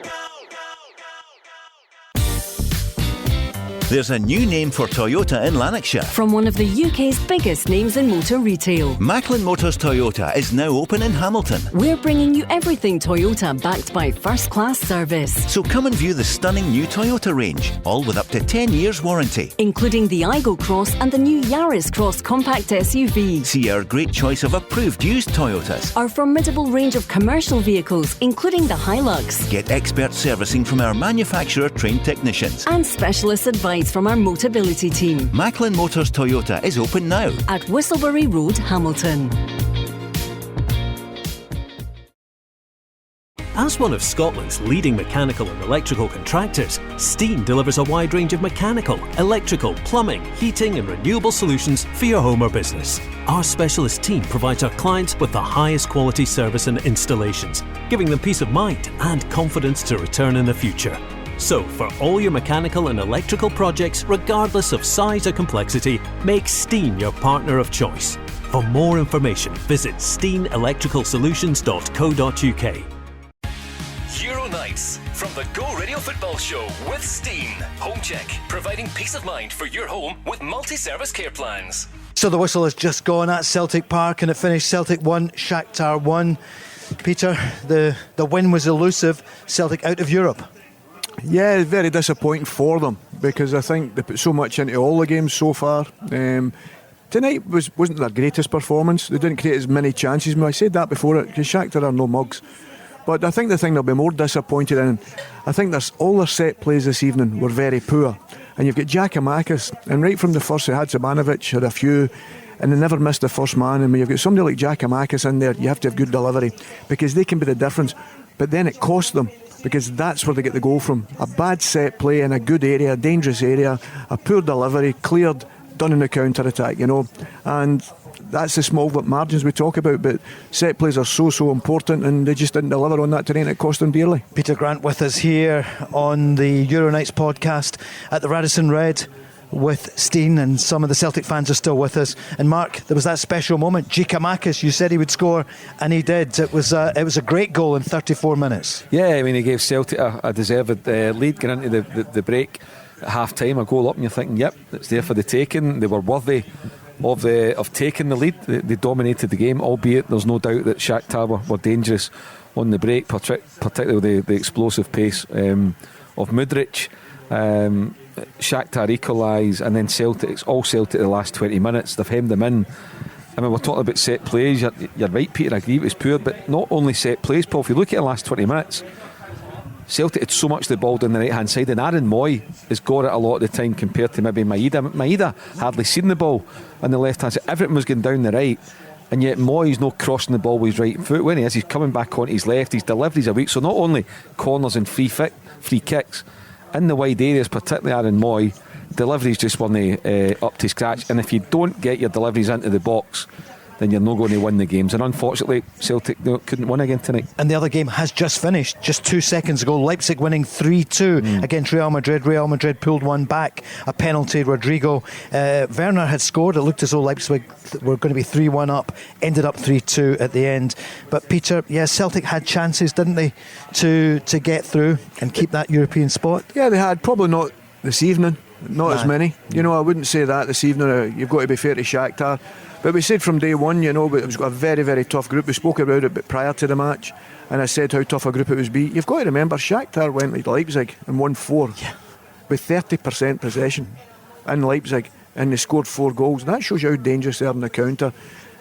There's a new name for Toyota in Lanarkshire. From one of the UK's biggest names in motor retail. Macklin Motors Toyota is now open in Hamilton. We're bringing you everything Toyota, backed by first-class service. So come and view the stunning new Toyota range, all with up to 10 years warranty. Including the Aygo Cross and the new Yaris Cross compact SUV. See our great choice of approved used Toyotas. Our formidable range of commercial vehicles, including the Hilux. Get expert servicing from our manufacturer-trained technicians. And specialist advice from our Motability team. Macklin Motors Toyota is open now. At Whistlebury Road, Hamilton. As one of Scotland's leading mechanical and electrical contractors, Steen delivers a wide range of mechanical, electrical, plumbing, heating and renewable solutions for your home or business. Our specialist team provides our clients with the highest quality service and installations, giving them peace of mind and confidence to return in the future. So, for all your mechanical and electrical projects, regardless of size or complexity, make Steen your partner of choice. For more information, visit steenelectricalsolutions.co.uk. Euro Nights from the Go Radio Football Show with Steen. Home Check, providing peace of mind for your home with multi-service care plans. So the whistle has just gone at Celtic Park and it finished Celtic 1, Shaktar 1. Peter, the win was elusive. Celtic out of Europe. Yeah, very disappointing for them because I think they put so much into all the games so far. Tonight wasn't their greatest performance. They didn't create as many chances. I said that before, because Shakhtar are no mugs. But I think the thing they'll be more disappointed in, I think all their set plays this evening were very poor. And you've got Giakoumakis, and right from the first, Hadzimanovic had a few, and they never missed the first man. And when you've got somebody like Giakoumakis in there, you have to have good delivery because they can be the difference. But then it costs them, because that's where they get the goal from. A bad set play in a good area, a dangerous area, a poor delivery, cleared, done in a counter-attack, you know. And that's the small margins we talk about, but set plays are so important, and they just didn't deliver on that today, and it cost them dearly. Peter Grant with us here on the Euro Nights podcast at the Radisson Red with Steen, and some of the Celtic fans are still with us. And Mark, there was that special moment. Giakoumakis, you said he would score, and he did. It was a great goal in 34 minutes. Yeah, I mean, he gave Celtic a deserved lead going into the break at half time. A goal up, and you're thinking, yep, it's there for the taking. They were worthy of taking the lead. They dominated the game, albeit there's no doubt that Shaktar were dangerous on the break, particularly the explosive pace of Mudryk. Shaktar equalise, and then Celtic the last 20 minutes. They've hemmed them in. I mean, we're talking about set plays. You're right, Peter, I agree it was poor, but not only set plays, Paul. If you look at the last 20 minutes, Celtic had so much the ball down the right hand side, and Aaron Moy has got it a lot of the time compared to maybe Maeda. Maeda hardly seen the ball on the left hand side. Everything was going down the right, and yet Moy's not crossing the ball with his right foot when he is. He's coming back onto his left. His deliveries are weak, so not only corners and free kicks in the wide areas, particularly Aaron Moy, deliveries just weren't up to scratch. And if you don't get your deliveries into the box, then you're not going to win the games. And unfortunately, Celtic couldn't win again tonight. And the other game has just finished, just 2 seconds ago. Leipzig winning 3-2 against Real Madrid. Real Madrid pulled one back, a penalty. Rodrigo Werner had scored. It looked as though Leipzig were going to be 3-1 up, ended up 3-2 at the end. But Peter, Celtic had chances, didn't they, to get through and keep that European spot? Yeah, they had. Probably not this evening, not as many. I wouldn't say that this evening. You've got to be fair to Shakhtar. But we said from day one, it was a very, very tough group. We spoke about it prior to the match, and I said how tough a group it was be. You've got to remember, Shakhtar went to Leipzig and won 4 with 30% possession in Leipzig, and they scored 4 goals. And that shows you how dangerous they are in the counter.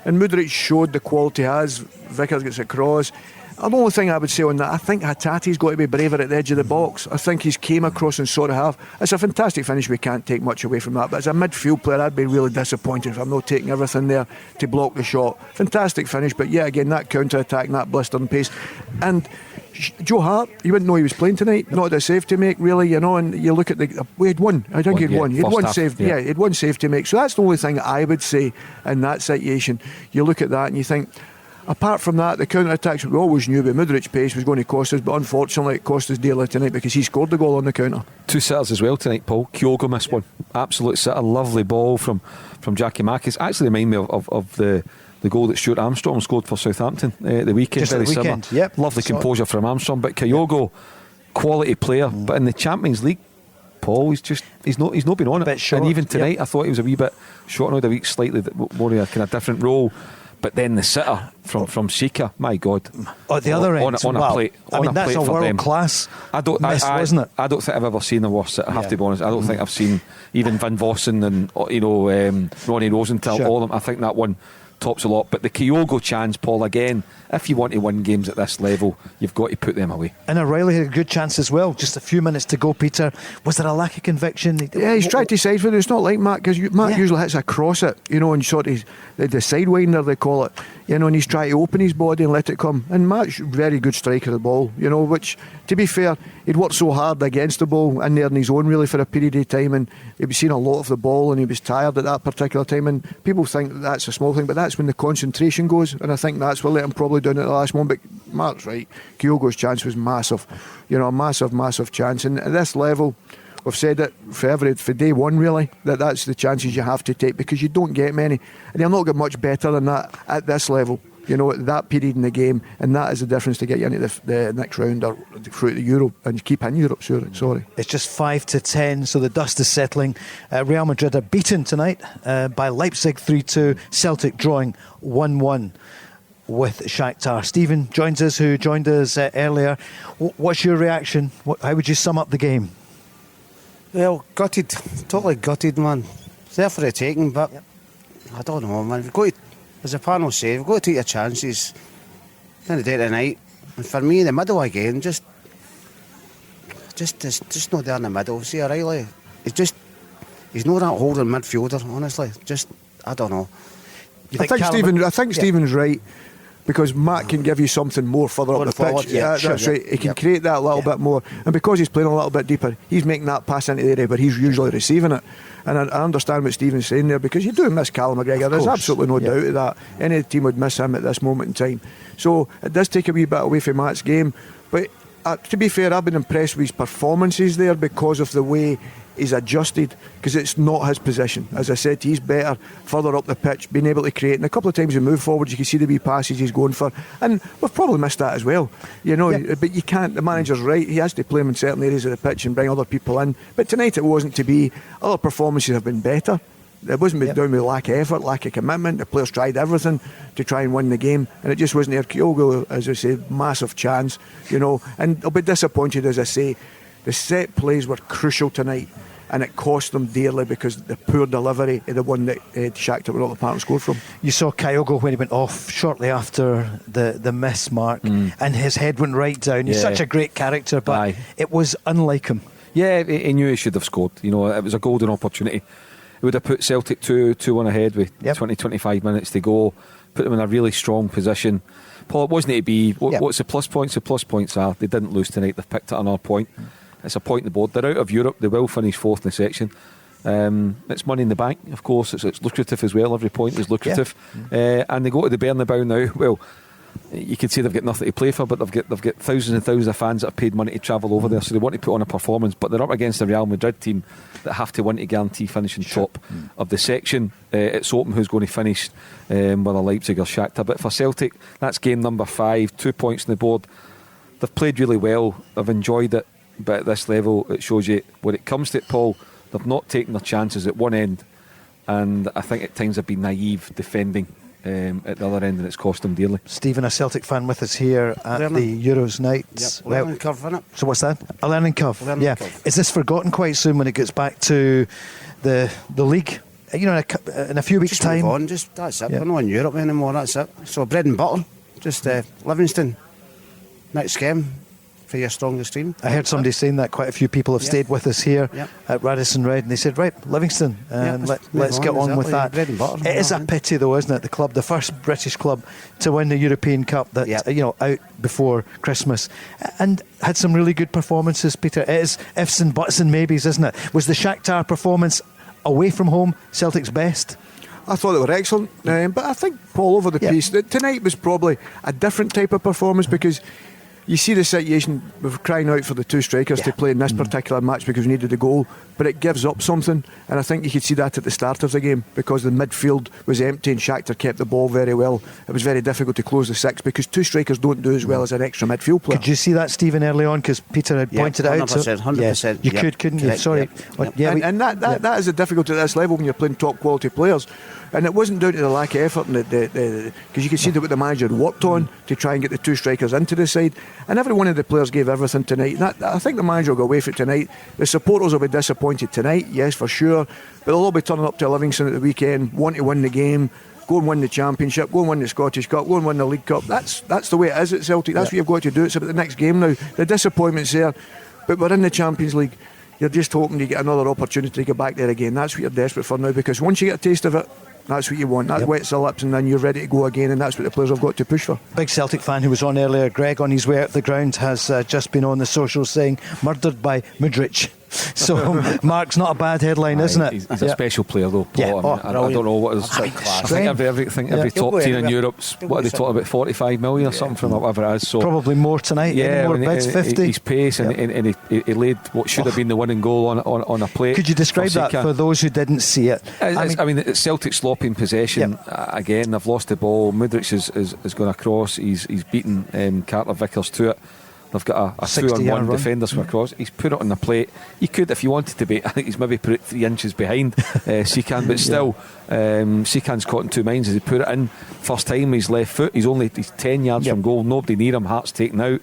And Mudryk showed the quality he has. Vickers gets across. The only thing I would say on that, I think Hatate's got to be braver at the edge of the box. I think he's came across and sort of have. It's a fantastic finish, we can't take much away from that, but as a midfield player I'd be really disappointed if I'm not taking everything there to block the shot. Fantastic finish, but again, that counter-attack and that blistering pace. And Joe Hart, you wouldn't know he was playing tonight. Not a save to make, really, and you look at we had one. I think he'd won. He'd one save. Yeah, he'd one save to make. So that's the only thing I would say in that situation. You look at that and you think, apart from that, the counter-attacks we always knew about Mudryk's pace was going to cost us, but unfortunately it cost us dearly tonight because he scored the goal on the counter. 2 sitters as well tonight, Paul. Kyogo missed one. Absolute sitter. Lovely ball from Giakoumakis. Actually remind me of the goal that Stuart Armstrong scored for Southampton the weekend. Just very the weekend, similar. yep. Lovely composure from Armstrong, but Kyogo, quality player, but in the Champions League, Paul, he's not been on it. Short, and even tonight, I thought he was a wee bit short, another week slightly more of a kind of different role. But then the sitter from Sika, my God, at the other end, on a plate. That's a world class miss, wasn't it? I don't think I've ever seen a worse sitter. I have to be honest. I don't think I've seen even Van Vossen and Ronnie Rosenthal. All of them. I think that one tops a lot. But the Kyogo chance, Paul, again, if you want to win games at this level, you've got to put them away. And O'Reilly had a good chance as well. Just a few minutes to go, Peter. Was there a lack of conviction? Yeah, he's tried to side for it. It's not like Matt, because Matt usually hits across it, and sort of the sidewinder they call it, and he's trying to open his body and let it come. And Matt's a very good striker of the ball, which, to be fair, he'd worked so hard against the ball in there on his own really for a period of time, and he was seeing a lot of the ball and he was tired at that particular time, and people think that's a small thing, but that's when the concentration goes, and I think that's what let him probably down at the last moment. But Mark's right, Kyogo's chance was massive, a massive chance, and at this level we've said it for day one really, that's the chances you have to take, because you don't get many, and you'll not get much better than that at this level, at that period in the game, and that is the difference to get you into the next round or through the Euro and keep in Europe. Sorry. It's just 5-10, so the dust is settling. Real Madrid are beaten tonight by Leipzig 3-2, Celtic drawing 1-1 with Shakhtar. Stephen joins us, who joined us earlier. What's your reaction? How would you sum up the game? Well, gutted, totally gutted, man. It's there for the taking, but I don't know, man. We've got to, as a panel say, we've got to take your chances in the day of the night. And for me, the middle again, just not there in the middle. See, O'Reilly, he's not that holding midfielder, honestly. I don't know. I think Stephen's right. because Matt can give you something more further up the forward, pitch. yeah, That's right. He can create that a little bit more, and because he's playing a little bit deeper, he's making that pass into the area, but he's usually receiving it. And I understand what Stephen's saying there, because you do miss Callum McGregor. There's absolutely no doubt of that. Any team would miss him at this moment in time. So it does take a wee bit away from Matt's game. But to be fair, I've been impressed with his performances there because of the way he's adjusted, because it's not his position. As I said, he's better further up the pitch, being able to create. And a couple of times he moved forward, you can see the wee passes he's going for. And we've probably missed that as well. But you can't, the manager's right, he has to play him in certain areas of the pitch and bring other people in. But tonight it wasn't to be. Other performances have been better. It wasn't down with lack of effort, lack of commitment. The players tried everything to try and win the game, and it just wasn't there. Kyogo, as I say, massive chance, and they'll be disappointed, as I say. The set plays were crucial tonight, and it cost them dearly because the poor delivery of the one that Shaktar were all the part and scored from. You saw Kyogo when he went off shortly after the miss mark, and his head went right down. He's such a great character, but it was unlike him. Yeah, he knew he should have scored. It was a golden opportunity. It would have put Celtic 2-1 ahead with 20-25 minutes to go, put them in a really strong position. Paul, it wasn't to be. What's the plus points? The plus points are they didn't lose tonight. They've picked up another point. It's a point on the board. They're out of Europe. They will finish fourth in the section. It's money in the bank, of course. It's lucrative as well. Every point is lucrative. And they go to the Bernabeu now. Well, you could say they've got nothing to play for, but they've got thousands and thousands of fans that have paid money to travel over there, so they want to put on a performance. But they're up against the Real Madrid team that have to win to guarantee finishing top of the section. It's open who's going to finish, whether Leipzig or Shaktar. But for Celtic, that's game number 5, 2 points on the board. They've played really well. They've enjoyed it. But at this level, it shows you when it comes to it, Paul, they've not taken their chances at one end, and I think at times they've been naive defending at the other end, and it's cost them dearly. Stephen, a Celtic fan with us here at the Euros nights. Learning curve, isn't it? So what's that? A learning curve. Curve. Is this forgotten quite soon when it gets back to the league? In a few weeks' time. Move on, that's it. We're not in Europe anymore. That's it. So bread and butter. Just Livingston. Next game for your strongest team. I heard somebody saying that. Quite a few people have stayed with us here at Radisson Red, and they said, right, Livingston, and let's get on with that. Bread and butter. It is a pity though, isn't it? The club, the first British club to win the European Cup that out before Christmas, and had some really good performances, Peter. It is ifs and buts and maybes, isn't it? Was the Shaktar performance away from home Celtic's best? I thought they were excellent, but I think, Paul, over the piece, that tonight was probably a different type of performance, because you see the situation, we're crying out for the two strikers to play in this particular match because we needed a goal, but it gives up something, and I think you could see that at the start of the game, because the midfield was empty and Shaktar kept the ball very well. It was very difficult to close the six because two strikers don't do as well as an extra midfield player. Could you see that, Stephen, early on, because Peter had pointed it out? 100%. You could, couldn't you? Sorry. And that is the difficulty at this level when you're playing top quality players. And it wasn't down to the lack of effort, because you could see that what the manager had worked on to try and get the two strikers into the side. And every one of the players gave everything tonight. I think the manager will go away for it tonight. The supporters will be disappointed tonight, yes, for sure. But they'll all be turning up to Livingston at the weekend, want to win the game, go and win the Championship, go and win the Scottish Cup, go and win the League Cup. That's the way it is at Celtic. That's what you've got to do. It's about the next game now. The disappointment's there, but we're in the Champions League. You're just hoping you get another opportunity to get back there again. That's what you're desperate for now, because once you get a taste of it, that's what you want. That wets the lips, and then you're ready to go again, and that's what the players have got to push for. Big Celtic fan who was on earlier, Greg, on his way out the ground, has just been on the socials saying murdered by Mudryk. So Mark's not a bad headline, isn't it? He's a special player though, Paul. I don't know what is. I think every top team in Europe's, what are they talking about, 45 million or something from whatever it is. So probably more tonight. Any more bids, 50. His pace and he laid what should have been the winning goal on a plate. Could you describe that for those who didn't see it? I mean, it's Celtic slopping possession again. They've lost the ball. Mudryk is going across. He's beaten Carter Vickers to it. They've got a 2-on-1 defenders from across. He's put it on the plate. You could, if you wanted to be, I think he's maybe put it 3 inches behind Seacan, but still, Seacan's caught in two minds as he put it in. First time, his left foot. He's 10 yards from goal. Nobody near him. Heart's taken out.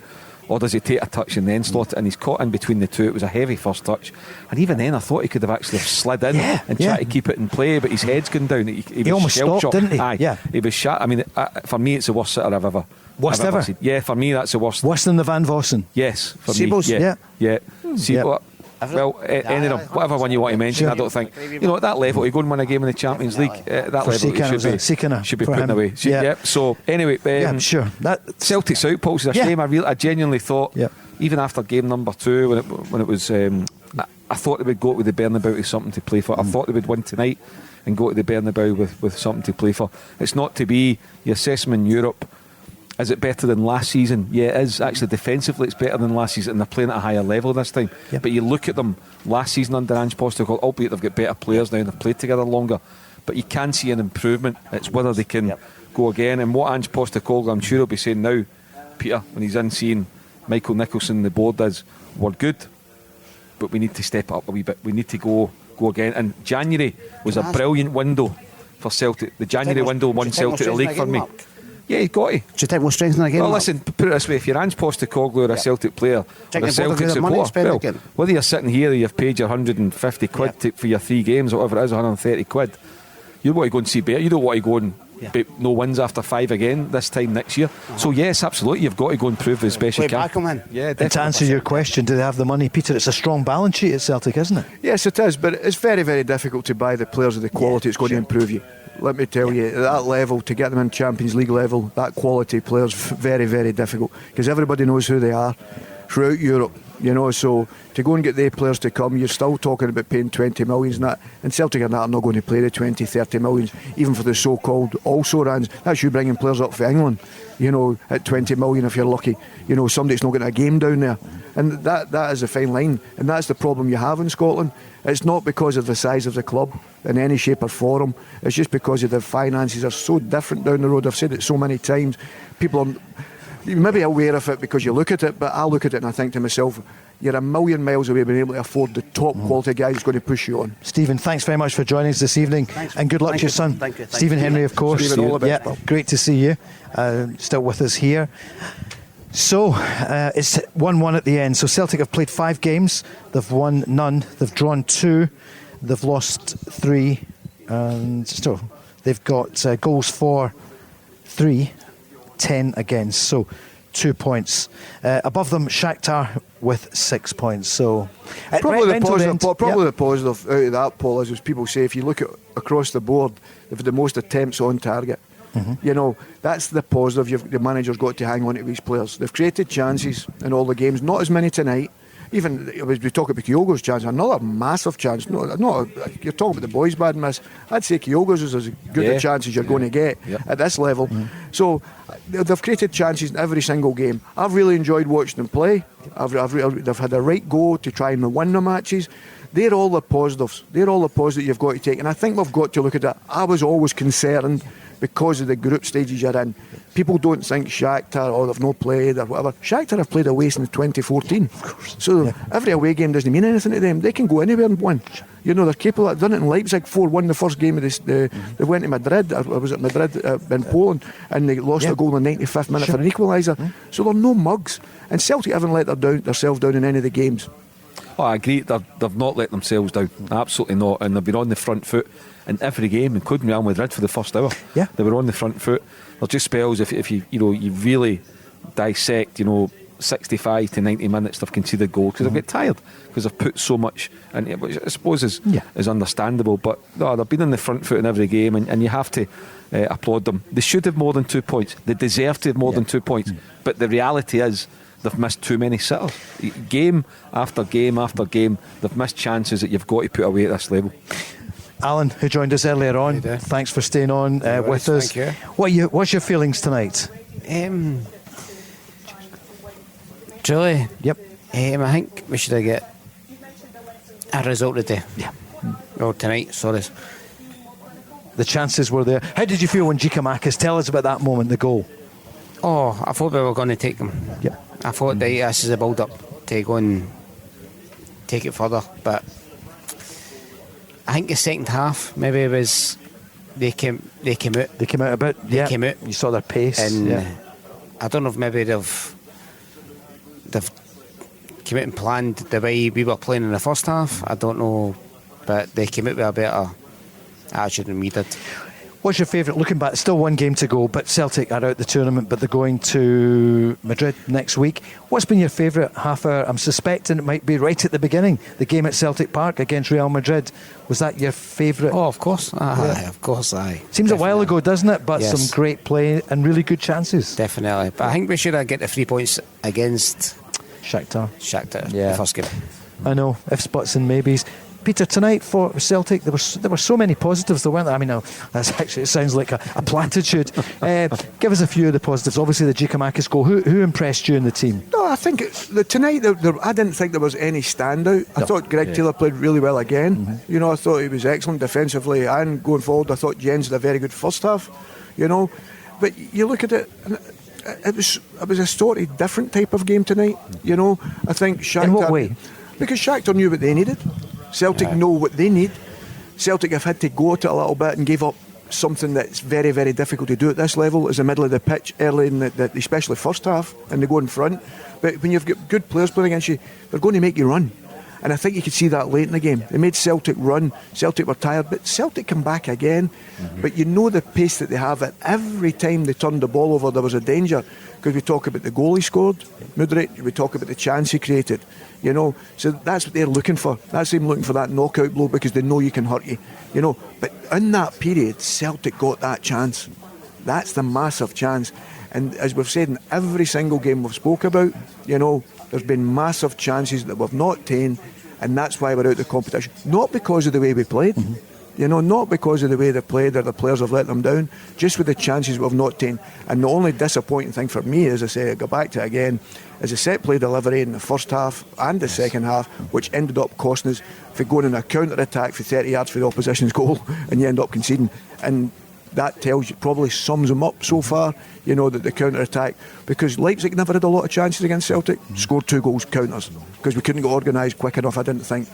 Or does he take a touch and then slot it? And he's caught in between the two. It was a heavy first touch. And even then, I thought he could have actually slid in and tried to keep it in play, but his head's gone down. He almost stopped, didn't he? Aye, he was shot. I mean, for me, it's the worst sitter I've ever. Worst ever? Yeah, for me, that's the worst. Worse than the Van Vossen? Yes, for Seabo's? me. Yeah. See, Well, any of them, whatever one you want to mention, I don't think. At that level, to go and win a game in the Champions League, at that level, it should be putting away. So, anyway, sure. Celtic's out, Paul, is a shame. I genuinely thought, even after game number 2, when it was, I thought they would go to the Bernabeu with something to play for. I thought they would win tonight and go to the Bernabeu with something to play for. It's not to be the assessment in Europe. Is it better than last season? Yeah, it is. Actually, defensively, it's better than last season, and they're playing at a higher level this time. But you look at them last season under Ange Postecoglou, albeit they've got better players now and they've played together longer. But you can see an improvement. It's whether they can go again. And what Ange Postecoglou, I'm sure he'll be saying now, Peter, when he's in seeing Michael Nicholson, the board, is we're good, but we need to step up a wee bit. We need to go again. And January was a brilliant window for Celtic. The January window won Celtic the league for me. Yeah, he's got to. Do you think we'll strengthen again? Well, listen, put it this way: if you're Ange Postecoglou or a Celtic player or a Celtic supporter, whether you're sitting here or you've paid your 150 quid for your 3 games or whatever it is, 130 quid, you want to go and see better. You don't want to go and no wins after 5 again this time next year. So yes, absolutely, you've got to go and prove as best you can. Yeah, and to answer your question, do they have the money, Peter? It's a strong balance sheet at Celtic, isn't it? Yes, it is, but it's very, very difficult to buy the players of the quality it's going to improve you. Let me tell you, at that level, to get them in Champions League level, that quality players, very, very difficult, because everybody knows who they are throughout Europe. So to go and get the players to come, you're still talking about paying 20 million and that, and Celtic are not going to play the 20, 30 million, even for the so-called also-rans. That's you bringing players up for England, at 20 million if you're lucky. Somebody's not getting a game down there. And that is a fine line, and that's the problem you have in Scotland. It's not because of the size of the club in any shape or form. It's just because of the finances are so different down the road. I've said it so many times. People are maybe aware of it because you look at it, but I look at it and I think to myself, you're a million miles away being able to afford the top quality guy who's going to push you on. Stephen, thanks very much for joining us this evening. And good luck to your son. Thank you. Stephen Henry, of course. Stephen, all the best, great to see you. Still with us here. So it's 1-1 at the end. So Celtic have played 5 games. They've won none. They've drawn 2. They've lost 3. And still, they've got goals for 3, 10 against. So 2 points. Above them, Shaktar with 6 points. So probably the positive out of that, Paul, is as people say, if you look at across the board, they've had the most attempts on target. That's the positive. The manager's got to hang on to these players. They've created chances in all the games, not as many tonight. Even as we talk about Kyogo's chance, another massive chance. You're talking about the boys' bad miss. I'd say Kyogo's is as good a chance as you're going to get at this level. So they've created chances in every single game. I've really enjoyed watching them play. They've had a right go to try and win the matches. They're all the positives. They're all the positives you've got to take. And I think we've got to look at that. I was always concerned because of the group stages you're in. People don't think Shaktar, they've not played or whatever. Shaktar have played away since 2014. So every away game doesn't mean anything to them. They can go anywhere and win. They're capable. They've done it in Leipzig 4-1 the first game of this. They went to Madrid, or was it Madrid in Poland, and they lost a goal in the 95th minute for an equaliser. So they're no mugs. And Celtic haven't let themselves down in any of the games. Oh, I agree. They've not let themselves down. Absolutely not. And they've been on the front foot in every game, including Real Madrid for the first hour. They were on the front foot. There's just spells if you really dissect 65 to 90 minutes they've conceded goals because they've got tired because they've put so much into it, which I suppose is understandable. But no, they've been on the front foot in every game, and you have to applaud them. They should have more than 2 points. They deserve to have more than 2 points. But the reality is they've missed too many sitters. Game after game after game, they've missed chances that you've got to put away at this level. Alan, who joined us earlier on, thanks for staying on with us. Thank you. What's your feelings tonight? Truly, I think we should get a result today. Tonight, sorry. The chances were there. How did you feel when Giakoumakis? Tell us about that moment, the goal. Oh, I thought we were going to take them. I thought that this is a build-up to go and take it further, but I think the second half maybe it was they came out. They came out a bit. They came out. You saw their pace. And I don't know if maybe they've came out and planned the way we were playing in the first half. I don't know, but they came out with a better attitude than we did. What's your favourite, looking back, still one game to go, but Celtic are out the tournament, but they're going to Madrid next week. What's been your favourite half hour? I'm suspecting it might be right at the beginning, the game at Celtic Park against Real Madrid. Was that your favourite? Oh, of course. Of course, aye. Seems definitely a while ago, doesn't it? But yes. Some great play and really good chances. Definitely. But I think we should have get the 3 points against Shakhtar, the first game. I know, ifs, buts and maybes. Peter, tonight for Celtic, there were so many positives, there weren't there? I mean, it sounds like a platitude. Give us a few of the positives. Obviously, the Giakoumakis goal. Who impressed you in the team? No, I think tonight I didn't think there was any standout. I thought Greg Taylor played really well again. Mm-hmm. You know, I thought he was excellent defensively and going forward. I thought Jens had a very good first half. You know, but you look at it. And it was a sort of different type of game tonight. You know, I think Shakhtar. In what way? Because Shakhtar knew what they needed. Celtic know what they need. Celtic have had to go at it a little bit and gave up something that's very, very difficult to do at this level, is the middle of the pitch early in especially first half, and they go in front. But when you've got good players playing against you, they're going to make you run. And I think you could see that late in the game. They made Celtic run. Celtic were tired, but Celtic come back again. Mm-hmm. But you know the pace that they have. At every time they turned the ball over, there was a danger. Because we talk about the goal he scored, Mudryk, we talk about the chance he created. You know, so that's what they're looking for. That's them looking for that knockout blow because they know you can hurt you. You know, but in that period, Celtic got that chance. That's the massive chance. And as we've said in every single game we've spoke about, you know, there's been massive chances that we've not taken, and that's why we're out of the competition. Not because of the way we played. Mm-hmm. You know, not because of the way they played or the players have let them down, just with the chances we've not taken. And the only disappointing thing for me, as I say, I go back to it again, is the set play delivery in the first half and the second half, which ended up costing us for going in a counter-attack for 30 yards for the opposition's goal, and you end up conceding. And that tells you, probably sums them up so far, you know, that the counter-attack, because Leipzig never had a lot of chances against Celtic, scored 2 goals counters, because we couldn't get organised quick enough, I didn't think,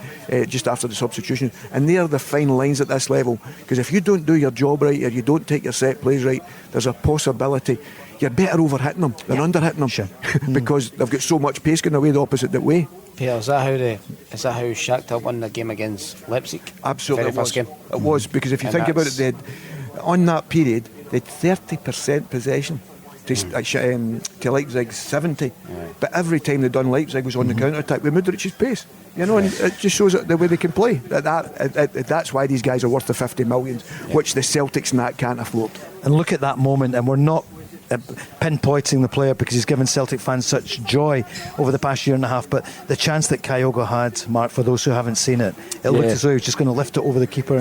just after the substitution. And they are the fine lines at this level, because if you don't do your job right, or you don't take your set plays right, there's a possibility you're better over-hitting them than under-hitting them, sure. Because they've got so much pace going away the opposite way. Peter, is that how Shakhtar won the game against Leipzig? Absolutely, Very first game. It was, because if you think about it, on that period, they had 30% possession to Leipzig's 70. Right. But every time they done Leipzig was on the counter-attack with Mudric's pace. You know, and it just shows the way they can play. That's why these guys are worth the 50 million, which the Celtics and that can't afford. And look at that moment, and we're not pinpointing the player because he's given Celtic fans such joy over the past year and a half, but the chance that Kyogo had, Mark, for those who haven't seen it, looked as though he was just going to lift it over the keeper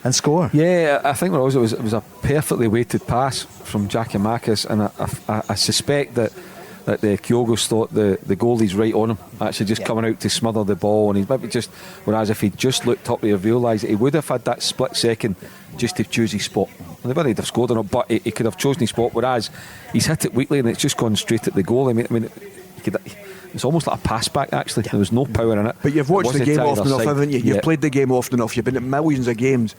and score. Yeah, I think it was a perfectly weighted pass from Giakoumakis, and I suspect that the Kyogo's thought the goalie's right on him, actually just coming out to smother the ball, and he's maybe just, whereas if he just looked up, he realised he would have had that split second just to choose his spot. And whether he'd have scored or not, but he could have chosen his spot, whereas he's hit it weakly and it's just gone straight at the goal. I mean it's almost like a pass back, actually. There was no power in it. But you've watched the game often enough, haven't you? You've played the game often enough, you've been at millions of games.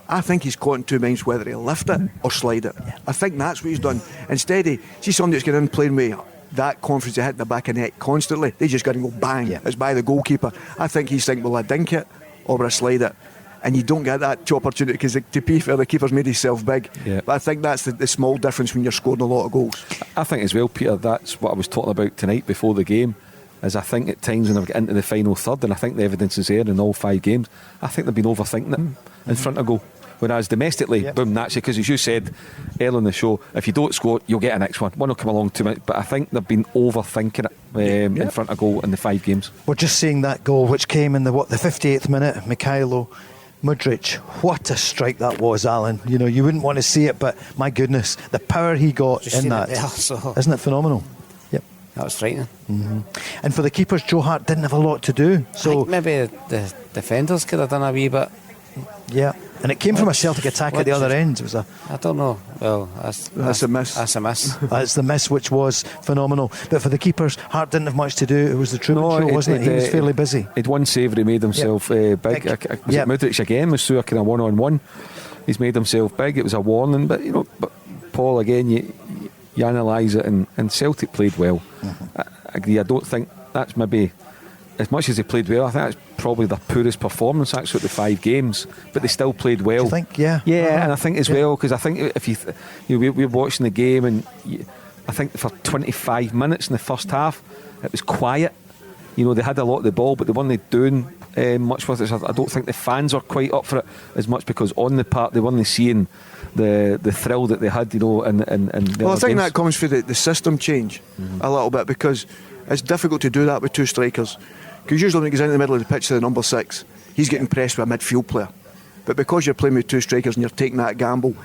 I think he's caught in 2 minds whether he'll lift it or slide it. I think that's what he's done. Instead, see somebody that's getting in playing with that confidence to hit the back of the net constantly, they just got to go bang. It's by the goalkeeper. I think he's thinking, will I dink it or will I slide it? And you don't get that opportunity because, to be fair, the keeper's made himself big. But I think that's the small difference when you're scoring a lot of goals. I think as well, Peter, that's what I was talking about tonight before the game, is I think at times when I've got into the final third, and I think the evidence is there in all 5 games, I think they've been overthinking it in front of goal. Whereas domestically, boom, that's it. Because as you said earlier in the show, if you don't score, you'll get a next one. One will come along 2 minutes. But I think they've been overthinking it in front of goal in the 5 games. We're just seeing that goal, which came in the 58th minute. Mikhailo Mudryk, what a strike that was, Alan. You know, you wouldn't want to see it, but my goodness, the power he got just in that. Isn't it phenomenal? Yep. That was frightening. And for the keepers, Joe Hart didn't have a lot to do. So I think maybe the defenders could have done a wee bit. Yeah, and it came from a Celtic attack at the other end. It was I don't know. Well, that's a miss. That's a miss. That's the miss, which was phenomenal. But for the keepers, Hart didn't have much to do. It was the Truman show, wasn't it? He was fairly busy. He'd one save, he made himself big. Was it Mudryk again? Was through a kind of one-on-one. He's made himself big. It was a warning, but but Paul, again, you analyse it, and Celtic played well. I agree. I don't think that's maybe as much as they played well, I think that's probably their poorest performance actually at the 5 games, but they still played well. Do you think? Yeah. And I think as well, because I think if we're watching the game, and I think for 25 minutes in the first half it was quiet. They had a lot of the ball, but they weren't doing much with it. So I don't think the fans are quite up for it as much, because on the park they weren't seeing the thrill that they had, in well, I think games. that comes from the system change a little bit, because it's difficult to do that with 2 strikers. Because usually when he goes into the middle of the pitch to the number 6, he's getting pressed with a midfield player. But because you're playing with 2 strikers and you're taking that gamble,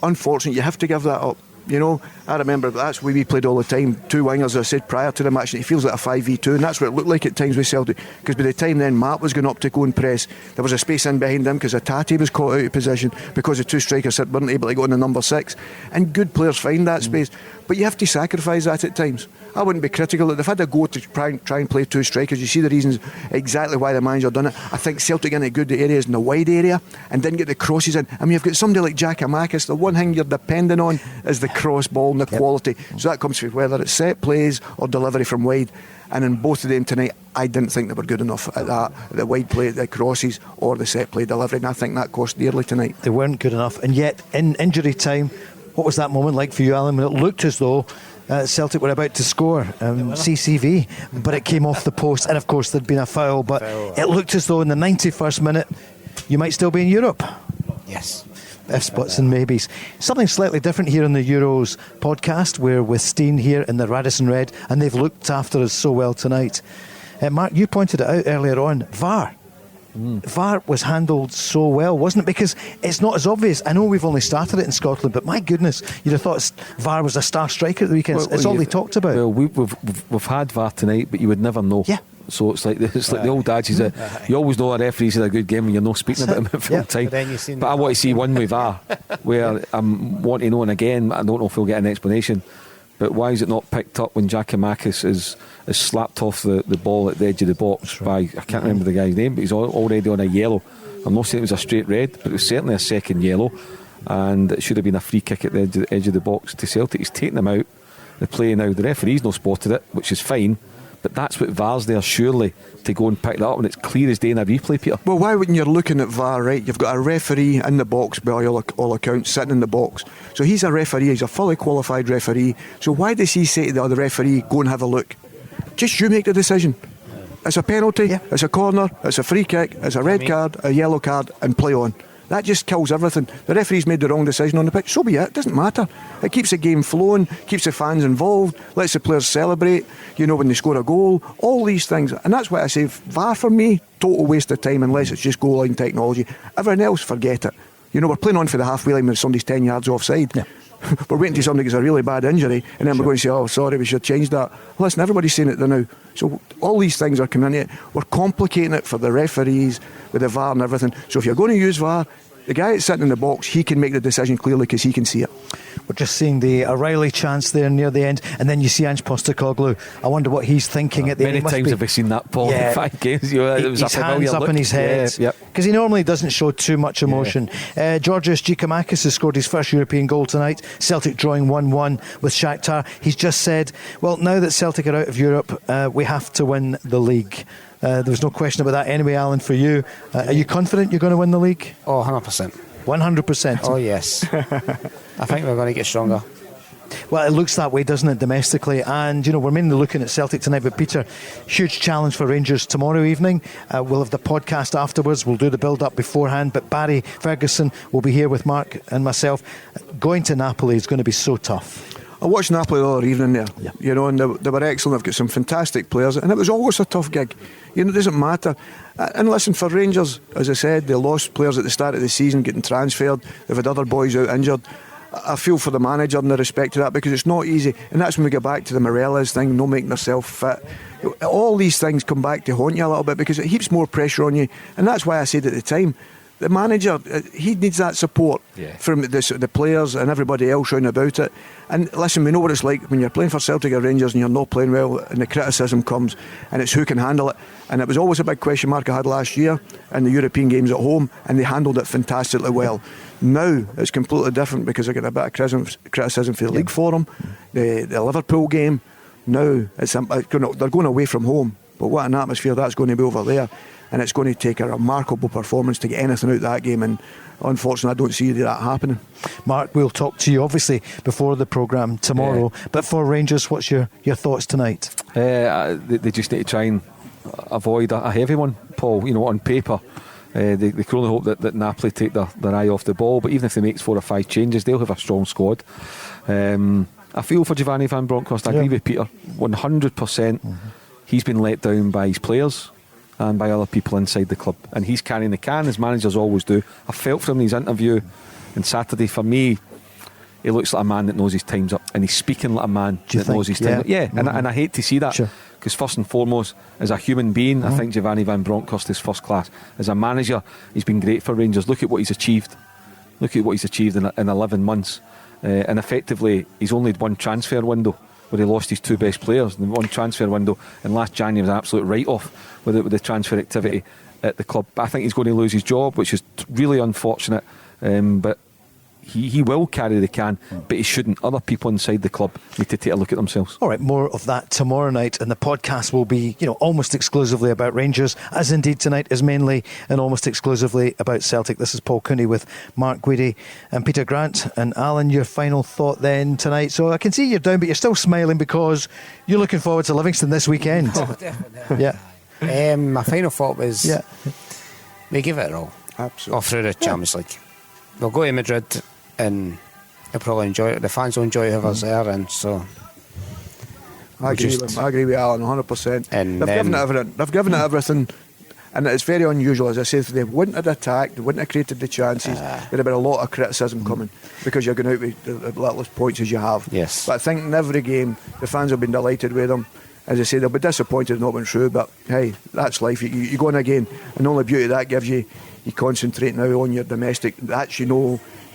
unfortunately you have to give that up. I remember that's the way we played all the time. 2 wingers, as I said prior to the match, and it feels like a 5v2, and that's what it looked like at times with Celtic. Because by the time then Matt was going up to go and press, there was a space in behind him because Atati was caught out of position because the 2 strikers weren't able to go on the number 6. And good players find that space, but you have to sacrifice that at times. I wouldn't be critical that they've had a go to try and play 2 strikers. You see the reasons exactly why the manager done it. I think Celtic in a good areas in the wide area and didn't get the crosses in. I mean, you've got somebody like Giakoumakis, the one thing you're depending on is the cross ball and the quality. So that comes from whether it's set plays or delivery from wide. And in both of them tonight, I didn't think they were good enough at that, the wide play, the crosses or the set play delivery. And I think that cost dearly tonight. They weren't good enough. And yet, in injury time, what was that moment like for you, Alan, when it looked as though Celtic were about to score CCV, but it came off the post, and of course there'd been a foul, but it looked as though in the 91st minute you might still be in Europe. Yes. Ifs, buts and maybes. Something slightly different here on the Euros podcast. We're with Steen here in the Radisson Red, and they've looked after us so well tonight. Mark, you pointed it out earlier on, VAR. VAR was handled so well, wasn't it? Because it's not as obvious. I know we've only started it in Scotland, but my goodness, you'd have thought VAR was a star striker at the weekend. It's all they talked about. Well, we've had VAR tonight, but you would never know. Yeah. So it's like the old adage is that you always know a referee's had a good game when you're not speaking about him at full time. But I want to see one with VAR where I'm wanting to know, and again, I don't know if we'll get an explanation, but why is it not picked up when Giakoumakis is slapped off the ball at the edge of the box by, I can't remember the guy's name, but he's already on a yellow. I'm not saying it was a straight red, but it was certainly a second yellow, and it should have been a free kick at the edge of the box to Celtic. He's taken them out, the play now, the referee's not spotted it, which is fine, but that's what VAR's there surely to go and pick that up when it's clear as day in a replay, Peter. Well, why wouldn't you looking at VAR, right? You've got a referee in the box by all accounts, sitting in the box. So he's a referee, he's a fully qualified referee. So why does he say to the other referee, go and have a look? Just you make the decision. It's a penalty, it's a corner, it's a free kick, it's a red card, a yellow card, and play on. That just kills everything. The referee's made the wrong decision on the pitch, so be it doesn't matter. It keeps the game flowing, keeps the fans involved, lets the players celebrate, when they score a goal, all these things. And that's why I say VAR for me, total waste of time unless it's just goal line technology. Everything else, forget it. We're playing on for the halfway line when somebody's 10 yards offside. Yeah. We're waiting till somebody gets a really bad injury and then we're going to say, oh sorry, we should change that. Listen, everybody's saying it there now. So all these things are coming into it. We're complicating it for the referees with the VAR and everything. So if you're going to use VAR, the guy that's sitting in the box, he can make the decision clearly because he can see it. We're just seeing the O'Reilly chance there near the end, and then you see Ange Postecoglou. I wonder what he's thinking at the end. Many times have we seen that, Paul, in 5 games. It was his hands up in his head, because he normally doesn't show too much emotion. Georgios Giakoumakis has scored his first European goal tonight. Celtic drawing 1-1 with Shaktar. He's just said, well, now that Celtic are out of Europe, we have to win the league. There was no question about that anyway, Alan, for you. Are you confident you're going to win the league? Oh, 100%. 100%? Oh, yes. I think we're going to get stronger. Well, it looks that way, doesn't it, domestically? And, we're mainly looking at Celtic tonight, but Peter, huge challenge for Rangers tomorrow evening. We'll have the podcast afterwards. We'll do the build-up beforehand, but Barry Ferguson will be here with Mark and myself. Going to Napoli is going to be so tough. I watched Napoli the other evening there, and they were excellent. They've got some fantastic players, and it was always a tough gig. It doesn't matter. And listen, for Rangers, as I said, they lost players at the start of the season, getting transferred. They've had other boys out injured. I feel for the manager in the respect to that because it's not easy. And that's when we get back to the Morelos thing, not making themselves fit. All these things come back to haunt you a little bit because it heaps more pressure on you. And that's why I said at the time, the manager, he needs that support from the players and everybody else round about it. And listen, we know what it's like when you're playing for Celtic or Rangers and you're not playing well and the criticism comes and it's who can handle it. And it was always a big question mark I had last year in the European games at home, and they handled it fantastically well. Now it's completely different because I get a bit of criticism for the league forum, the Liverpool game. Now they're going away from home. but what an atmosphere that's going to be over there. And it's going to take a remarkable performance to get anything out of that game, and unfortunately I don't see that happening. Mark, we'll talk to you obviously before the programme tomorrow, but for Rangers, what's your thoughts tonight? They just need to try and avoid a heavy one, Paul. You know, on paper they can only hope that Napoli take their eye off the ball, but even if they make 4 or 5 changes, they'll have a strong squad. I feel for Giovanni Van Bronckhorst. I agree with Peter 100%. He's been let down by his players and by other people inside the club, and he's carrying the can, as managers always do. I felt from his interview on Saturday, for me, he looks like a man that knows his time's up, and he's speaking like a man that knows his time's up. And I hate to see that, because first and foremost, as a human being, I think Giovanni Van Bronckhorst is first class. As a manager, he's been great for Rangers. Look at what he's achieved. Look at what he's achieved in 11 months. And effectively, he's only had one transfer window where he lost his 2 best players in one transfer window, and last January was an absolute write-off with the transfer activity at the club. I think he's going to lose his job, which is really unfortunate, but he will carry the can, but he shouldn't. Other people inside the club need to take a look at themselves. All right, more of that tomorrow night, and the podcast will be, almost exclusively about Rangers, as indeed tonight is mainly and almost exclusively about Celtic. This is Paul Cooney with Mark Guidi and Peter Grant. And Alan, your final thought then tonight. So I can see you're down, but you're still smiling because you're looking forward to Livingston this weekend. Oh, definitely. My final thought was we give it all. Absolutely. All through the Champions League. We'll go to Madrid and they'll probably enjoy it. The fans will enjoy whoever's there, and so I agree with Alan 100%. And they've given it everything, and it's very unusual. As I said, if they wouldn't have attacked, they wouldn't have created the chances, there'd have been a lot of criticism coming, because you're going out with the little points as you have. Yes. But I think in every game the fans have been delighted with them. As I say, they'll be disappointed not went through, but hey, that's life. You go in again, and the only beauty that gives you concentrate now on your domestic. That's,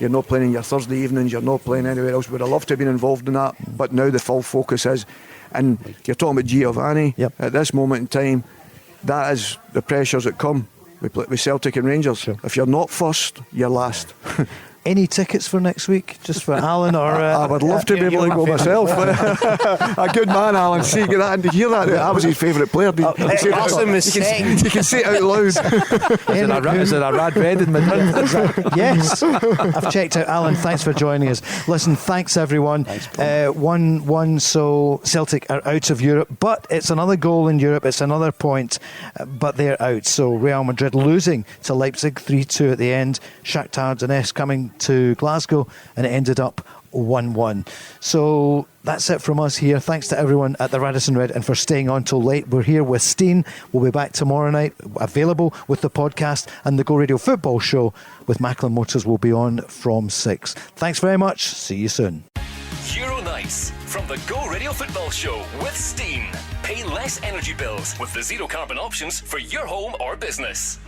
you're not playing in your Thursday evenings, you're not playing anywhere else. Would have loved to have been involved in that, but now the full focus is, and you're talking about Giovanni, at this moment in time, that is the pressures that come with Celtic and Rangers. If you're not first, you're last. Any tickets for next week, just for Alan? Or I would love to be able to go myself. A good man, Alan. See, get that, and to hear that, I was his favourite player. You can say it out loud. Is it a Rad Red in Madrid? Yes, I've checked out. Alan, thanks for joining us. Listen, thanks everyone. Thanks, 1-1, so Celtic are out of Europe, but it's another goal in Europe. It's another point, but they're out. So Real Madrid losing to Leipzig 3-2 at the end. Shaktar Donetsk coming to Glasgow, and it ended up 1-1. So that's it from us here. Thanks to everyone at the Radisson Red and for staying on till late. We're here with Steen. We'll be back tomorrow night, available with the podcast, and the Go Radio Football Show with Macklin Motors will be on from 6. Thanks very much. See you soon. Euro Nights from the Go Radio Football Show with Steen. Pay less energy bills with the zero carbon options for your home or business.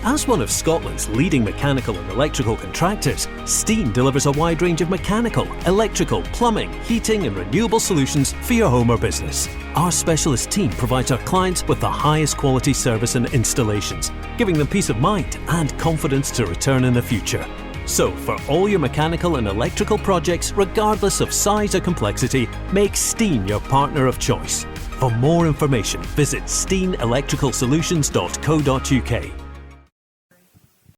As one of Scotland's leading mechanical and electrical contractors, Steen delivers a wide range of mechanical, electrical, plumbing, heating and renewable solutions for your home or business. Our specialist team provides our clients with the highest quality service and installations, giving them peace of mind and confidence to return in the future. So, for all your mechanical and electrical projects, regardless of size or complexity, make Steen your partner of choice. For more information, visit steenelectricalsolutions.co.uk.